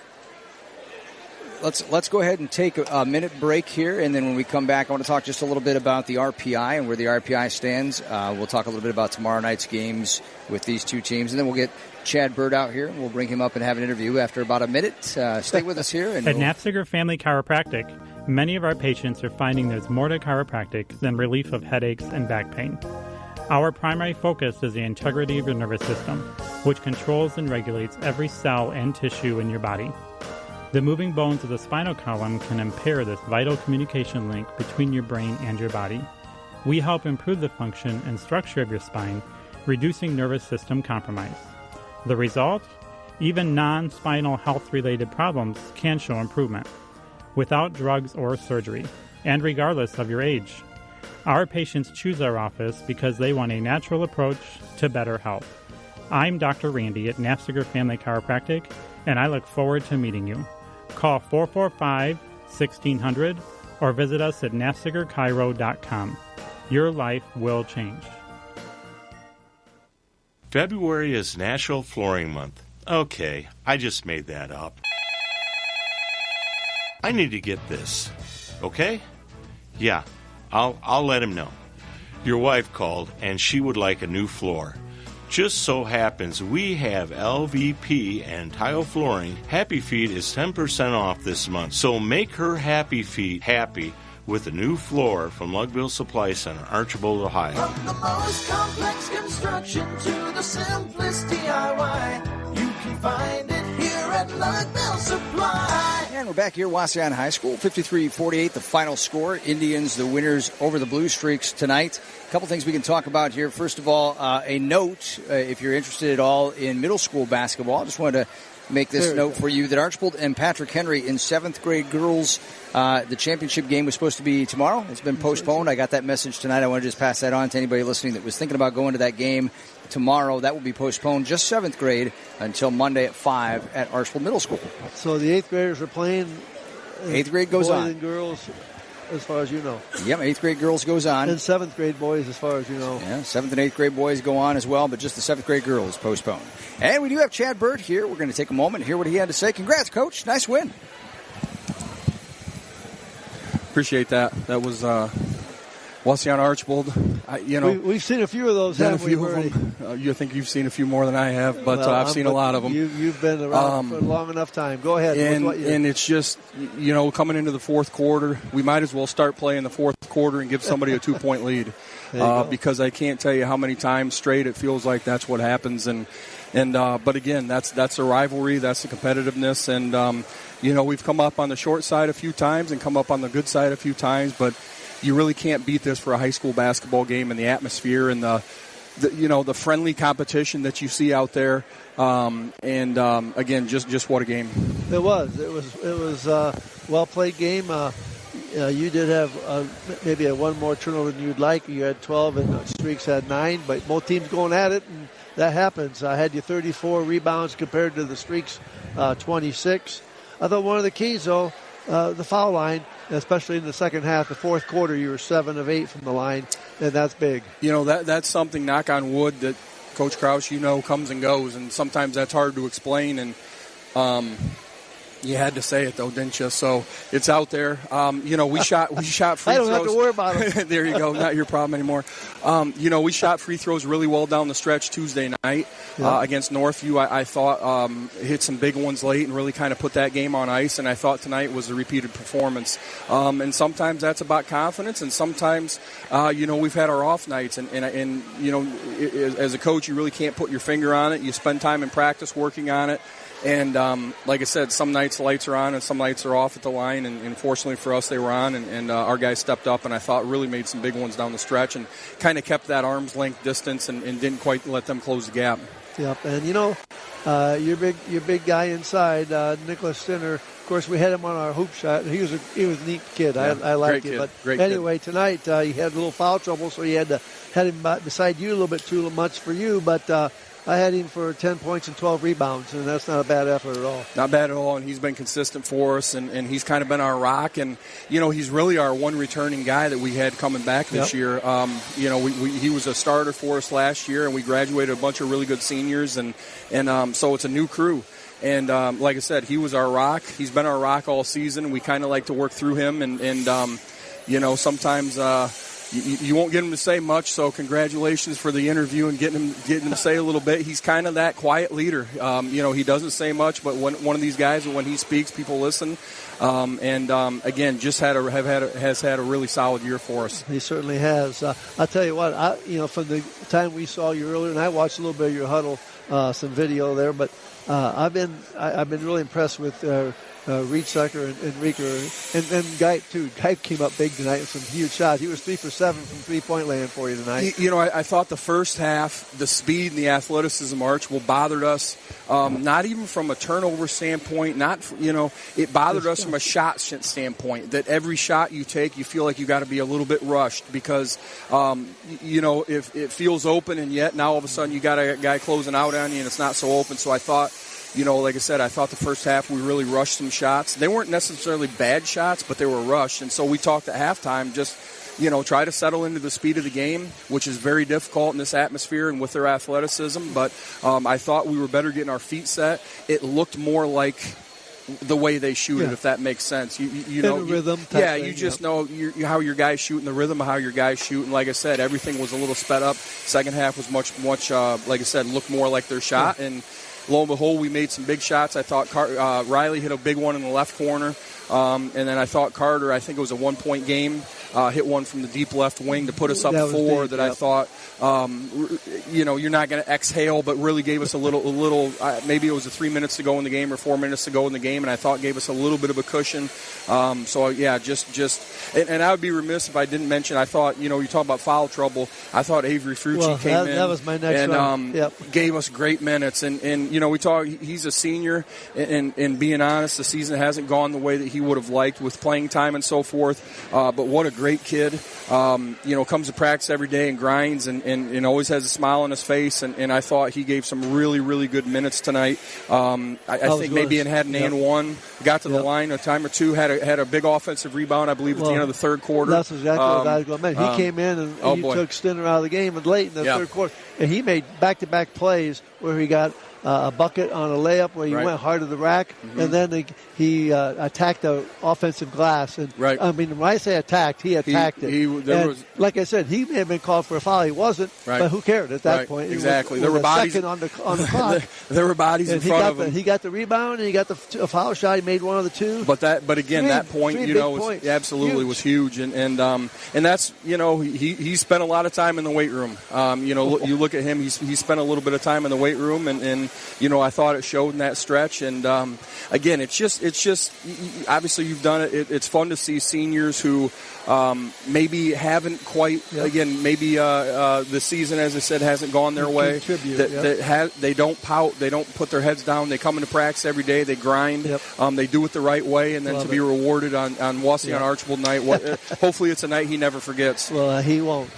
Let's go ahead and take a minute break here, and then when we come back, I want to talk just a little bit about the RPI and where the RPI stands. We'll talk a little bit about tomorrow night's games with these two teams, and then we'll get Chad Bird out here, and we'll bring him up and have an interview after about a minute. Stay with us here. And At Knapziger Family Chiropractic, many of our patients are finding there's more to chiropractic than relief of headaches and back pain. Our primary focus is the integrity of your nervous system, which controls and regulates every cell and tissue in your body. The moving bones of the spinal column can impair this vital communication link between your brain and your body. We help improve the function and structure of your spine, reducing nervous system compromise. The result? Even non-spinal health-related problems can show improvement, without drugs or surgery, and regardless of your age. Our patients choose our office because they want a natural approach to better health. I'm Dr. Randy at Knapziger Family Chiropractic, and I look forward to meeting you. Call 445-1600 or visit us at knapzigerchiro.com. Your life will change. February is National Flooring Month. Okay, I just made that up. I need to get this, okay? Yeah, I'll let him know. Your wife called, and she would like a new floor. Just so happens we have LVP and tile flooring. Happy Feet is 10% off this month, so make her Happy Feet happy with a new floor from Lugville Supply Center, Archbold, Ohio. From the most complex construction to the simplest DIY, you can find it here at Lugville Supply. And we're back here at Wauseon High School, 53-48, the final score. Indians, the winners over the Blue Streaks tonight. A couple things we can talk about here. First of all, a note, if you're interested at all in middle school basketball, I just wanted to make this note for you that Archbold and Patrick Henry in 7th grade girls, the championship game was supposed to be tomorrow. It's been postponed. I got that message tonight. I want to just pass that on to anybody listening that was thinking about going to that game tomorrow. That will be postponed, just 7th grade, until Monday at 5 at Archbold Middle School. So the 8th graders are playing. 8th grade goes on. Boys and girls, as far as you know. Yep, 8th grade girls goes on. And 7th grade boys, as far as you know. Yeah, 7th and 8th grade boys go on as well, but just the 7th grade girls postponed. And we do have Chad Bird here. We're going to take a moment and hear what he had to say. Congrats, Coach. Nice win. Appreciate that. That was Wauseon Archbold. We've seen a few of those, haven't we, Bernie? You think you've seen a few more than I have, but Well, I've seen a lot of them. You've been around for a long enough time. Go ahead. And it's just, coming into the fourth quarter, we might as well start playing the fourth quarter and give somebody a 2-point lead. Because I can't tell you how many times straight it feels like that's what happens. But again, that's the rivalry, that's the competitiveness, and we've come up on the short side a few times and come up on the good side a few times, but you really can't beat this for a high school basketball game, and the atmosphere and the friendly competition that you see out there. Again, just what a game. It was a well played game. You did have maybe one more turnover than you'd like. You had 12 and the Streaks had 9, but both teams going at it, and that happens. I had you 34 rebounds compared to the Streaks 26. I thought one of the keys, though, the foul line, especially in the second half, the fourth quarter, you were 7 of 8 from the line, and that's big. That's something, knock on wood, that Coach Krause, comes and goes, and sometimes that's hard to explain, and you had to say it, though, didn't you? So it's out there. We shot free throws. I don't have to worry about it. There you go. Not your problem anymore. We shot free throws really well down the stretch Tuesday night against Northview. I thought hit some big ones late and really kind of put that game on ice, and I thought tonight was a repeated performance. And sometimes that's about confidence, and sometimes, we've had our off nights. And as a coach, you really can't put your finger on it. You spend time in practice working on it. And like I said, some nights the lights are on and some nights are off at the line. And fortunately for us, they were on. And our guys stepped up and I thought really made some big ones down the stretch and kind of kept that arm's length distance and didn't quite let them close the gap. Yep. And, your big guy inside, Nicholas Stinner. Of course, we had him on our hoop shot. He was a neat kid. Yeah, I liked him. But anyway, tonight he had a little foul trouble, so you had him beside you a little bit too much for you. But I had him for 10 points and 12 rebounds, and that's not a bad effort at all. Not bad at all, and he's been consistent for us, and he's kind of been our rock. And, he's really our one returning guy that we had coming back this year. He was a starter for us last year, and we graduated a bunch of really good seniors, and so it's a new crew. And like I said, he was our rock. He's been our rock all season. We kind of like to work through him, and sometimes you won't get him to say much, so congratulations for the interview and getting him to say a little bit. He's kind of that quiet leader. He doesn't say much, but one of these guys, when he speaks, people listen. Again, just has had a really solid year for us. He certainly has. I'll tell you what, from the time we saw you earlier, and I watched a little bit of your huddle, some video there, but I've been really impressed with Reedsucker and Rieker and Geip too. Geip came up big tonight with some huge shots. He was 3 for 7 from 3-point land for you tonight. I thought the first half, the speed and the athleticism Archbold bothered us. Not even from a turnover standpoint. It bothered us from a shot standpoint. That every shot you take, you feel like you got to be a little bit rushed because if it feels open and yet now all of a sudden you got a guy closing out on you and it's not so open. So I thought. Like I said, I thought the first half we really rushed some shots. They weren't necessarily bad shots, but they were rushed. And so we talked at halftime just, try to settle into the speed of the game, which is very difficult in this atmosphere and with their athleticism. But I thought we were better getting our feet set. It looked more like the way they shoot it, if that makes sense. You know, rhythm. You just know how your guys shoot and the rhythm of how your guys shoot. And like I said, everything was a little sped up. Second half was much like I said, looked more like their shot. Yeah. And lo and behold, we made some big shots. I thought Riley hit a big one in the left corner. And then I thought Carter, I think it was a 1-point game, hit one from the deep left wing to put us up 4 that I thought, you're not going to exhale, but really gave us a little maybe it was 3 minutes to go in the game or 4 minutes to go in the game, and I thought gave us a little bit of a cushion. And I would be remiss if I didn't mention, I thought, you talk about foul trouble. I thought Avery Frucci came in. That was my next and gave us great minutes. And we talk, he's a senior, and being honest, the season hasn't gone the way that he would have liked with playing time and so forth. But what a great kid. Comes to practice every day and grinds and always has a smile on his face. And I thought he gave some really, really good minutes tonight. I think maybe it had an and one. Got to the line a time or two, had a big offensive rebound, I believe, at the end of the third quarter. That's exactly what I was going to mention. He came in and he took Stinner out of the game and late in the third quarter. And he made back-to-back plays where he got a bucket on a layup where he went hard to the rack, and then he attacked the offensive glass. And I mean, when I say attacked, he attacked it. Like I said, he may have been called for a foul. He wasn't, but who cared at that point? Exactly. There were bodies on the clock. There were bodies in front of him. He got the rebound and he got the foul shot. He made one of the two. But again, that point, was huge. And that's he spent a lot of time in the weight room. You look at him. He spent a little bit of time in the weight room and I thought it showed in that stretch. And again, it's just obviously you've done it. It's fun to see seniors who maybe haven't quite. Again, maybe the season, as I said, hasn't gone their way. They don't pout. They don't put their heads down. They come into practice every day. They grind. They do it the right way, and then be rewarded on Wauseon Archbold night. Hopefully, it's a night he never forgets. Well, he won't.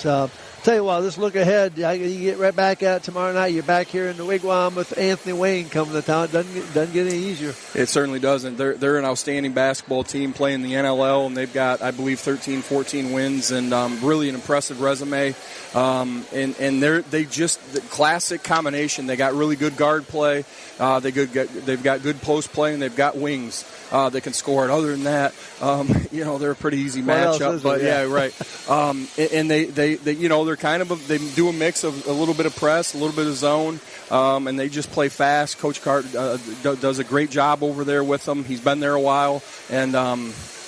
Tell you what, let's look ahead. You get right back at it tomorrow night. You're back here in the Wigwam with Anthony Wayne coming to town. It doesn't get any easier. It certainly doesn't. They're an outstanding basketball team playing the NLL, and they've got, I believe, 13, 14 wins and really an impressive resume. And they just the classic combination. They got really good guard play. They've got good post play, and they've got wings. They can score it. Other than that, they're a pretty easy matchup. But and they're kind of they do a mix of a little bit of press, a little bit of zone, and they just play fast. Coach Carter does a great job over there with them. He's been there a while, and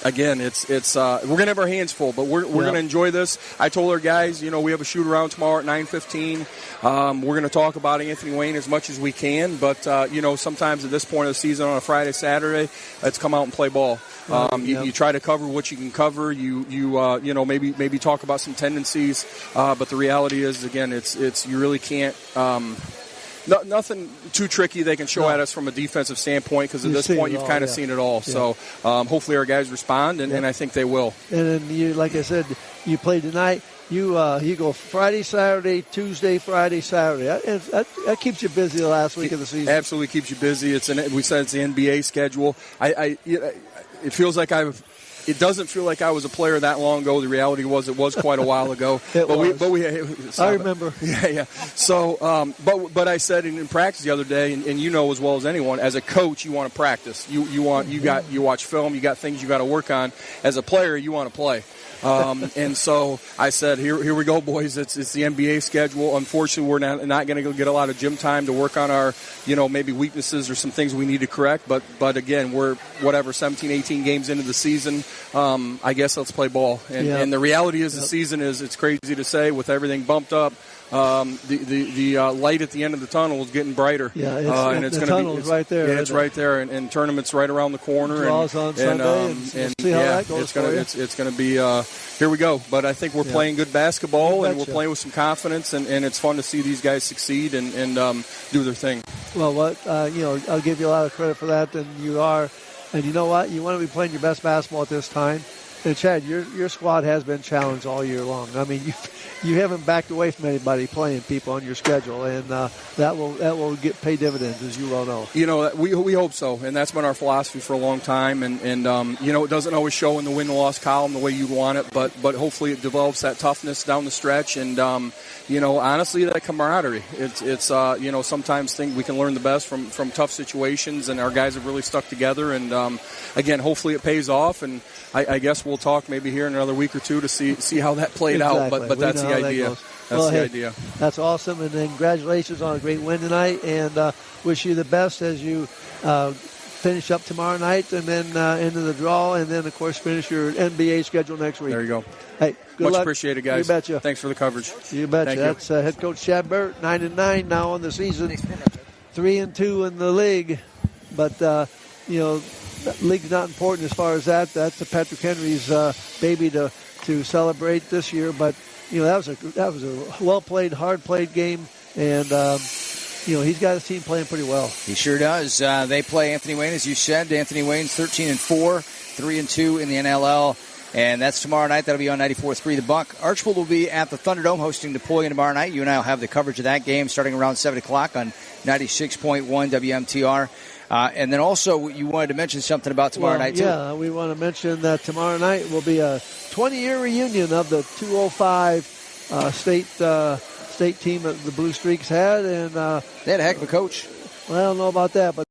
again, it's we're gonna have our hands full, but we're gonna enjoy this. I told our guys, we have a shoot around tomorrow at 9:15. We're gonna talk about Anthony Wayne as much as we can, but sometimes at this point of the season on a Friday, Saturday, let's come out and play ball. You try to cover what you can cover. You maybe talk about some tendencies, but the reality is, again, it's you really can't. Nothing too tricky they can show at us from a defensive standpoint, because at this point you've kind of seen it all. So hopefully our guys respond, and I think they will. And then, like I said, you play tonight. You go Friday, Saturday, Tuesday, Friday, Saturday. That keeps you busy the last week of the season. Absolutely keeps you busy. We said it's the NBA schedule. It feels like It doesn't feel like I was a player that long ago. The reality was it was quite a while ago. I remember. Yeah. So, but I said in practice the other day, and as well as anyone, as a coach, you want to practice. You watch film. You got things you got to work on. As a player, you want to play. And so I said, here we go, boys. It's the NBA schedule. Unfortunately, we're not going to get a lot of gym time to work on our, maybe weaknesses or some things we need to correct. But again, we're 17, 18 games into the season. I guess let's play ball. And the reality is the season it's crazy to say, with everything bumped up. The light at the end of the tunnel is getting brighter. Yeah, it's the tunnel's right there. Yeah, it's right there, and tournament's right around the corner. Draws on Sunday, and see how that goes it's going to be. Here we go. But I think we're playing good basketball, and we're playing with some confidence, and it's fun to see these guys succeed and do their thing. Well, I'll give you a lot of credit for that, and you are. And you know what? You want to be playing your best basketball at this time. And Chad, your squad has been challenged all year long. I mean, you haven't backed away from anybody playing people on your schedule, and that will pay dividends, as you well know. You know, we hope so, and that's been our philosophy for a long time. And you know, it doesn't always show in the win-loss column the way you want it, but hopefully it develops that toughness down the stretch. And you know, honestly, that camaraderie. It's you know, sometimes think we can learn the best from tough situations, and our guys have really stuck together. And again, hopefully it pays off. And I guess we'll talk maybe here in another week or two to see how that played out. But that's the idea. That's the idea. That's awesome, and then congratulations on a great win tonight, and wish you the best as you finish up tomorrow night, and then into the draw, and then of course finish your NBA schedule next week. There you go. Hey, good much luck. Appreciated, guys. You betcha. Thanks for the coverage. You betcha. Thank That's head coach Chad Burt, 9-9 now on the season, 3-2 in the league, but you know, league's not important as far as that. That's the Patrick Henry's baby to celebrate this year. But you know, that was a well played, hard played game, and you know, he's got his team playing pretty well. He sure does. They play Anthony Wayne, as you said. Anthony Wayne's 13-4, 3-2 in the NLL. And that's tomorrow night. That'll be on 94.3 The Buck. Archbold will be at the Thunderdome hosting Napoleon tomorrow night. You and I will have the coverage of that game starting around 7 o'clock on 96.1 WMTR. And then also you wanted to mention something about tomorrow night, too. Yeah, we want to mention that tomorrow night will be a 20-year reunion of the 205 state team that the Blue Streaks had. And they had a heck of a coach. Well, I don't know about that, but